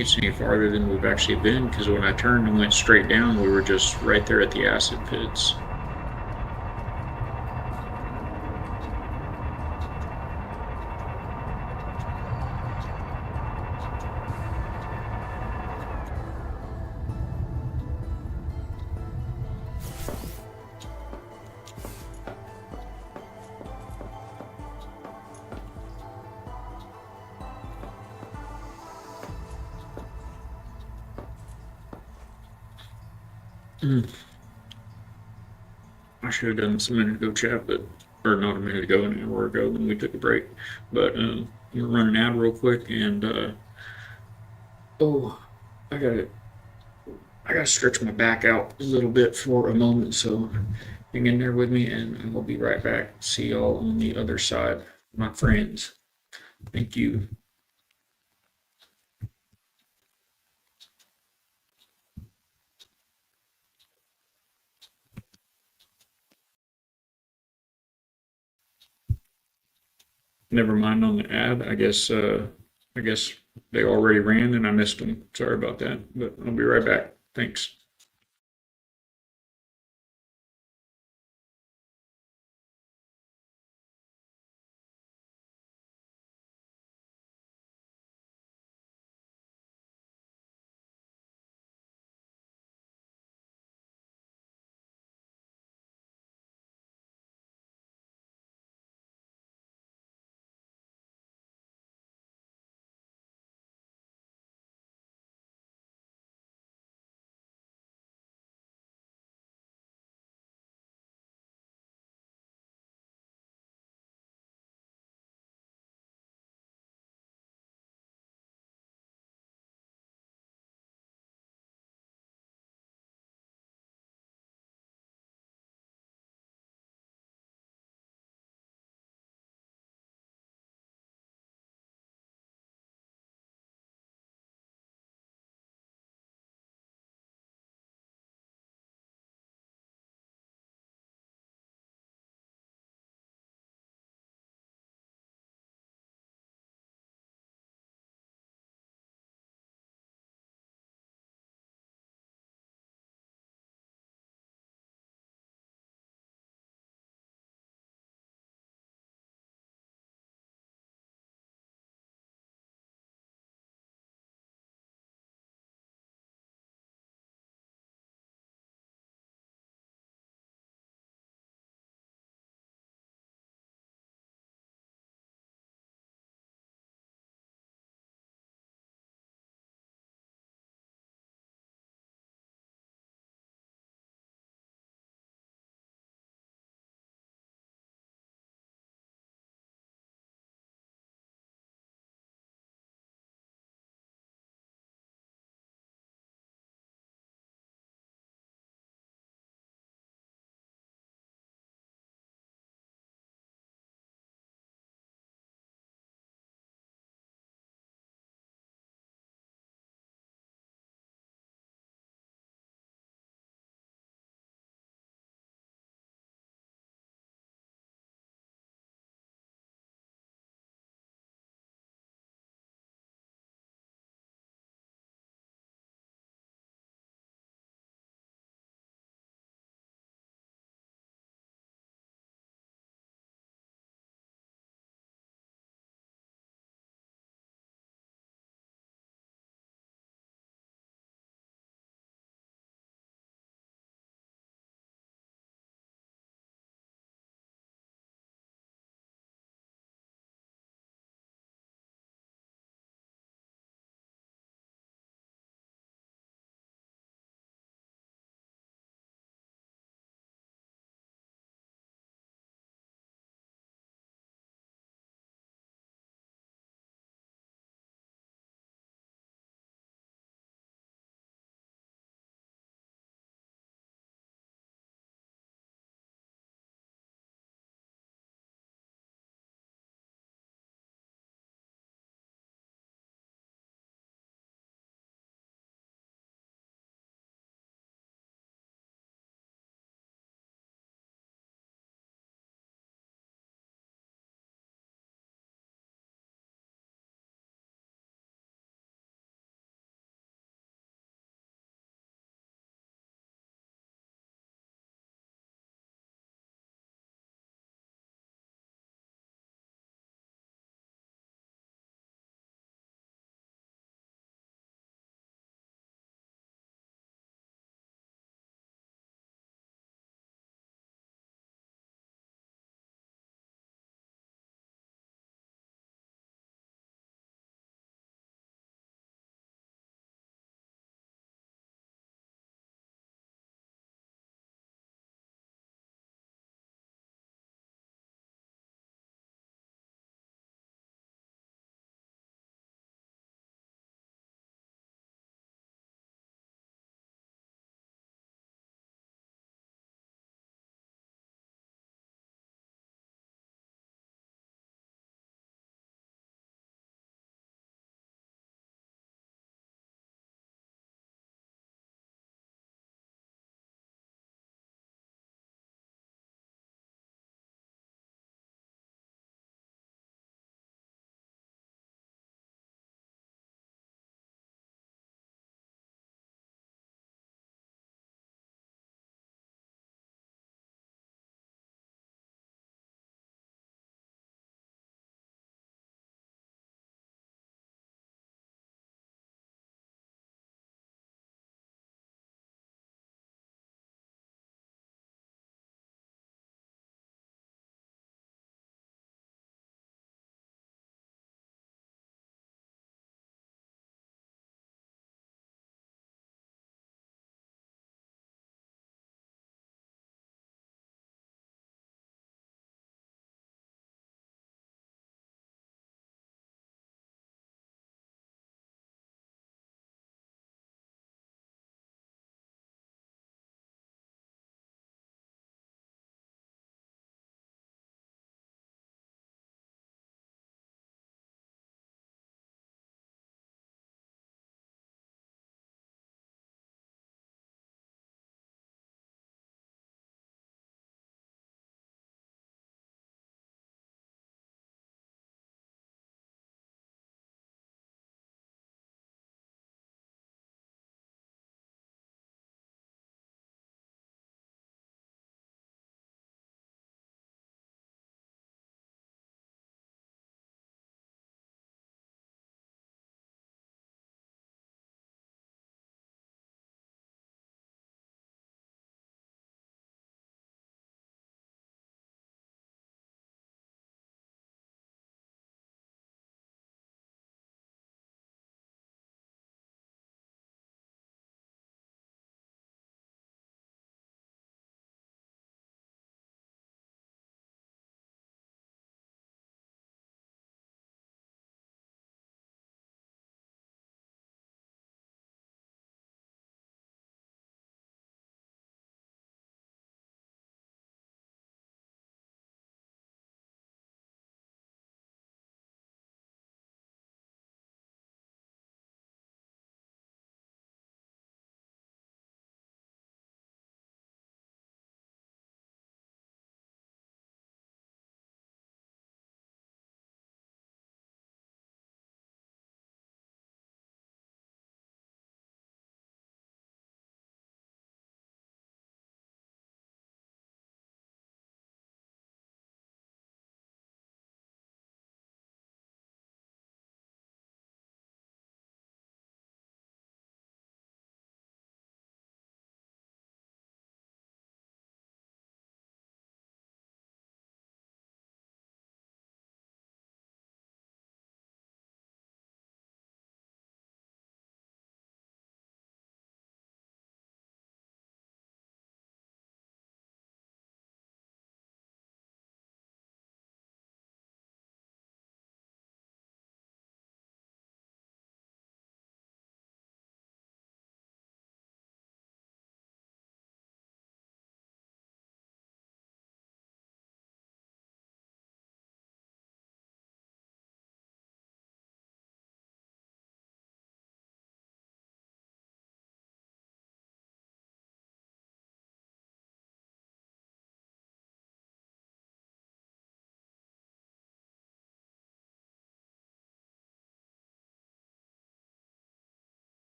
it's any farther than we've actually been, because when I turned and went straight down, we were just right there at the acid pits. I should have done this a minute ago, chat, or not a minute ago, an hour ago when we took a break. But we're running out real quick, and oh, I gotta I gotta stretch my back out a little bit for a moment. So hang in there with me, and I'll be right back. See y'all on the other side, my friends. Thank you. Never mind on the ad. I guess they already ran and I missed them. Sorry about that, but I'll be right back. Thanks.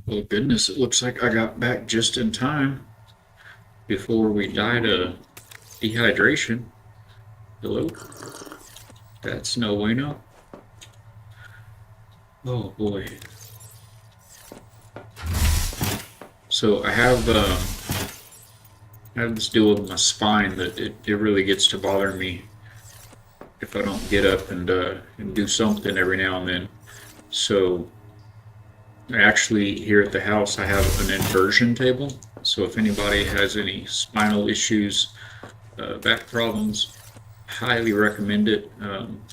Well, goodness, it looks like I got back just in time before we died of dehydration. Hello? That's no bueno. Oh boy. So I have this deal with my spine that it really gets to bother me if I don't get up and do something every now and then. So actually here at the house I have an inversion table. So if anybody has any spinal issues, back problems, highly recommend it.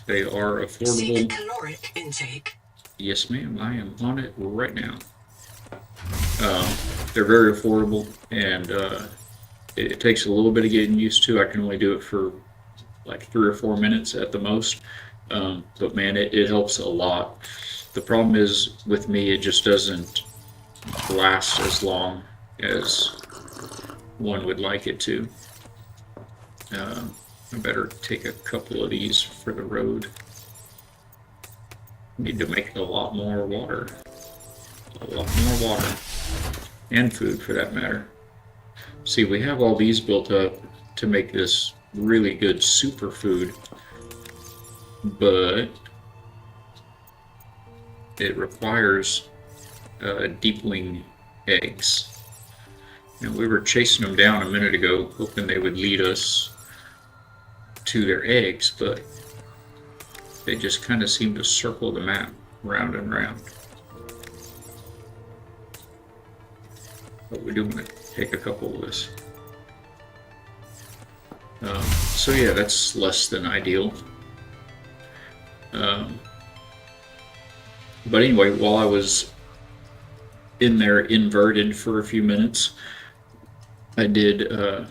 They are Seek affordable. caloric intake. Yes, ma'am, I am on it right now. They're very affordable, and it takes a little bit of getting used to. I can only do it for like 3 or 4 minutes at the most. But man, it helps a lot. The problem is with me, it just doesn't last as long as one would like it to. I better take a couple of these for the road. Need to make a lot more water. A lot more water. And food for that matter. See, we have all these built up to make this really good superfood, but it requires deepling eggs. And we were chasing them down a minute ago, hoping they would lead us to their eggs, but they just kind of seem to circle the map round and round. But we do want to take a couple of this. So yeah, that's less than ideal. But anyway, while I was in there inverted for a few minutes, I did do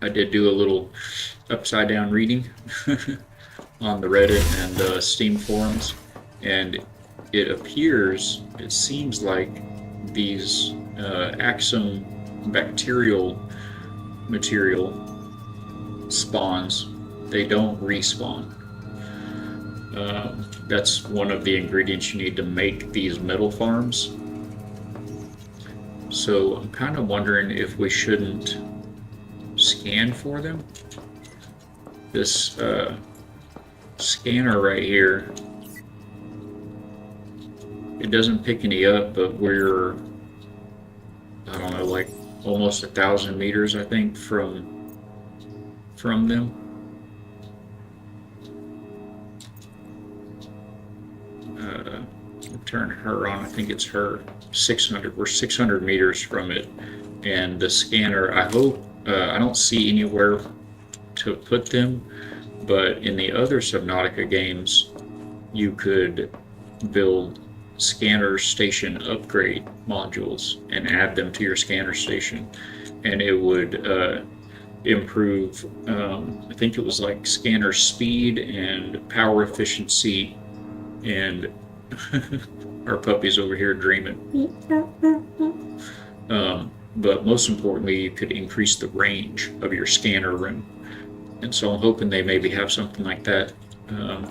a little upside down reading on the Reddit and Steam forums, and it seems like these Axum bacterial material spawns, they don't respawn. That's one of the ingredients you need to make these metal farms. So I'm kind of wondering if we shouldn't scan for them. This scanner right here, it doesn't pick any up, but we're, I don't know, like almost 1,000 meters, I think, from them. Turn her on. I think it's her. 600. We're 600 meters from it, and the scanner. I hope I don't see anywhere to put them, but in the other Subnautica games, you could build scanner station upgrade modules and add them to your scanner station, and it would improve. I think it was like scanner speed and power efficiency, and our puppy's over here dreaming. But most importantly, you could increase the range of your scanner, and so I'm hoping they maybe have something like that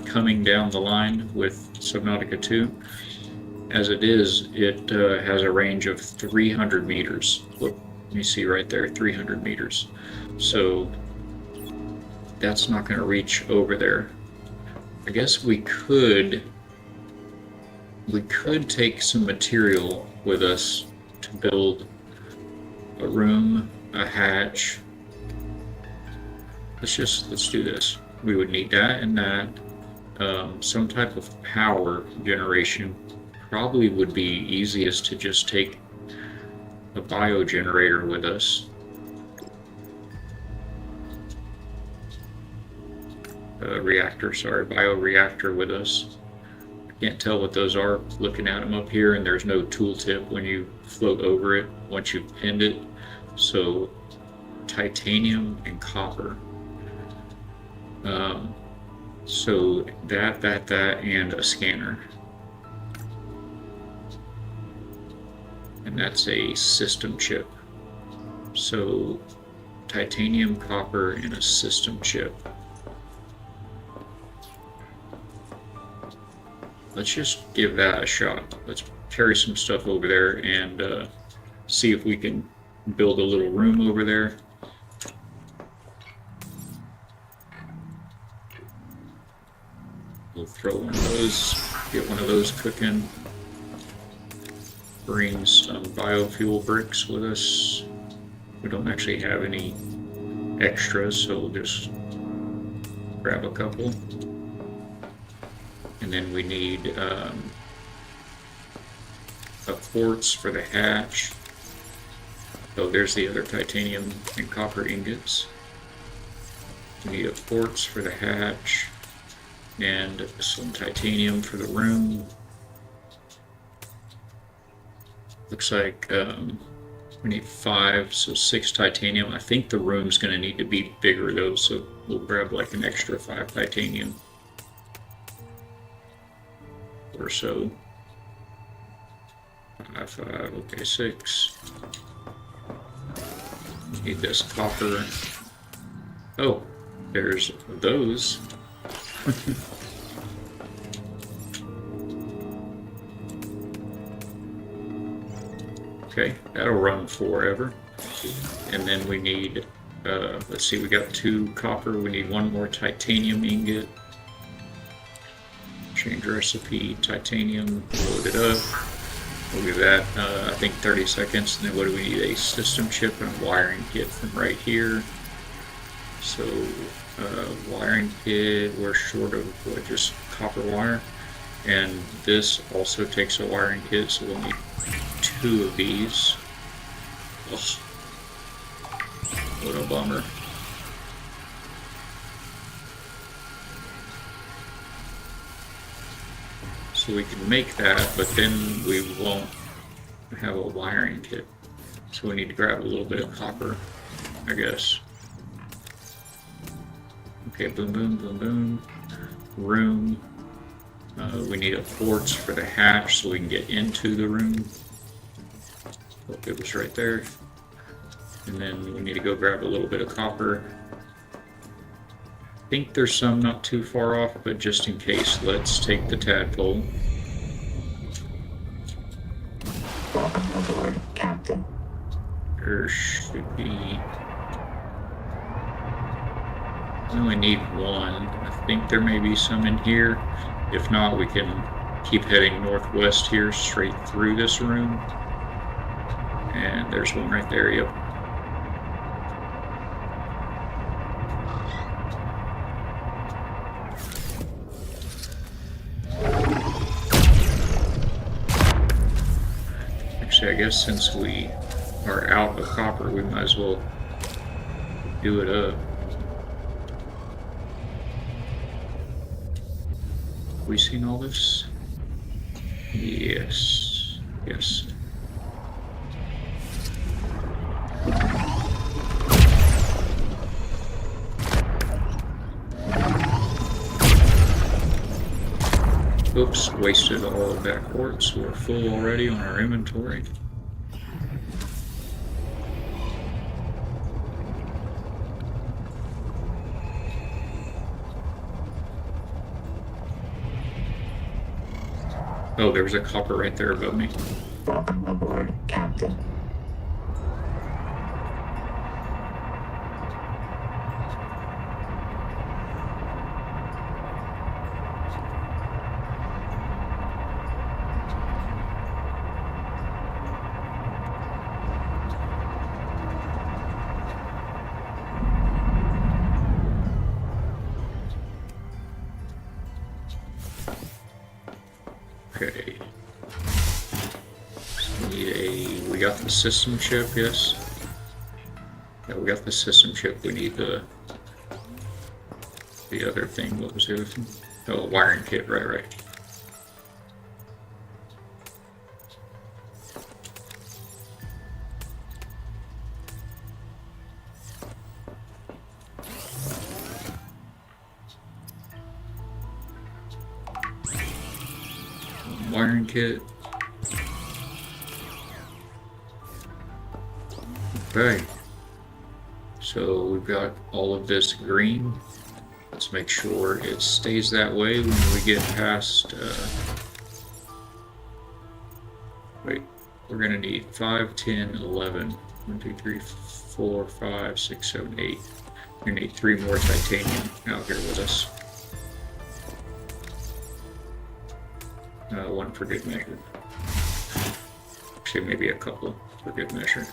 coming down the line with Subnautica 2. As it is, it has a range of 300 meters. Look, you see right there, 300 meters. So that's not going to reach over there. I guess we could take some material with us to build a room, a hatch. Let's do this. We would need that and that. Some type of power generation probably would be easiest to just take a biogenerator with us. Bioreactor with us. Can't tell what those are looking at them up here, and there's no tooltip when you float over it once you've pinned it. So titanium and copper. So that and a scanner. And that's a system chip. So titanium, copper, and a system chip. Let's just give that a shot. Let's carry some stuff over there and see if we can build a little room over there. We'll throw one of those, get one of those cooking. Bring some biofuel bricks with us. We don't actually have any extras, so we'll just grab a couple. And then we need a quartz for the hatch. Oh, there's the other titanium and copper ingots. We need a quartz for the hatch and some titanium for the room. Looks like we need 5, so 6 titanium. I think the room's going to need to be bigger though, so we'll grab like an extra 5 titanium or so. 5, okay, 6. Need this copper. Oh, there's those. Okay, that'll run forever. And then we need, let's see, we got 2 copper, we need 1 more titanium ingot. Change recipe, titanium, load it up. We'll give that, I think 30 seconds. And then what do we need? A system chip and a wiring kit from right here. So, wiring kit, we're short of what, just copper wire. And this also takes a wiring kit, so we'll need 2 of these. Ugh. What a bummer. So we can make that, but then we won't have a wiring kit. So we need to grab a little bit of copper, I guess. Okay, boom, boom, boom, boom. Room. We need a quartz for the hatch so we can get into the room. Oh, it was right there. And then we need to go grab a little bit of copper. I think there's some not too far off, but just in case, let's take the tadpole. Welcome aboard, Captain. There should be... I only need 1. I think there may be some in here. If not, we can keep heading northwest here, straight through this room. And there's one right there, yep. Actually, I guess since we are out of copper, we might as well do it up. We seen all this? Yes. Yes. Oops, wasted all of that quartz. We're full already on our inventory. Oh, there was a copper right there above me. Welcome aboard, Captain. Okay. So we got the system chip, yes. Yeah, we got the system chip. We need the other thing. What was the other thing? Oh, wiring kit. Right. Wiring kit. Okay. So we've got all of this green. Let's make sure it stays that way when we get past we're gonna need 5, 10, 11. 1, 2, 3, 4, 5, 6, 7, 8. We're gonna need 3 more titanium out here with us. 1 for good measure. Actually, maybe a couple for good measure.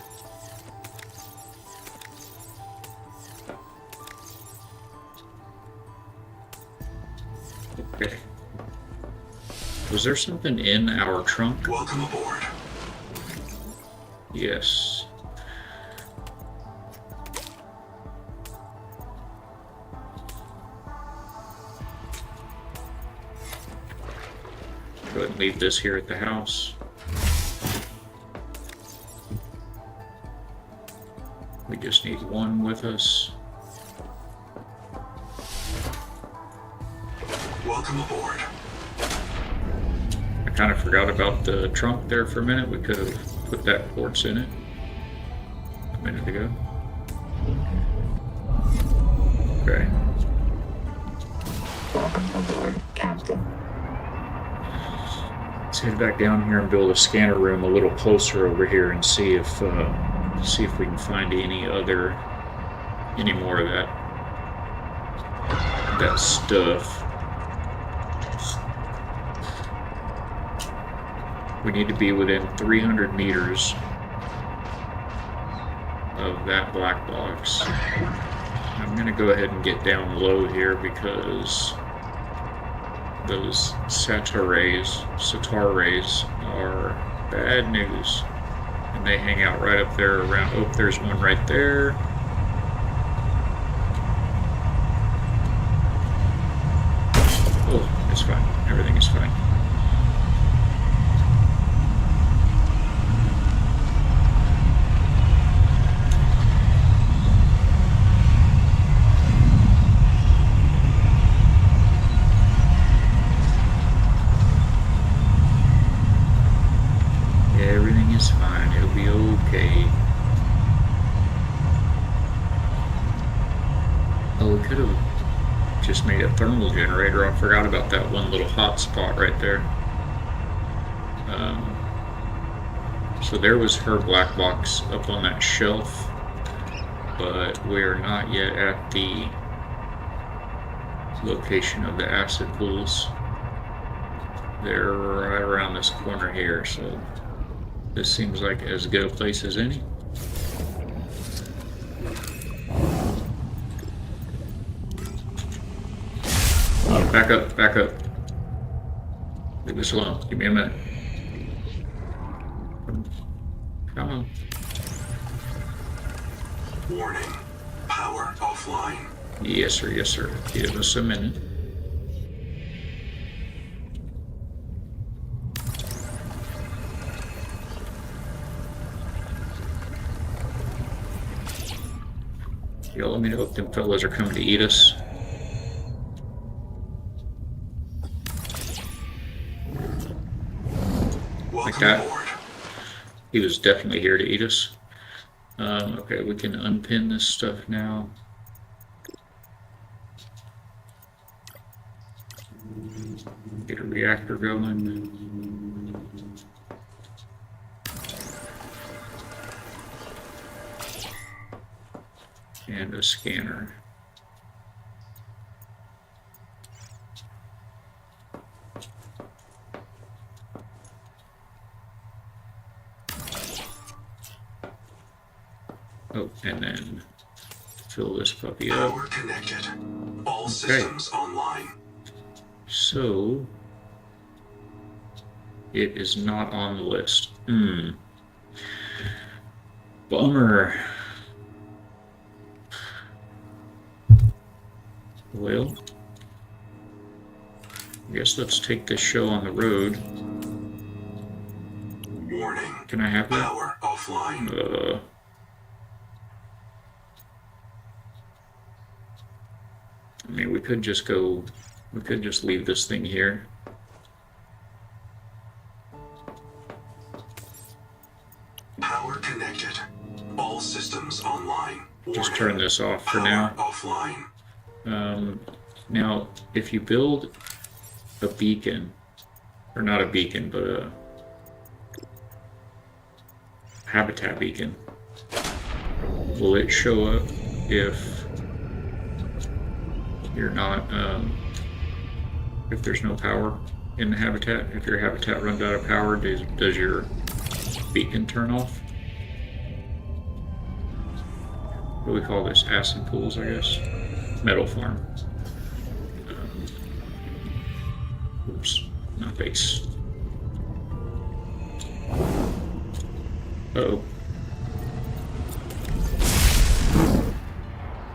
Okay. Was there something in our trunk? Welcome aboard. Yes. Go ahead and leave this here at the house. We just need 1 with us. Welcome aboard. I kind of forgot about the trunk there for a minute. We could have put that quartz in it a minute ago. Okay. Welcome aboard, Captain. Let's head back down here and build a scanner room a little closer over here and see if we can find any more of that stuff. We need to be within 300 meters of that black box. I'm going to go ahead and get down low here because those satar rays are bad news. And they hang out right up there around. Oh, there's one right there. Oh, it's fine. Everything is fine. Everything is fine. It'll be okay. Oh, we could have just made a thermal generator. I forgot about that one little hot spot right there. So there was her black box up on that shelf, but we're not yet at the location of the acid pools. They're right around this corner here, so this seems like as good a place as any. Oh, back up, back up. Leave this alone. Give me a minute. Come on. Warning. Power offline. Yes, sir, yes, sir. Give us a minute. Y'all let me know if them fellas are coming to eat us. Like that. He was definitely here to eat us. Okay, we can unpin this stuff now. Get a reactor going. And a scanner. Oh, and then fill this puppy up. Power connected. All systems online. So it is not on the list. Bummer. Well, I guess let's take this show on the road. Warning. Can I have that? Power offline. I mean, we could just leave this thing here. Power connected. All systems online. Just turn this off for Power now. offline. Now, if you build a beacon, or not a beacon, but habitat beacon. Will it show up if you're not, if there's no power in the habitat? If your habitat runs out of power, does your beacon turn off? What do we call this? Acid pools, I guess. Metal farm. Oops, not base. Uh-oh.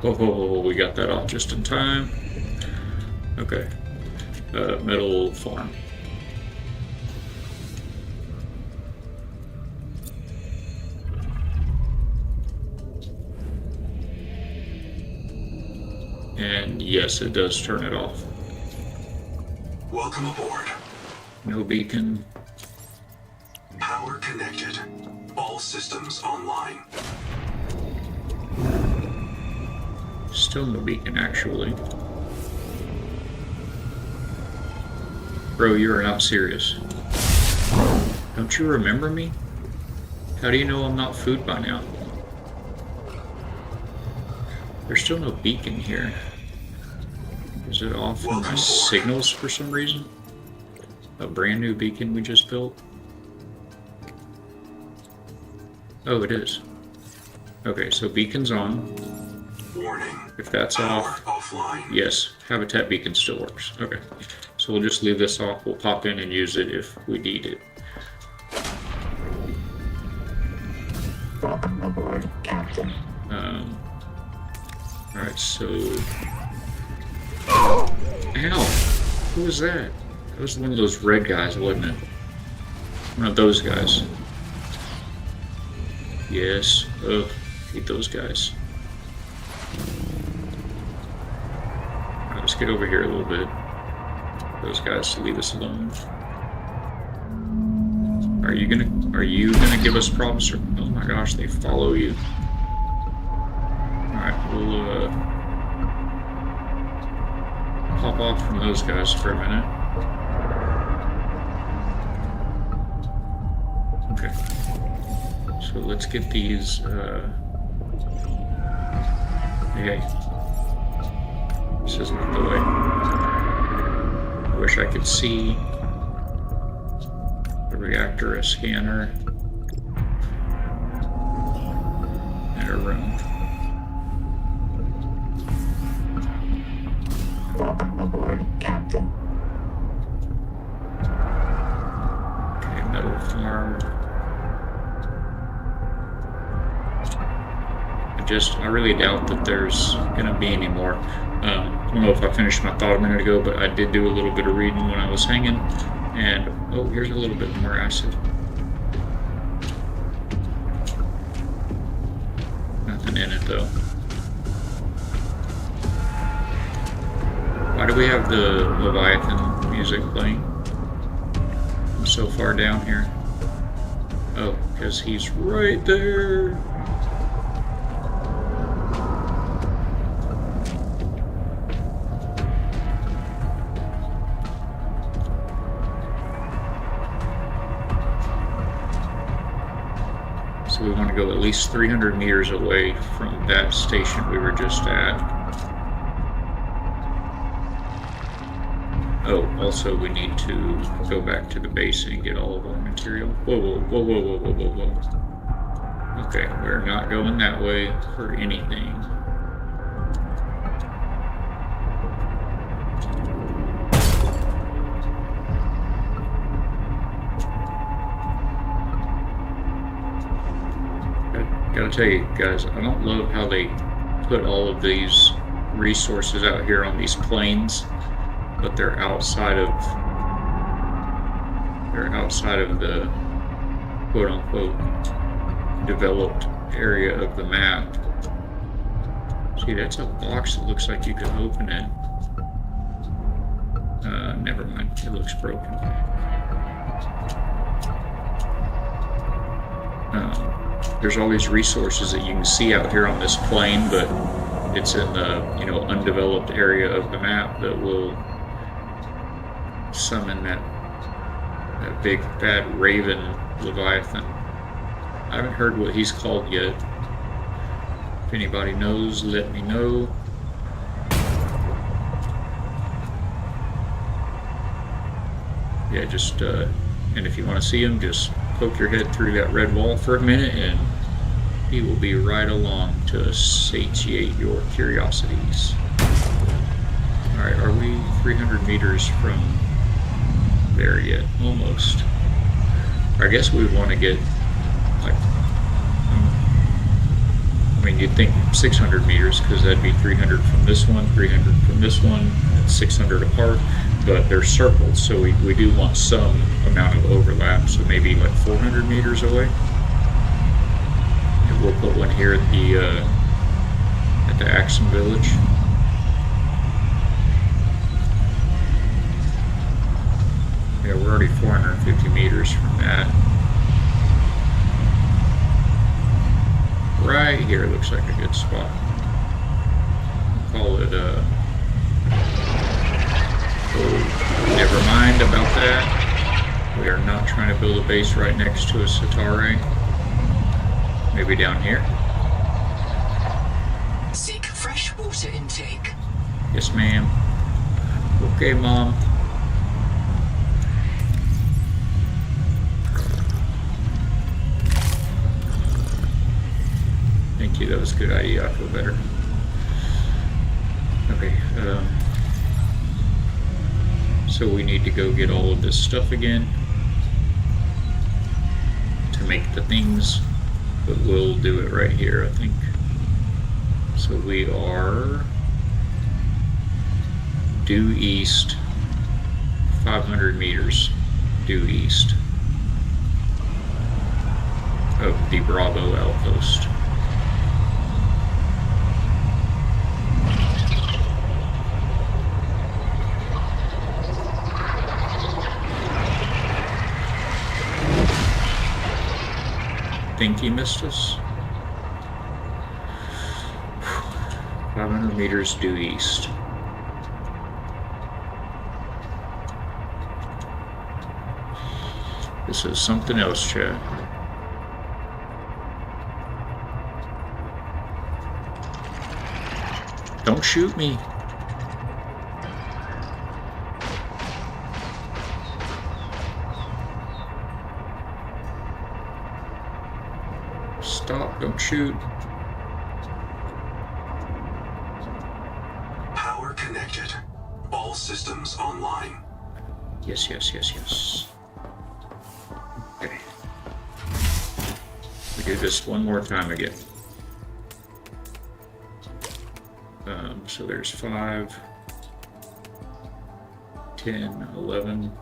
Oh, we got that off just in time. Okay. Metal farm. And yes, it does turn it off. Welcome aboard. No beacon. Power connected. All systems online. Still no beacon, actually. Bro, you are not serious. Don't you remember me? How do you know I'm not food by now? There's still no beacon here. Is it off in my signals for some reason? A brand new beacon we just built? Oh, it is. Okay, so beacon's on. Warning. If that's Power off, offline. yes, habitat beacon still works. Okay, so we'll just leave this off. We'll pop in and use it if we need it. Welcome aboard, Captain. Alright, so... Ow! Who was that? That was one of those red guys, wasn't it? One of those guys. Yes. Ugh, hate those guys. Alright, let's get over here a little bit. Those guys, leave us alone. Are you gonna give us problems? Or, oh my gosh, they follow you. Alright, we'll pop off from those guys for a minute. Okay. So let's get these, hey. This isn't the way. I wish I could see a reactor, a scanner, and a room. Welcome aboard, Captain. Okay, metal farm. I really doubt that there's gonna be any more. I don't know if I finished my thought a minute ago, but I did do a little bit of reading when I was hanging, and oh, here's a little bit more acid. Nothing in it though. Why do we have the Leviathan music playing? I'm so far down here. Oh, because he's right there. So we want to go at least 300 meters away from that station we were just at. Oh, also we need to go back to the base and get all of our material. Whoa. Okay, we're not going that way for anything. Gotta tell you guys, I don't love how they put all of these resources out here on these plains, but they're outside of the quote unquote developed area of the map. See, that's a box that looks like you can open it. Never mind, it looks broken. There's all these resources that you can see out here on this plain, but it's in the undeveloped area of the map that will summon that big bad raven Leviathan. I haven't heard what he's called yet. If anybody knows, let me know. Yeah, just, and if you want to see him, just poke your head through that red wall for a minute and he will be right along to satiate your curiosities. Alright, are we 300 meters from there yet? Almost. I guess we would want to get, like, I mean, you'd think 600 meters, because that'd be 300 from this one, 300 from this one, and 600 apart, but they're circles, so we do want some amount of overlap, so maybe like 400 meters away. And we'll put one here at the Axum Village. Yeah, we're already 450 meters from that. Right here looks like a good spot. Call it, oh, never mind about that. We are not trying to build a base right next to a Satare. Maybe down here. Seek fresh water intake. Yes, ma'am. Okay, Mom. Thank you, that was a good idea. I feel better. Okay, so we need to go get all of this stuff again to make the things, but we'll do it right here, I think. So we are due east, 500 meters due east of the Bravo outpost. Think he missed us. 500 meters due east. This is something else, Chad. Don't shoot me. Stop, don't shoot. Power connected. All systems online. Yes, yes, yes, yes. Okay. We do this one more time again. So there's 5, 10, 11,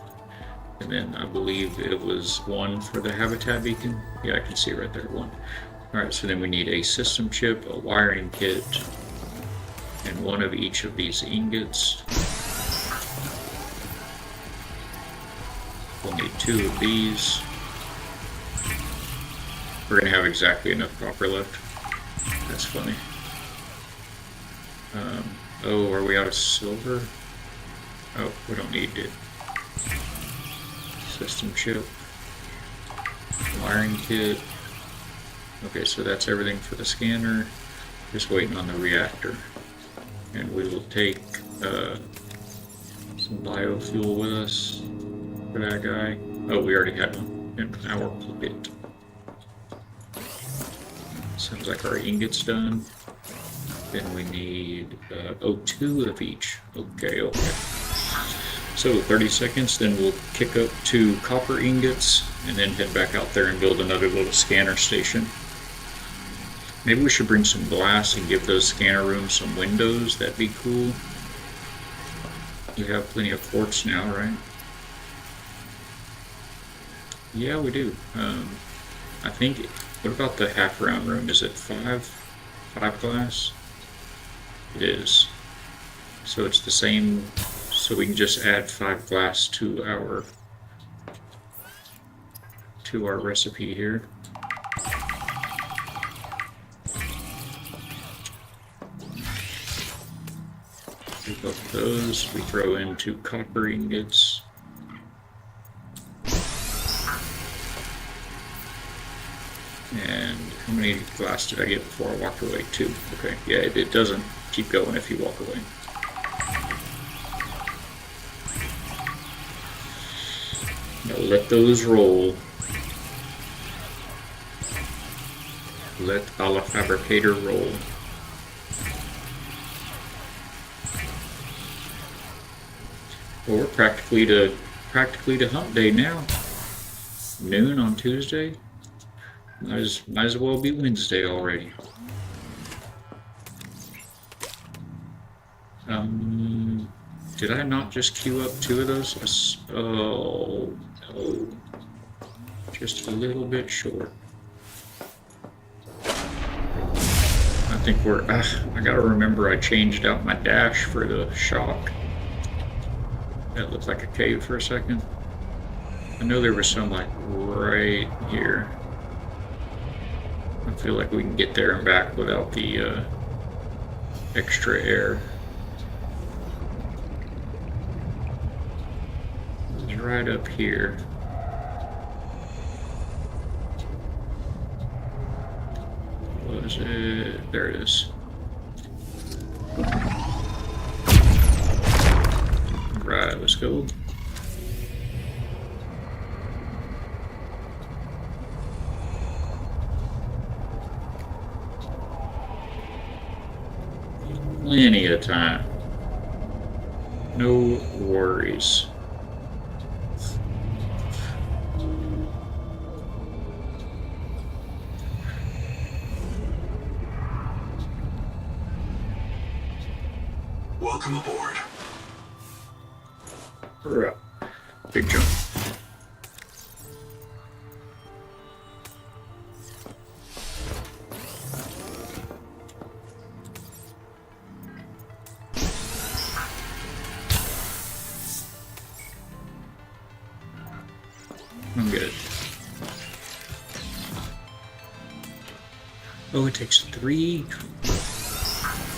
and then I believe it was 1 for the habitat beacon. Yeah, I can see it right there, 1. Alright, so then we need a system chip, a wiring kit, and 1 of each of these ingots. We'll need 2 of these. We're going to have exactly enough copper left. That's funny. Oh, are we out of silver? Oh, we don't need it. System chip. Wiring kit. Okay, so that's everything for the scanner. Just waiting on the reactor. And we will take some biofuel with us for that guy. Oh, we already have one in our pocket. Sounds like our ingot's done. Then we need 2 of each. Okay, okay. So 30 seconds, then we'll kick up 2 copper ingots and then head back out there and build another little scanner station. Maybe we should bring some glass and give those scanner rooms some windows. That'd be cool. You have plenty of quartz now, right? Yeah, we do. I think, what about the half round room? Is it 5 glass? It is. So it's the same, so we can just add 5 glass to our recipe here. We both those, we throw in 2 copper ingots. And how many glass did I get before I walked away? 2. Okay, yeah, it doesn't keep going if you walk away. Now let those roll. Let a la fabricator roll. Well, we're practically to hump day now. Noon on Tuesday. Might as well be Wednesday already. Did I not just queue up 2 of those? Oh no, just a little bit short. I think I gotta remember I changed out my dash for the shock. That looked like a cave for a second. I know there was some like right here. I feel like we can get there and back without the extra air. It's right up here. What is it? There it is. Right, let's go. Plenty of time. No worries. Welcome aboard. Hurrah. Big jump. I'm good. Oh, it takes 3.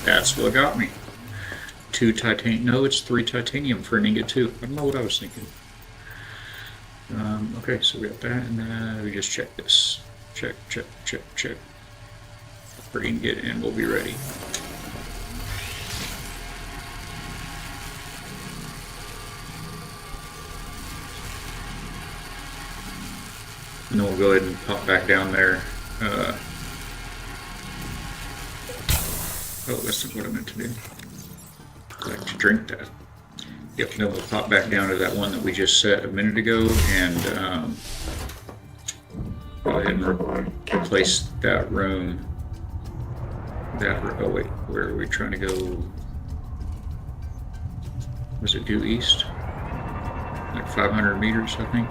That's what got me. 2 titanium. No, it's 3 titanium for an ingot too. I don't know what I was thinking. Okay, so we got that, and then we just check this. Check, check, check, check. For ingot, and we'll be ready. And then we'll go ahead and pop back down there. Oh, that's not what I meant to do. I like to drink that. Yep, then we'll pop back down to that one that we just set a minute ago and go ahead and replace that room. Oh wait, where are we trying to go? Was it due east? Like 500 meters, I think.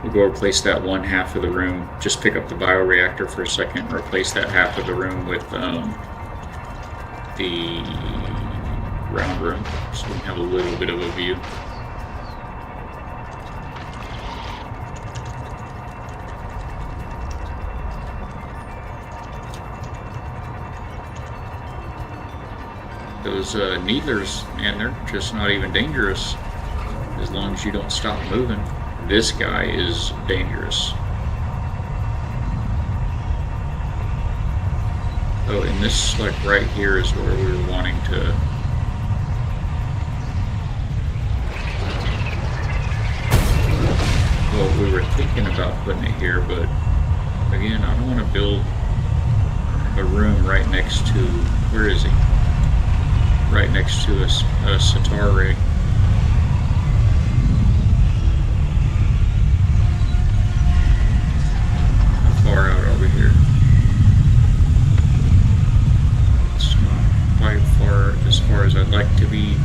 We'll go replace that one half of the room. Just pick up the bioreactor for a second and replace that half of the room with the round room, so we can have a little bit of a view. Those needlers, man, they're just not even dangerous as long as you don't stop moving. This guy is dangerous. Oh, and this, like, right here is where we were wanting to... Well, we were thinking about putting it here, but again, I don't want to build a room right next to... Where is he? Right next to a sitar ray. How far out are we here? It's not quite as far as I'd like to be.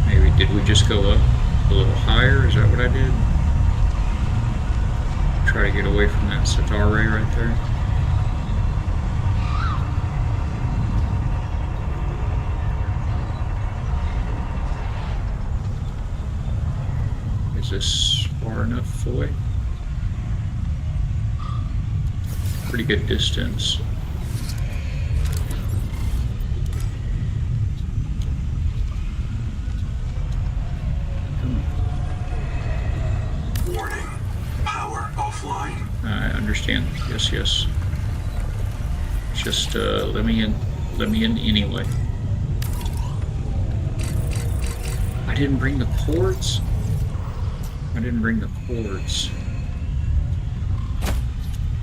Maybe, did we just go up a little higher? Is that what I did? Try to get away from that sitar ray right there. Is this far enough away? Pretty good distance. Warning. Power offline. understand. Yes, yes. Just let me in. Let me in anyway. I didn't bring the cords. I didn't bring the cords.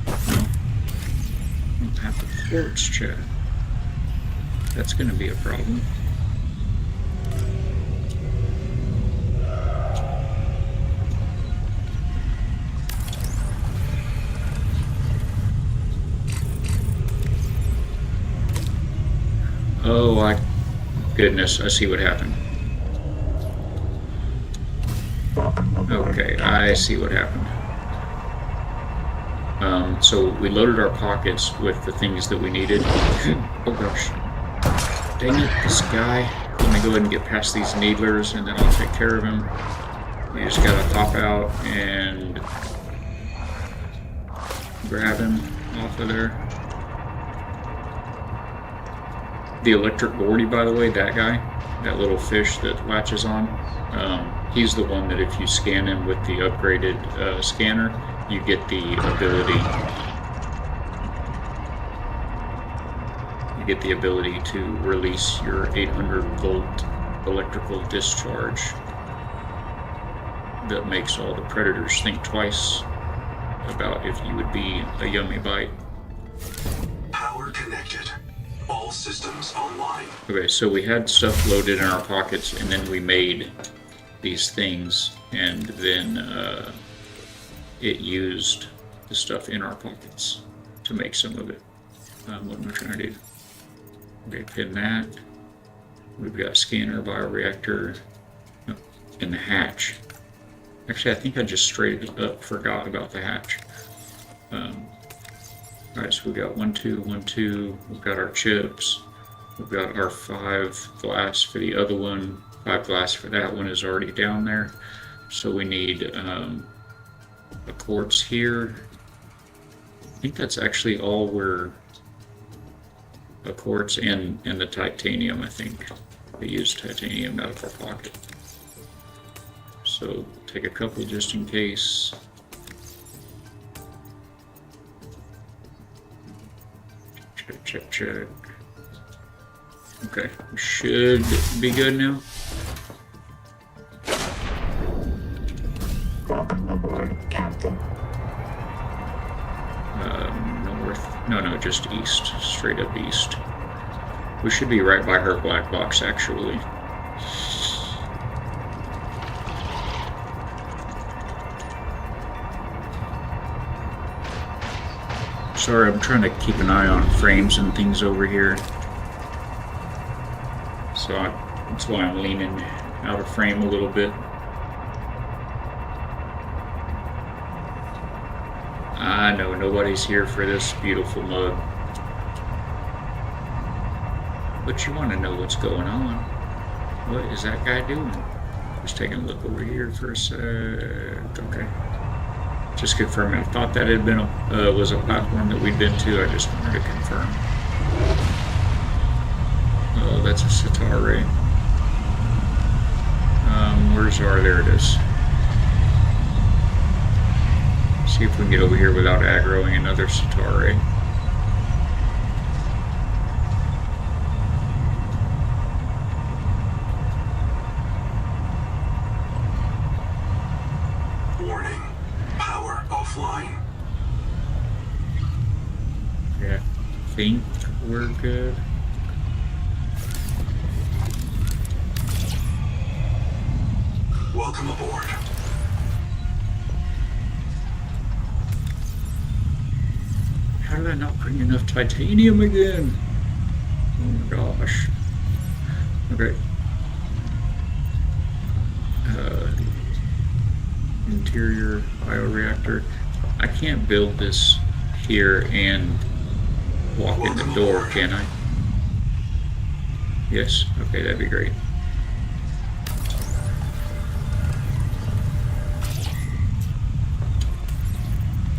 No. I don't have the cords, Chad. That's gonna be a problem. Oh, goodness, I see what happened. Okay, I see what happened. So we loaded our pockets with the things that we needed. Oh gosh. Dang it, this guy. Let me go ahead and get past these needlers and then I'll take care of him. You just gotta hop out and grab him off of there. The electric boardy, by the way, that guy, that little fish that latches on, he's the one that if you scan him with the upgraded scanner, you get the ability to release your 800 volt electrical discharge that makes all the predators think twice about if you would be a yummy bite. Power connected. All systems online. Okay, so we had stuff loaded in our pockets, and then we made these things, and then it used the stuff in our pockets to make some of it. What am I trying to do? Okay, pin that. We've got scanner, bioreactor, and the hatch. Actually, I think I just straight up forgot about the hatch. Alright, so we got 1, 2, 1, 2. We've got our chips. We've got our 5 glass for the other one. 5 glass for that one is already down there. So we need a quartz here. I think that's actually all we're... a quartz and the titanium, I think. We use titanium out of our pocket. So take a couple just in case. Check. Okay, we should be good now. Welcome aboard, Captain. North. No, just east. Straight up east. We should be right by her black box, actually. Sorry, I'm trying to keep an eye on frames and things over here. So that's why I'm leaning out of frame a little bit. I know nobody's here for this beautiful mug. But you want to know what's going on. What is that guy doing? Just taking a look over here for a sec. Okay. Just confirming. I thought that had been was a platform that we'd been to. I just wanted to confirm. Oh, that's a sitar ray. Where's our? There it is. See if we can get over here without aggroing another sitar ray. Warning. Power offline. Yeah, I think we're good. Welcome aboard. How did I not bring enough titanium again? Oh my gosh. Okay. Interior bioreactor. I can't build this here and walk in the door, can I? Yes? Okay, that'd be great.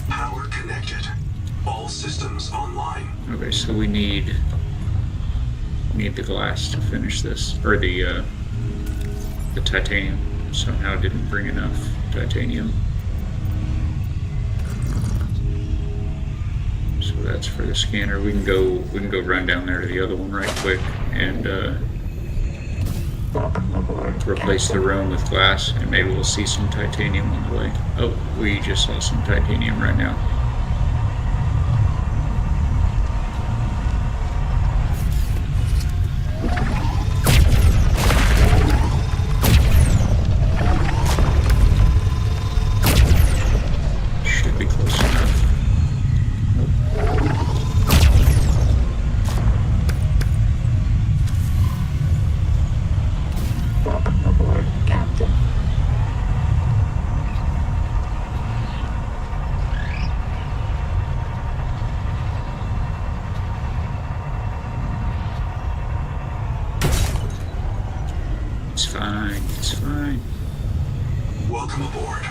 Power connected. All systems online. Okay, so we need the glass to finish this, or the titanium. Somehow didn't bring enough titanium. So that's for the scanner. We can go run down there to the other one right quick and replace the room with glass, and maybe we'll see some titanium on the way. Oh, we just saw some titanium right now. Should be close enough. Welcome aboard, Captain. It's fine. It's fine. Welcome aboard.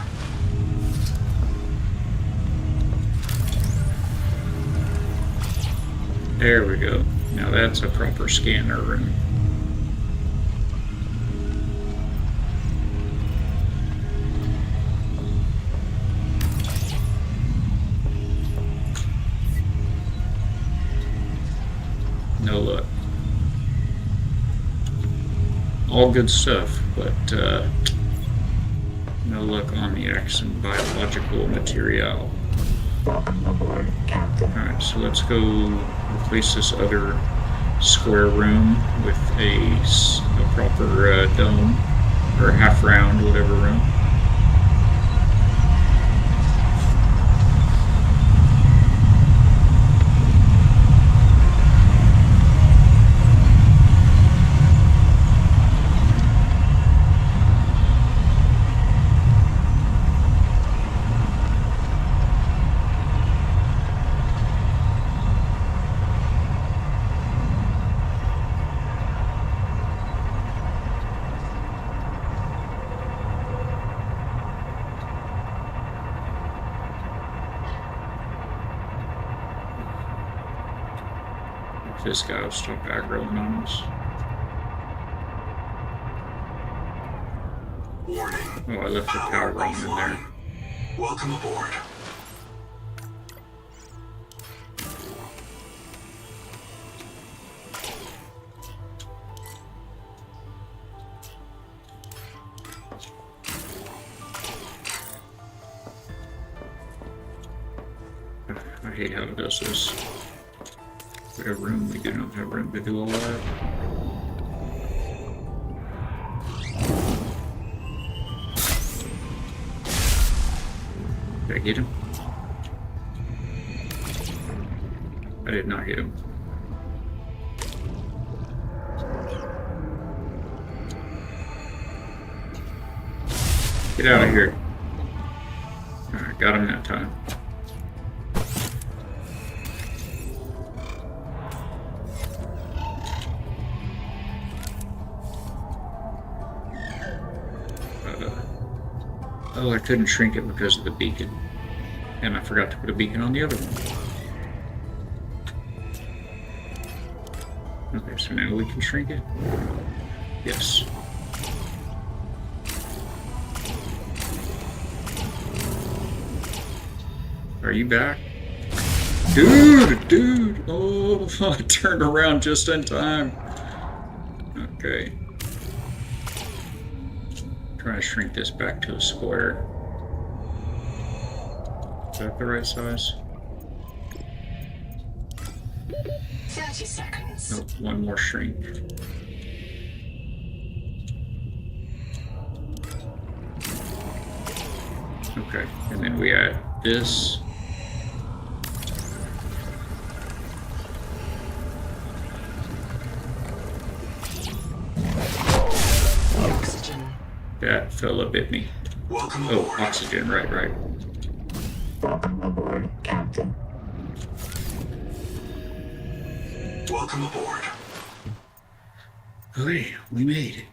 There we go. Now that's a proper scanner room. No luck. All good stuff, but no luck on the Axon biological material. Welcome aboard, Captain. Alright, so let's go replace this other square room with a proper dome, or half round, whatever room. This guy will stop aggroing on us. Warning. Oh, I left the power on in there. Welcome aboard. I hate how it does this. We have room, we do not have room to do all that. Did I get him? I did not get him. Get out of here. Alright, got him that time. Oh, I couldn't shrink it because of the beacon. And I forgot to put a beacon on the other one. Okay, so now we can shrink it? Yes. Are you back? Dude! Oh, I turned around just in time. Okay. Try to shrink this back to a square. Is that the right size? 30 seconds. Nope, one more shrink. Okay, and then we add this. Oxygen. That fella bit me. Welcome Oh, aboard. oxygen, right. Welcome aboard, Captain. Welcome aboard. Okay, we made it.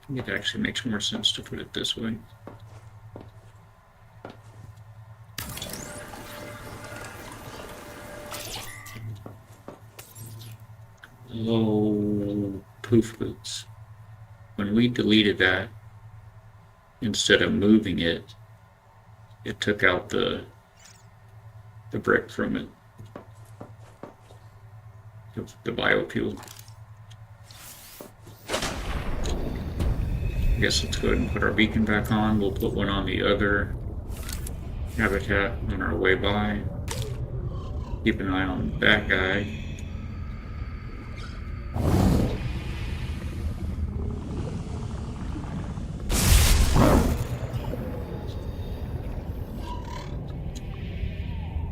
I think it actually makes more sense to put it this way. Oh, poof boots. When we deleted that, instead of moving it, it took out the brick from it. The biofuel. I guess let's go ahead and put our beacon back on. We'll put one on the other habitat on our way by. Keep an eye on that guy.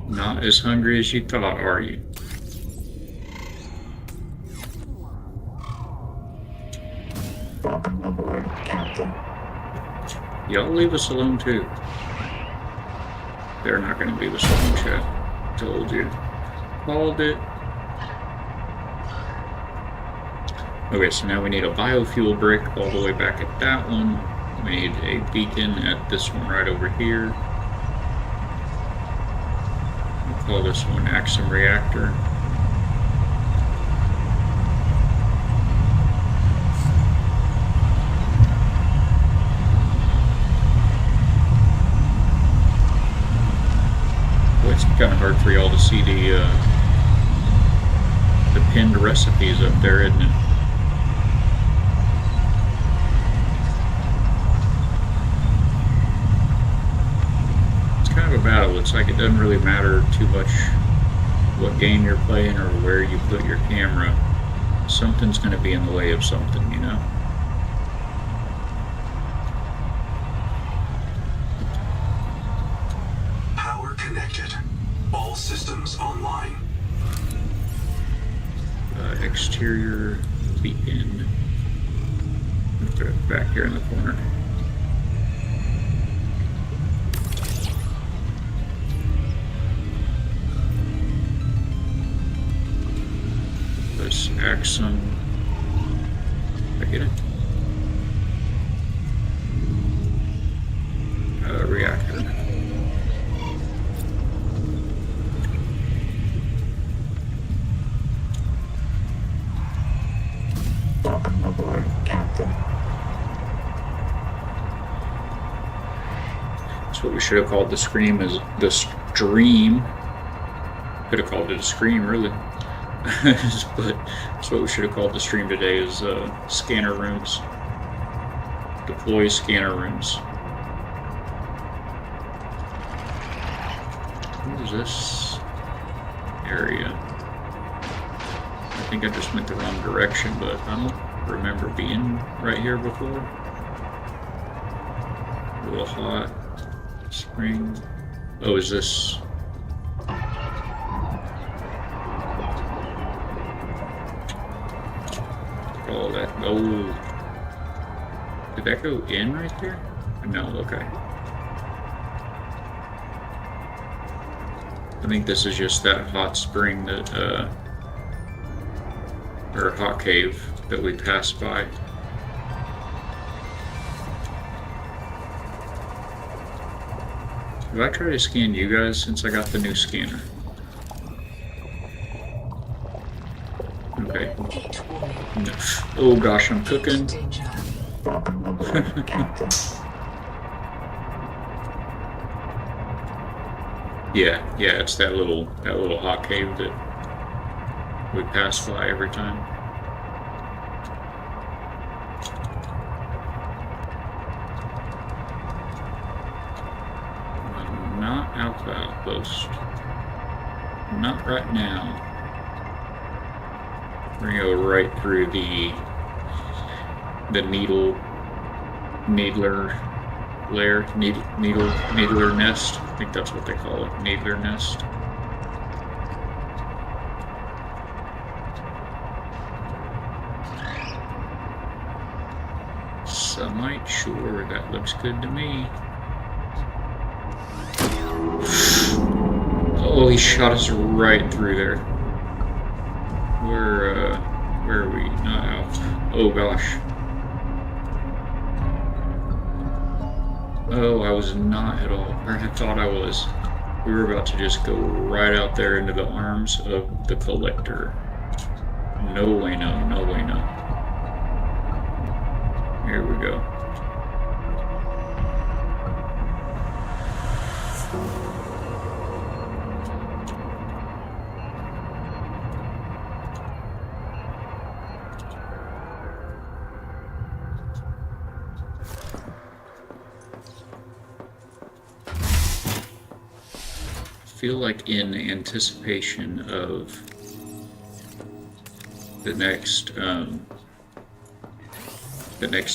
Not as hungry as you thought, are you? Welcome aboard, Captain. Y'all leave us alone too. They're not going to leave us alone, chat. Told you. Called it. Okay, so now we need a biofuel brick all the way back at that one. We need a beacon at this one right over here. We'll call this one Axum Reactor. It's kind of hard for y'all to see the pinned recipes up there, isn't it? It's kind of a battle. It's like it doesn't really matter too much what game you're playing or where you put your camera. Something's going to be in the way of something, you know? Power connected. All systems online. Exterior beacon. Put it back here in the corner. This Axum. Did I get it? Reactor. Welcome aboard, Captain. That's what we should have called the stream, is the stream. Could have called it a scream, really. But that's what we should have called the stream today, is scanner rooms. Deploy scanner rooms. What is this area? I think I just went the wrong direction, but I don't remember being right here before. A little hot. Spring. Oh, is this? Oh, that. Oh. Did that go in right there? No, okay. I think this is just that hot spring that, or hot cave that we passed by. Do I try to scan you guys since I got the new scanner? Okay. No. Oh gosh, I'm cooking. Welcome aboard, Captain. Yeah, it's that little hot cave that we pass by every time. I'm not Alpha Outpost. Not right now. We're gonna go right through the needler lair, needler nest. I think that's what they call it, needler nest. Sunlight, sure, that looks good to me. Oh, he shot us right through there. Where are we? Not out. Oh gosh. Oh, I was not at all. Or I thought I was. We were about to just go right out there into the arms of the collector. No way, no. No way, no. Here we go. Feel like in anticipation of the next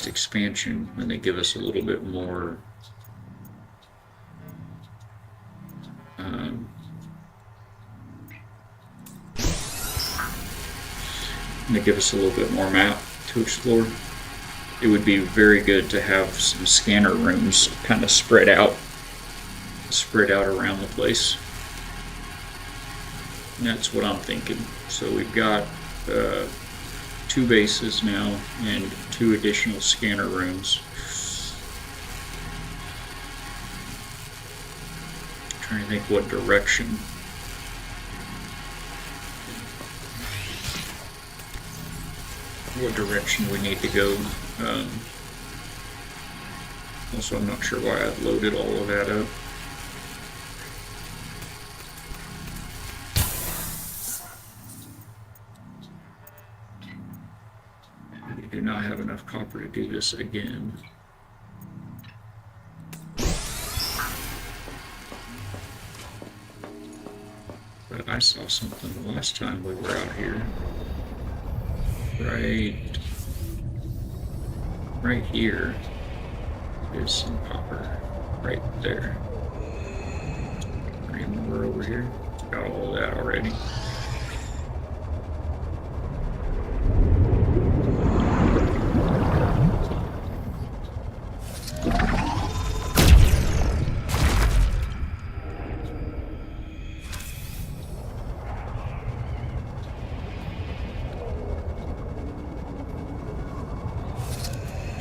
expansion, when they give us a little bit more map to explore. It would be very good to have some scanner rooms kind of spread out around the place. And that's what I'm thinking. So we've got 2 bases now and 2 additional scanner rooms. I'm trying to think what direction. We need to go. Also, I'm not sure why I loaded all of that up. We do not have enough copper to do this again. But I saw something the last time we were out here. Right here is some copper. Right there. We're over here. Got all of that already.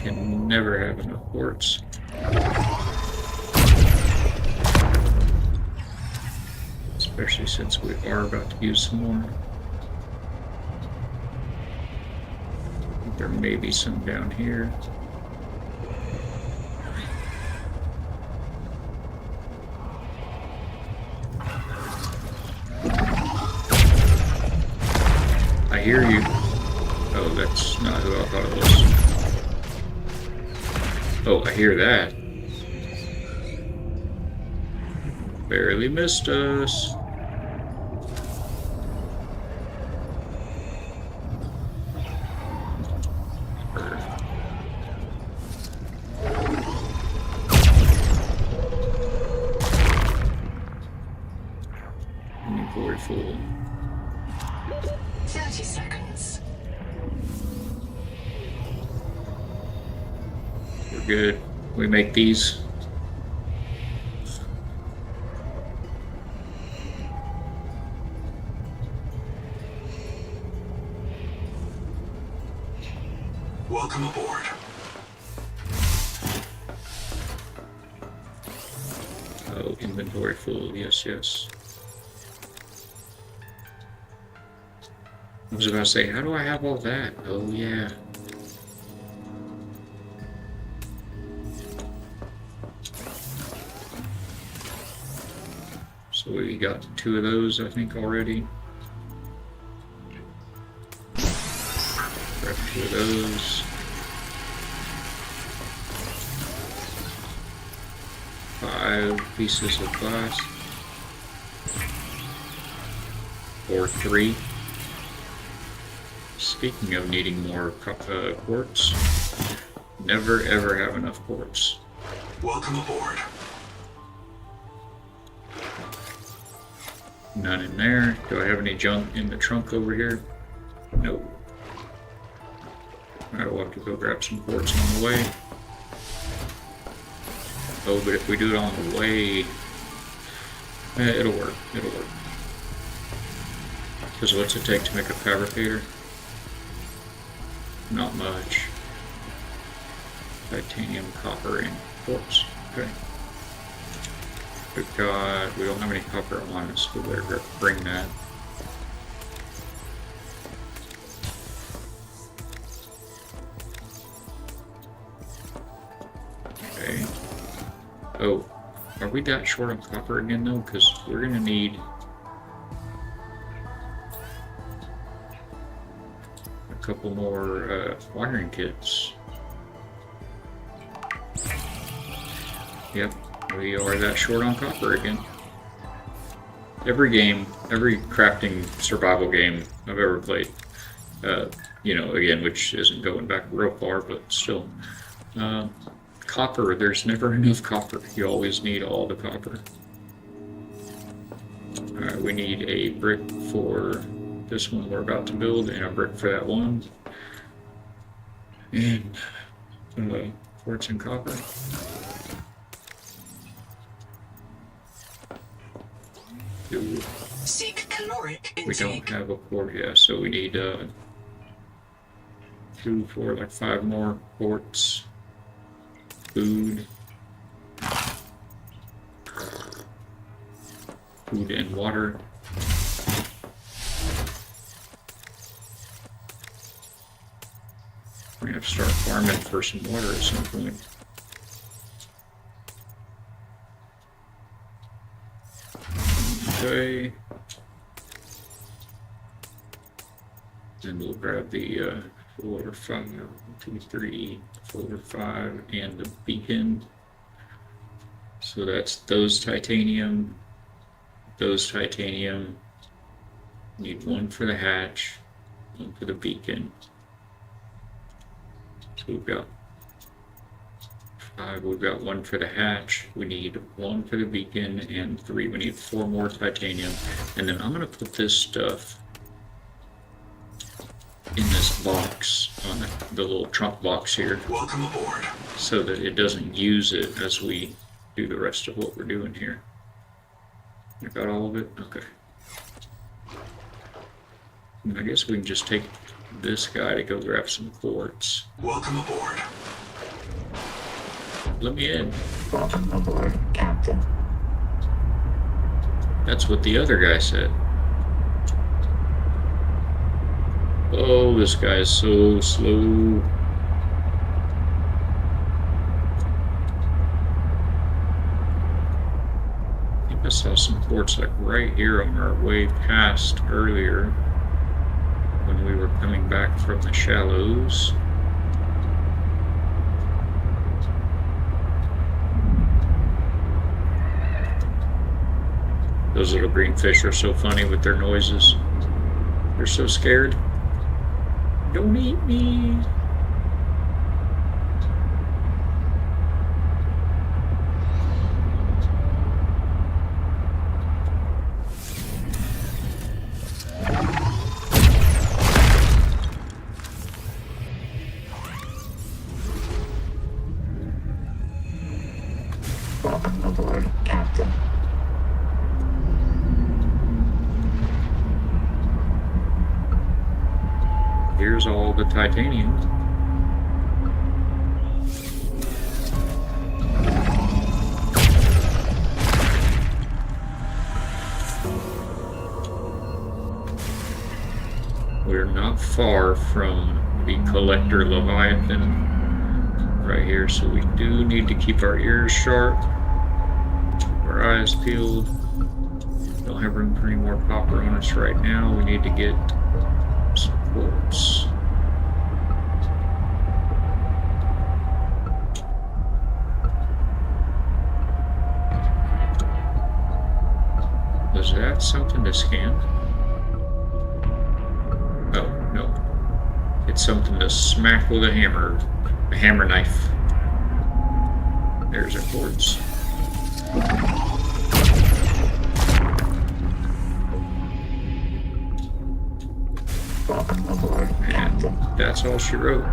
Can never have enough quartz. Especially since we are about to use some more. There may be some down here. I hear you. Oh, that's not who I thought it was. Oh, I hear that. Barely missed us. Inventory full. 30 seconds. We're good. We make these. Welcome aboard. Oh, inventory full. Yes, yes. I was about to say, how do I have all that? Oh, yeah. So we got 2 of those, I think, already. Grab 2 of those. 5 pieces of glass. Or 3. Speaking of needing more quartz, never ever have enough quartz. Welcome aboard. None in there. Do I have any junk in the trunk over here? Nope. Alright, we'll have to go grab some quartz on the way. Oh, but if we do it on the way, it'll work. It'll work. Because what's it take to make a fabricator? Not much. Titanium, copper, and quartz. Okay. We don't have any copper on us, we better bring that. Oh, are we that short on copper again though? Because we're gonna need a couple more wiring kits. Yep, we are that short on copper again. Every game, every crafting survival game I've ever played, you know, again, which isn't going back real far, but still, copper, there's never enough copper. You always need all the copper. Alright, we need a brick for this one we're about to build, and a brick for that one. And quartz and copper. Seek caloric intake. We don't have a quart yet, so we need 2, 4, like 5 more quartz. Food. Food and water. We're gonna have to start farming for some water at some point. Okay. Then we'll grab the 4, 5, 2, 3, 4, 5, and the beacon. So that's those titanium. Need 1 for the hatch, 1 for the beacon. So we've got 5, we've got 1 for the hatch, we need 1 for the beacon, and 3, we need 4 more titanium. And then I'm gonna put this stuff in this box, on the little trunk box here. Welcome aboard. So that it doesn't use it as we do the rest of what we're doing here. I got all of it? Okay. And I guess we can just take this guy to go grab some quartz. Welcome aboard. Let me in. Welcome aboard, Captain. That's what the other guy said. Oh, this guy is so slow. I think I saw some quartz like right here on our way past earlier when we were coming back from the shallows. Those little green fish are so funny with their noises. They're so scared. Don't eat me. Welcome aboard, Captain. Here's all the titanium. We're not far from the collector Leviathan right here, so we do need to keep our ears sharp, keep our eyes peeled. Don't have room for any more copper on us right now. We need to get some quartz. Was that something to scan? Oh, no. It's something to smack with a hammer knife. There's our quartz. Welcome aboard, Captain. And that's all she wrote.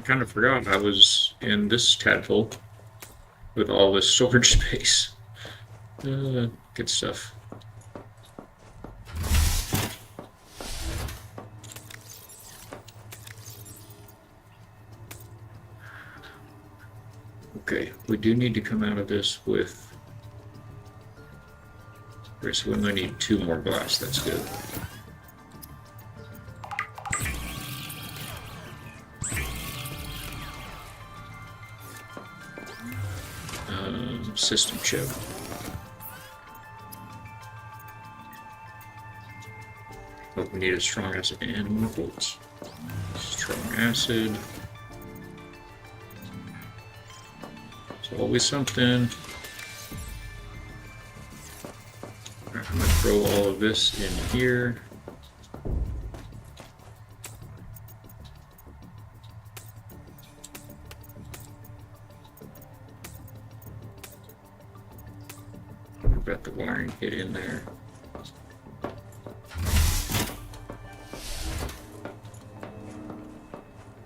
kind of forgot I was in this tadpole with all this storage space. Good stuff. Okay, we do need to come out of this with... Okay, so we only need 2 more blasts, that's good. System chip. But we need a strong acid and more bolts. Strong acid. It's always something. I'm going to throw all of this in here. Got the wiring kit in there.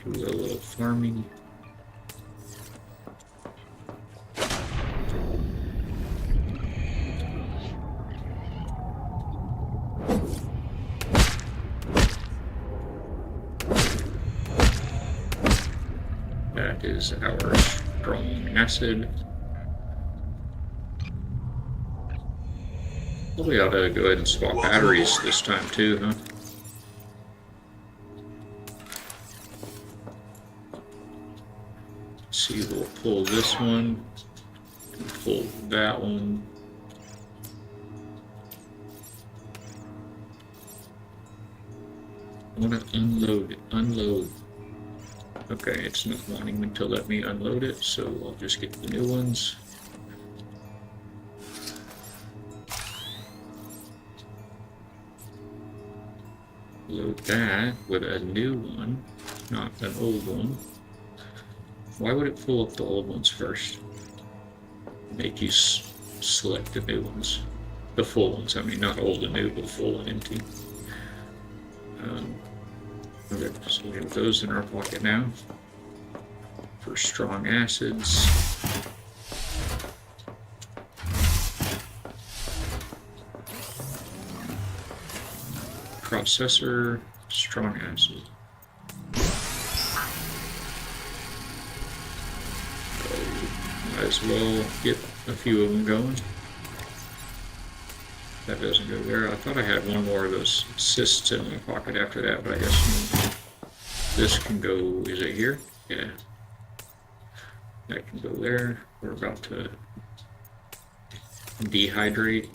Do a little farming. That is our strong acid. We ought to go ahead and swap batteries this time too, huh? Let's see, we'll pull this one, pull that one. I want to unload. Okay, it's not wanting me to let me unload it, so I'll just get the new ones. Load that with a new one, not an old one. Why would it pull up the old ones first? Make you select the new ones. The full ones, I mean, not old and new, but full and empty. Okay, so we have those in our pocket now. For strong acids. Processor, strong acid. So, might as well get a few of them going. That doesn't go there. I thought I had one more of those cysts in my pocket after that, but I guess this can go. Is it here? Yeah. That can go there. We're about to dehydrate.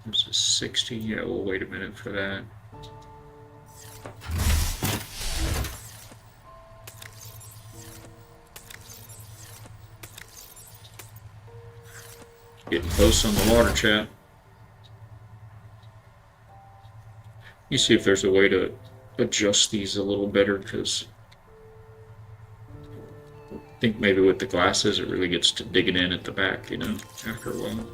This is 60. Yeah, we'll wait a minute for that. Getting close on the water, chat. You see if there's a way to adjust these a little better, because I think maybe with the glasses it really gets to digging in at the back, you know, after a while.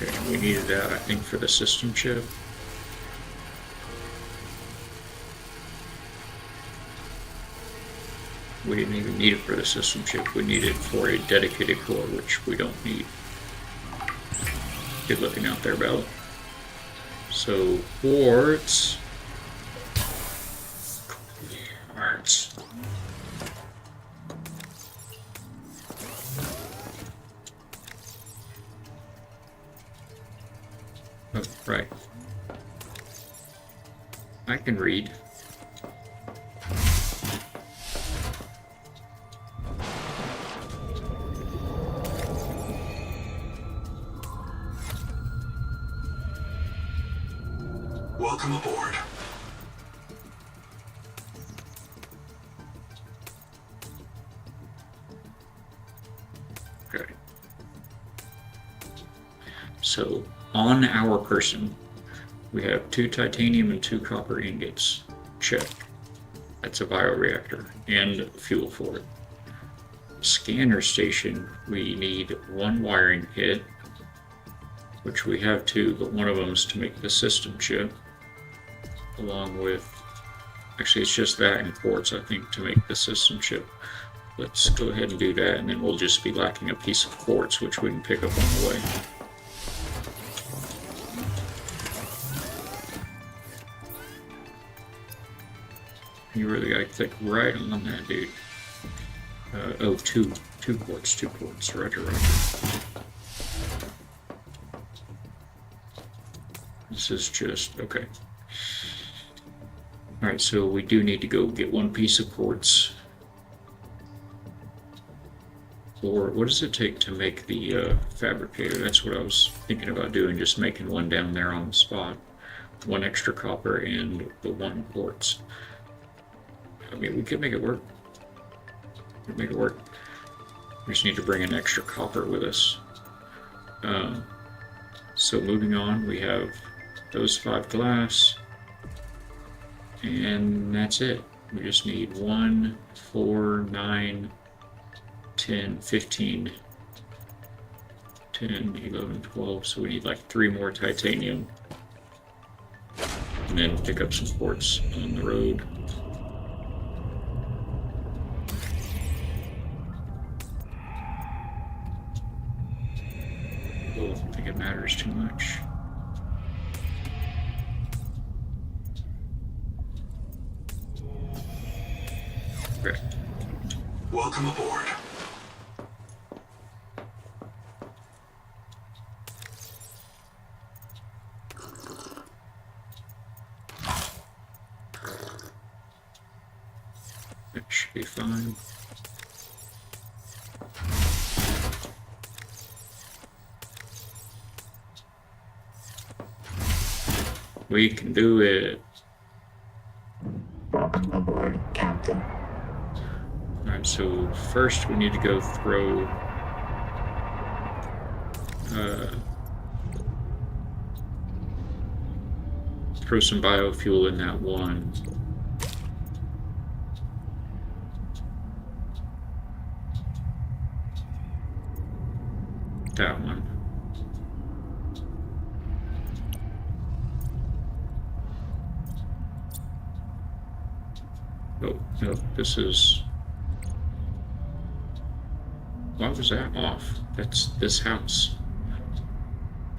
Okay, we needed that, I think, for the system chip. We didn't even need it for the system chip. We need it for a dedicated core, which we don't need. Good looking out there, Bella. So, quartz. Quartz. Oh, right. I can read. Welcome aboard. Okay. So, on our person, we have 2 titanium and 2 copper ingots. Check. That's a bioreactor and fuel for it. Scanner station, we need 1 wiring kit, which we have 2, but one of them is to make the system chip, along with, actually it's just that and quartz, I think, to make the system chip. Let's go ahead and do that, and then we'll just be lacking a piece of quartz, which we can pick up on the way. You really gotta click right on that, dude. Oh, two quartz, roger. This is just, okay. Alright, so we do need to go get 1 piece of quartz. Or what does it take to make the fabricator? That's what I was thinking about doing, just making 1 down there on the spot. 1 extra copper and the 1 quartz. I mean, we could make it work. We just need to bring an extra copper with us. So moving on, we have those 5 glass. And that's it. We just need 1, 4, 9, 10, 15, 10, 11, 12. So we need like 3 more titanium. And then pick up some quartz on the road. I don't think it matters too much. Okay. Welcome aboard. That should be fine. We can do it. Welcome aboard, Captain. Alright, so first we need to go throw some biofuel in that one. That one. Oh, no, this is... Why was that off? That's this house.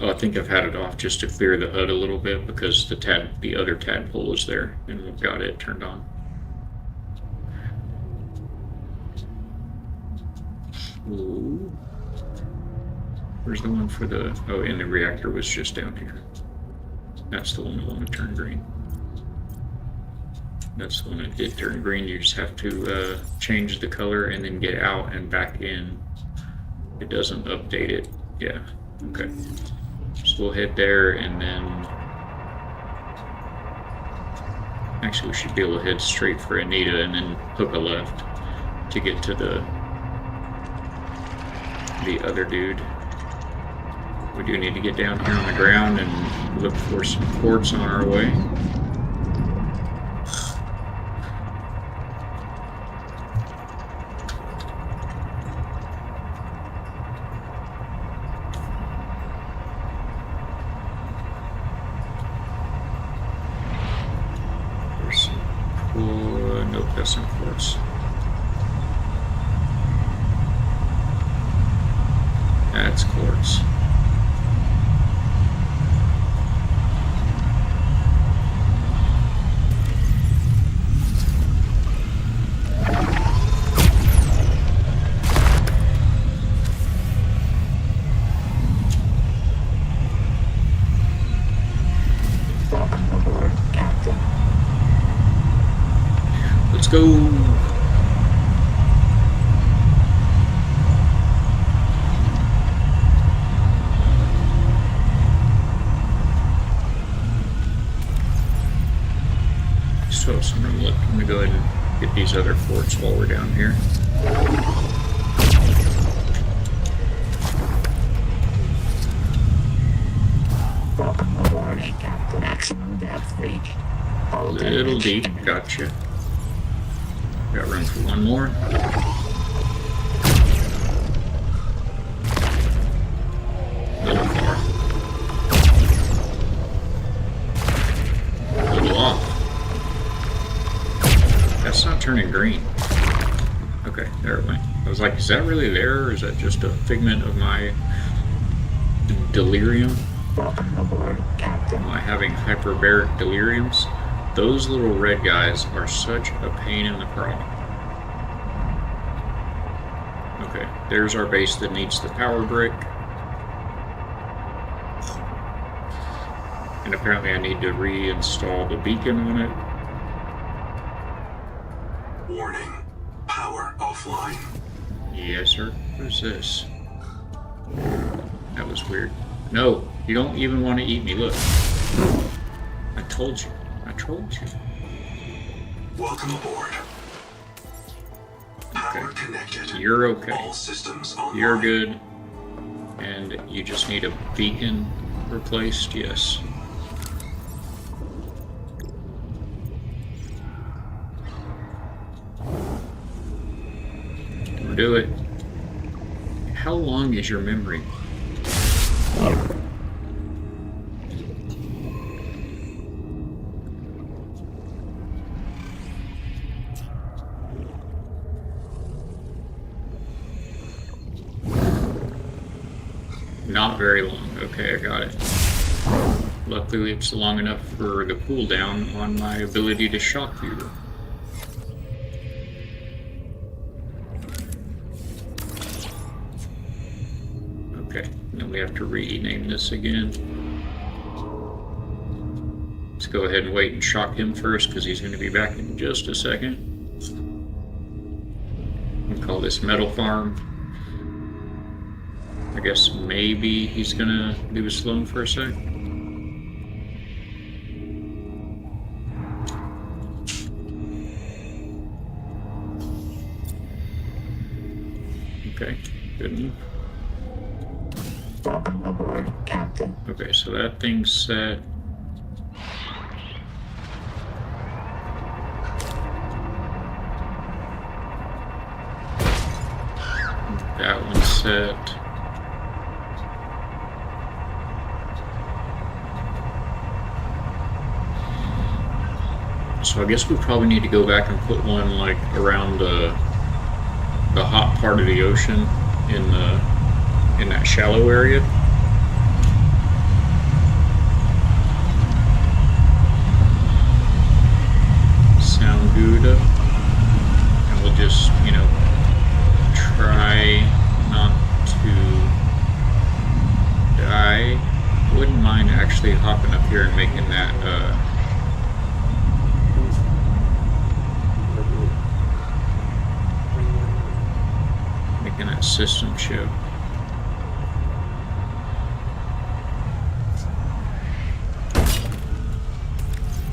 Oh, I think I've had it off just to clear the HUD a little bit because the other tadpole is there and we've got it turned on. Ooh. Where's the one for the... Oh, and the reactor was just down here. That's the one that wanted to turn green. That's the one that did turn green. You just have to change the color and then get out and back in. It doesn't update it. Yeah, okay. So we'll head there and then... Actually, we should be able to head straight for Anita and then hook a left to get to the other dude. We do need to get down here on the ground and look for some quartz on our way. There's some cool, nope, that's some quartz. That's quartz. Welcome aboard, Captain. Let's go. Still have some room left. I'm gonna go ahead and get these other quartz while we're down here. Welcome aboard, Captain. Maximum depth reached. Hold Little image. deep, gotcha. Got room for one more. A little far. A little off. That's not turning green. Okay, there it went. I was like, is that really there, or is that just a figment of my delirium? Am I having hyperbaric deliriums? Those little red guys are such a pain in the craw. Okay, there's our base that needs the power brick. And apparently I need to reinstall the beacon on it. Warning. Power offline. Yes, sir. What is this? That was weird. No, you don't even want to eat me. Look. I told you. I told you. Welcome aboard. Power Okay. connected. You're okay. All systems online. You're good. And you just need a beacon replaced? Yes. Do it. How long is your memory? Not very long. Okay, I got it. Luckily, it's long enough for the cooldown on my ability to shock you. Okay, then we have to rename this again. Let's go ahead and wait and shock him first, because he's going to be back in just a second. We'll call this Metal Farm. I guess maybe he's going to leave us alone for a sec. Okay, good enough. Welcome aboard, Captain. Okay, so that thing's set. That one's set. So I guess we probably need to go back and put one like around the hot part of the ocean in that shallow area. Sound good? And we'll just, you know, try not to die. Wouldn't mind actually hopping up here and making that system chip.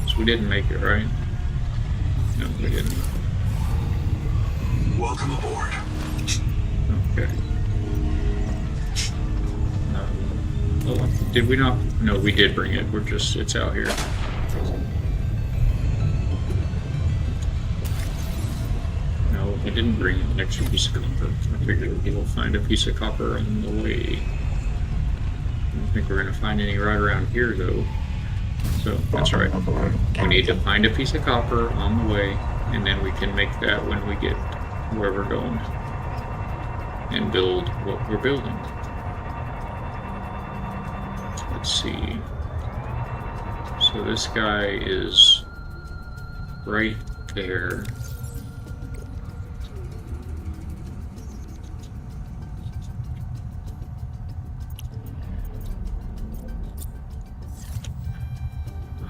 So we didn't make it, right? No, we didn't. Welcome aboard. Okay. Well, did we not? No, we did bring it. It's out here. No, we didn't bring an extra piece of copper. I figured we'll find a piece of copper on the way. I don't think we're going to find any right around here, though. So, that's right. We need to find a piece of copper on the way, and then we can make that when we get where we're going and build what we're building. Let's see. So this guy is right there.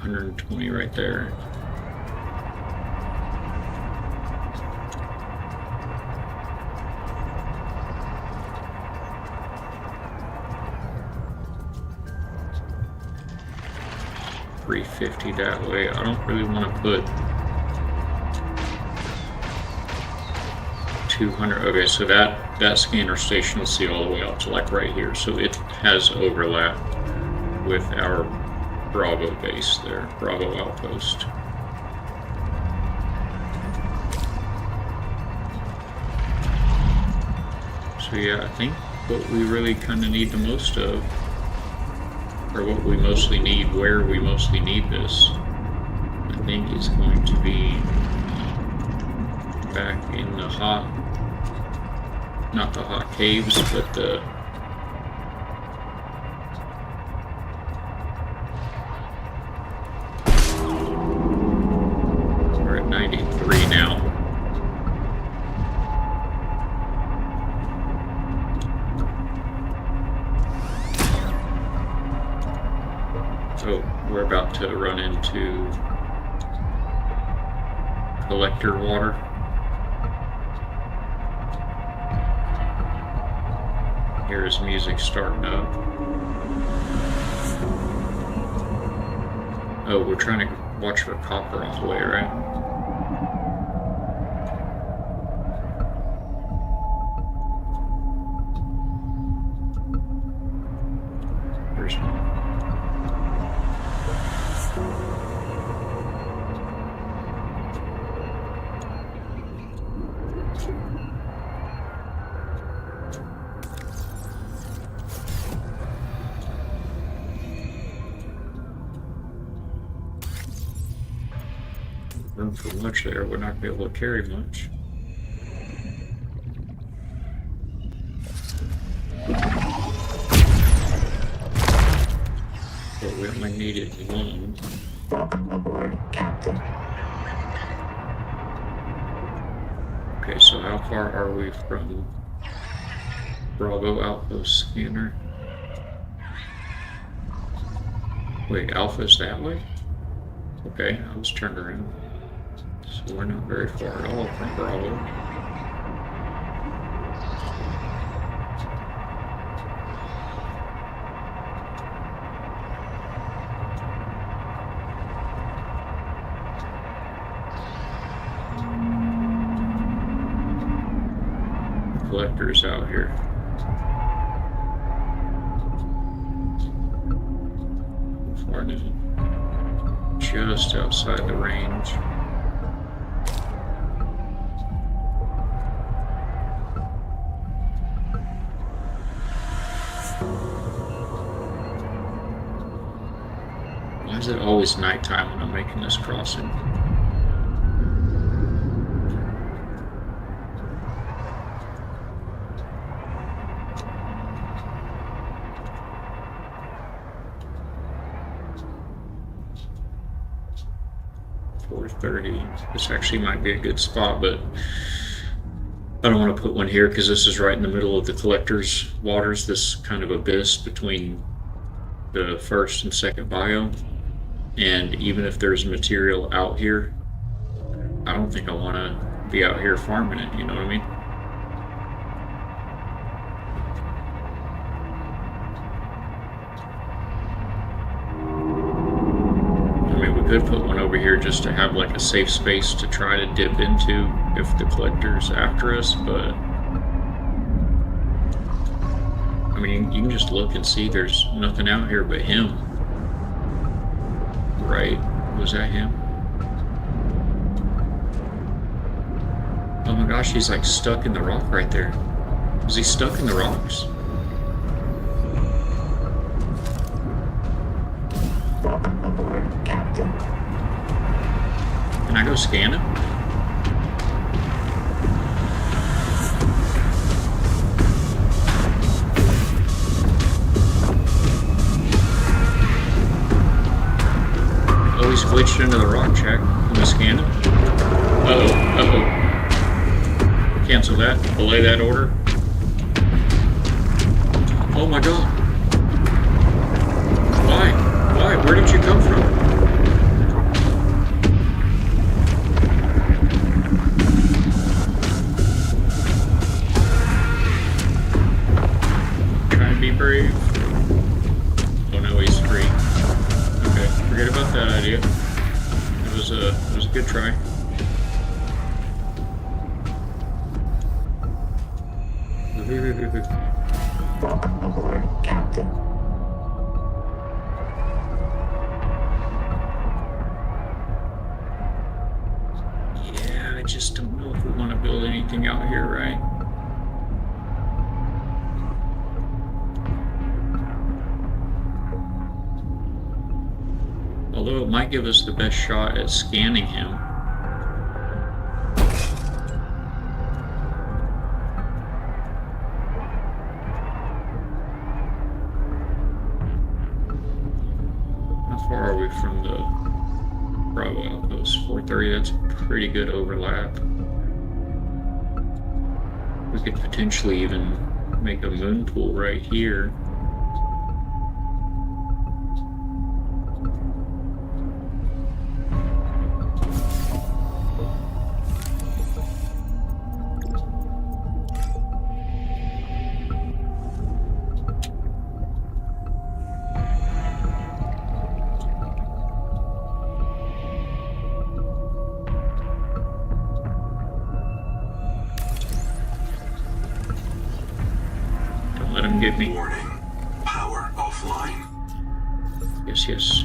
$120 right there. $350 that way. I don't really want to put 200. Okay, so that scanner station will see all the way out to like right here. So it has overlap with our Bravo base there, Bravo outpost. So yeah, I think what we really kind of need the most of, or what we mostly need, where we mostly need this, I think is going to be back in the hot, not the hot caves, but the we're at 93 now. So we're about to run into collector water. Here's music starting up. Oh, we're trying to watch for copper on the way, right? There's one. Room for much there. We're not going to be able to carry much. But we only needed one. Welcome aboard, Captain. Okay, so how far are we from Bravo Outpost scanner? Wait, Alpha's that way? Okay, I was turned around. So we're not very far at all from Bravo. Collectors out here. Far now. Just outside the range. Why is it always nighttime when I'm making this crossing? This actually might be a good spot, but I don't want to put one here because this is right in the middle of the collector's waters, this kind of abyss between the first and second biome. And even if there's material out here, I don't think I want to be out here farming it, you know what I mean? Could put one over here just to have like a safe space to try to dip into if the collector's after us, but I mean, you can just look and see there's nothing out here but him. Right? Was that him? Oh my gosh, he's like stuck in the rock right there. Is he stuck in the rocks? Welcome aboard, Captain. Can I go scan him? Oh, he's glitched into the rock check. Can we scan him? Uh-oh, uh-oh. Cancel that. Belay that order. Oh my god. Why? Why? Where did you come from? Trying to be brave. Oh no, he's free. Okay, forget about that idea. It was a good try. Welcome aboard, Captain. Yeah, I just don't know if we want to build anything out here, right? Although it might give us the best shot at scanning him. How far are we from the Bravo outpost? 430, that's a pretty good overlap. We could potentially even make a moon pool right here. Let him get me. Warning. Power offline. Yes, yes.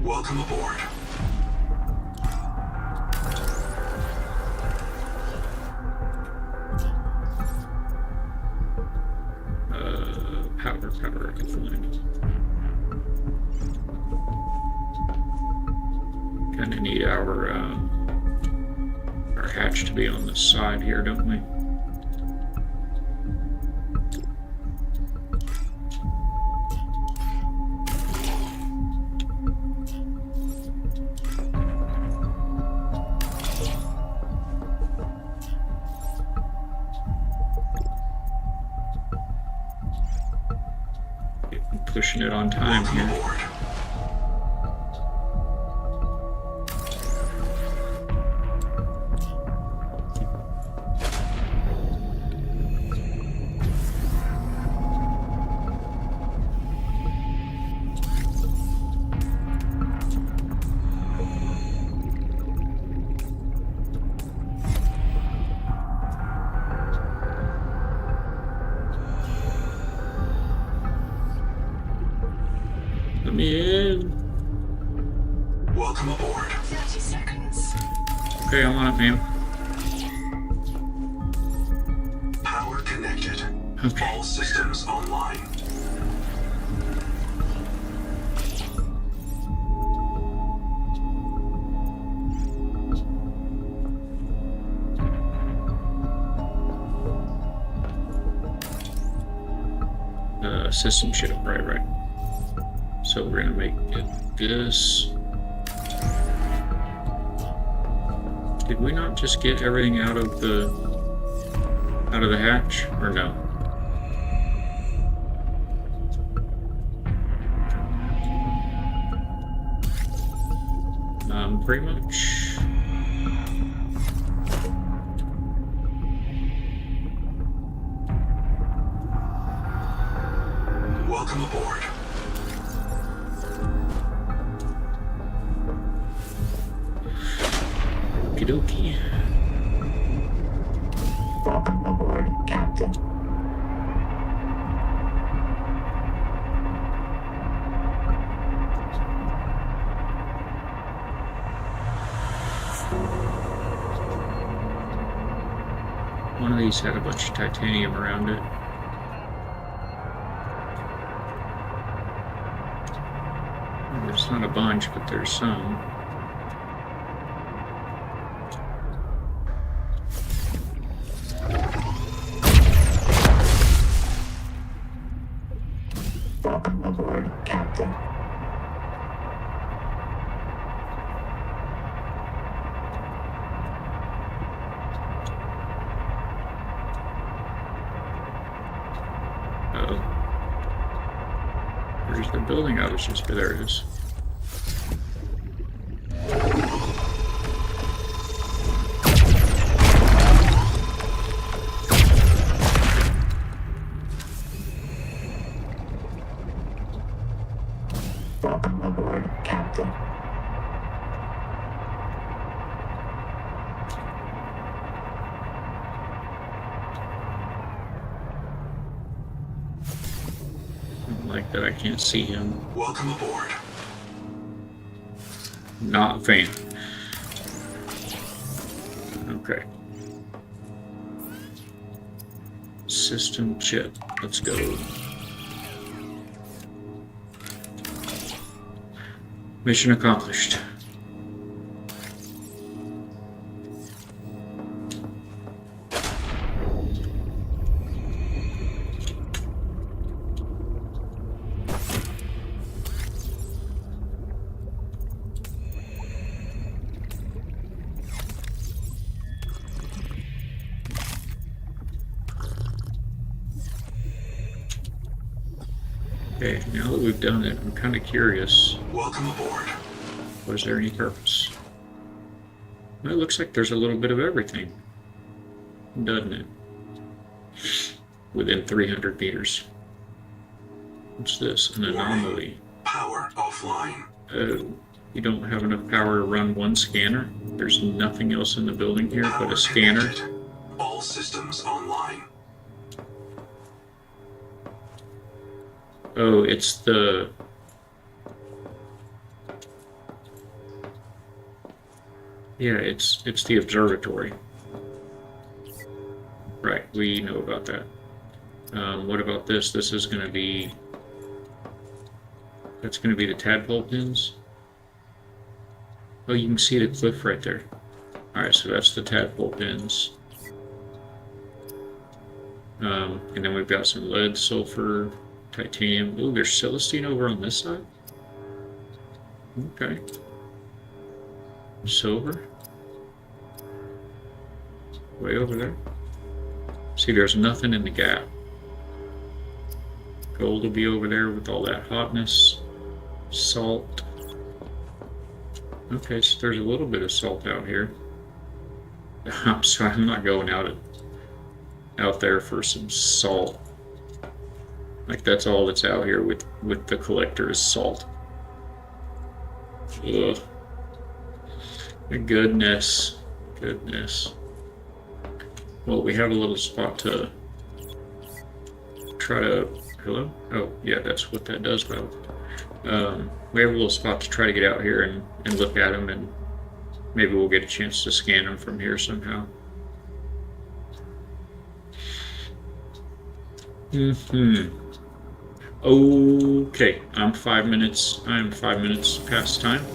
Welcome aboard. Power offline. Kind of need our hatch to be on the side here, don't we? Pushing it on time Welcome here. aboard. Let me in. Welcome aboard. 30 seconds. Okay, I'm on it, ma'am. Power connected. Okay. All systems online. System shit. Right. So we're gonna make it this. Did we not just get everything out of the hatch, or no? Pretty much. Welcome aboard. Okie dokie. Welcome aboard, Captain. One of these had a bunch of titanium around it. There's not a bunch, but there's some. Welcome aboard, Captain. Uh-oh. Where's the building? I was just there. It is. Welcome aboard, Captain. I don't like that I can't see him. Welcome aboard. Not a fan. Okay. System chip. Let's go. Mission accomplished. Okay, now that we've done it, I'm kind of curious. Welcome aboard. Was there any purpose? Well, it looks like there's a little bit of everything, doesn't it? Within 300 meters. What's this? An anomaly. Power offline. You don't have enough power to run one scanner? There's nothing else in the building here but Power a scanner? connected. All systems online. Oh, it's the... Yeah, it's the observatory. Right, we know about that. What about this? This is going to be... That's going to be the tadpole pins. Oh, you can see the cliff right there. Alright, so that's the tadpole pins. And then we've got some lead, sulfur, titanium. Ooh, there's Celestine over on this side? Okay. Silver. Way over there. See, there's nothing in the gap. Gold will be over there with all that hotness. Salt. Okay, so there's a little bit of salt out here. I'm sorry, I'm not going out there for some salt. Like, that's all that's out here with the collector is salt. Ugh. Goodness. Goodness. Well, we have a little spot to try to... Hello? Oh, yeah, that's what that does, though. We have a little spot to try to get out here and look at them, and maybe we'll get a chance to scan them from here somehow. Okay, I'm 5 minutes past time.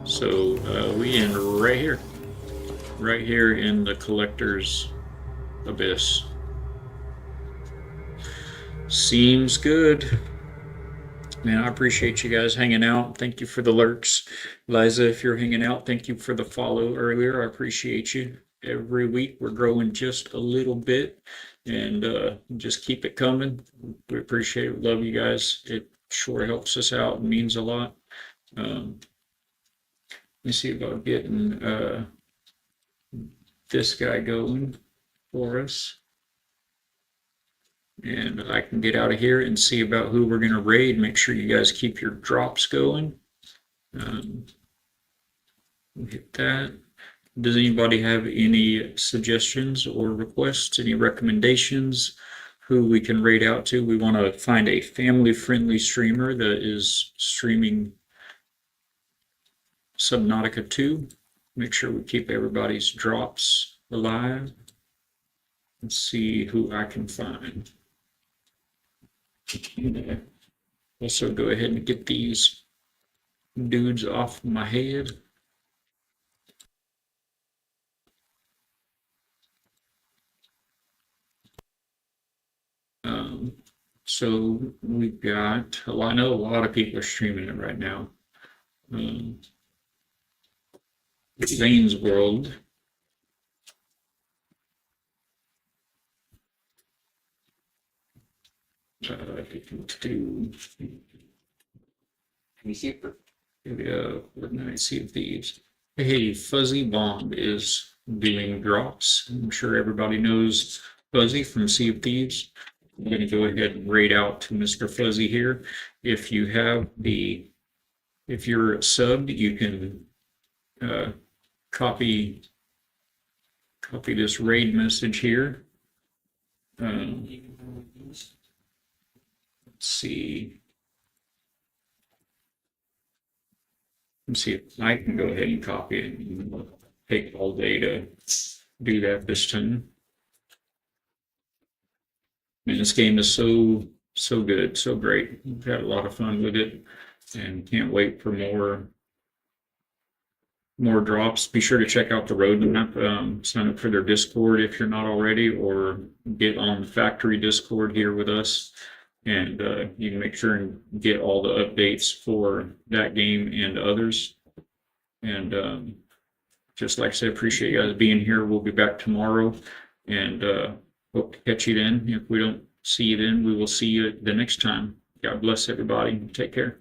So we end right here in the collector's abyss. Seems good. Man, I appreciate you guys hanging out. Thank you for the lurks. Liza, if you're hanging out, thank you for the follow earlier. I appreciate you. Every week we're growing just a little bit, and just keep it coming. We appreciate it. Love you guys. It sure helps us out and means a lot. Let me see about getting this guy going for us. And I can get out of here and see about who we're going to raid. Make sure you guys keep your drops going. Hit that. Does anybody have any suggestions or requests, any recommendations who we can raid out to? We want to find a family-friendly streamer that is streaming Subnautica 2. Make sure we keep everybody's drops alive. Let's see who I can find. Also, go ahead and get these dudes off my head. So we've got, well, I know a lot of people are streaming it right now. Zane's World. Fortnite Sea of Thieves. Hey, Fuzzy Bomb is doing drops. I'm sure everybody knows Fuzzy from Sea of Thieves. I'm going to go ahead and raid out to Mr. Fuzzy here. If you have if you're subbed, you can copy this raid message here. Let's see. Let's see if I can go ahead and copy it and take all day to do that this time. Man, this game is so good, so great. We've had a lot of fun with it and can't wait for more more drops. Be sure to check out the roadmap. Sign up for their Discord if you're not already, or get on the factory Discord here with us. And you can make sure and get all the updates for that game and others. And just like I said, appreciate you guys being here. We'll be back tomorrow, and hope to catch you then. If we don't see you then, we will see you the next time. God bless everybody. Take care.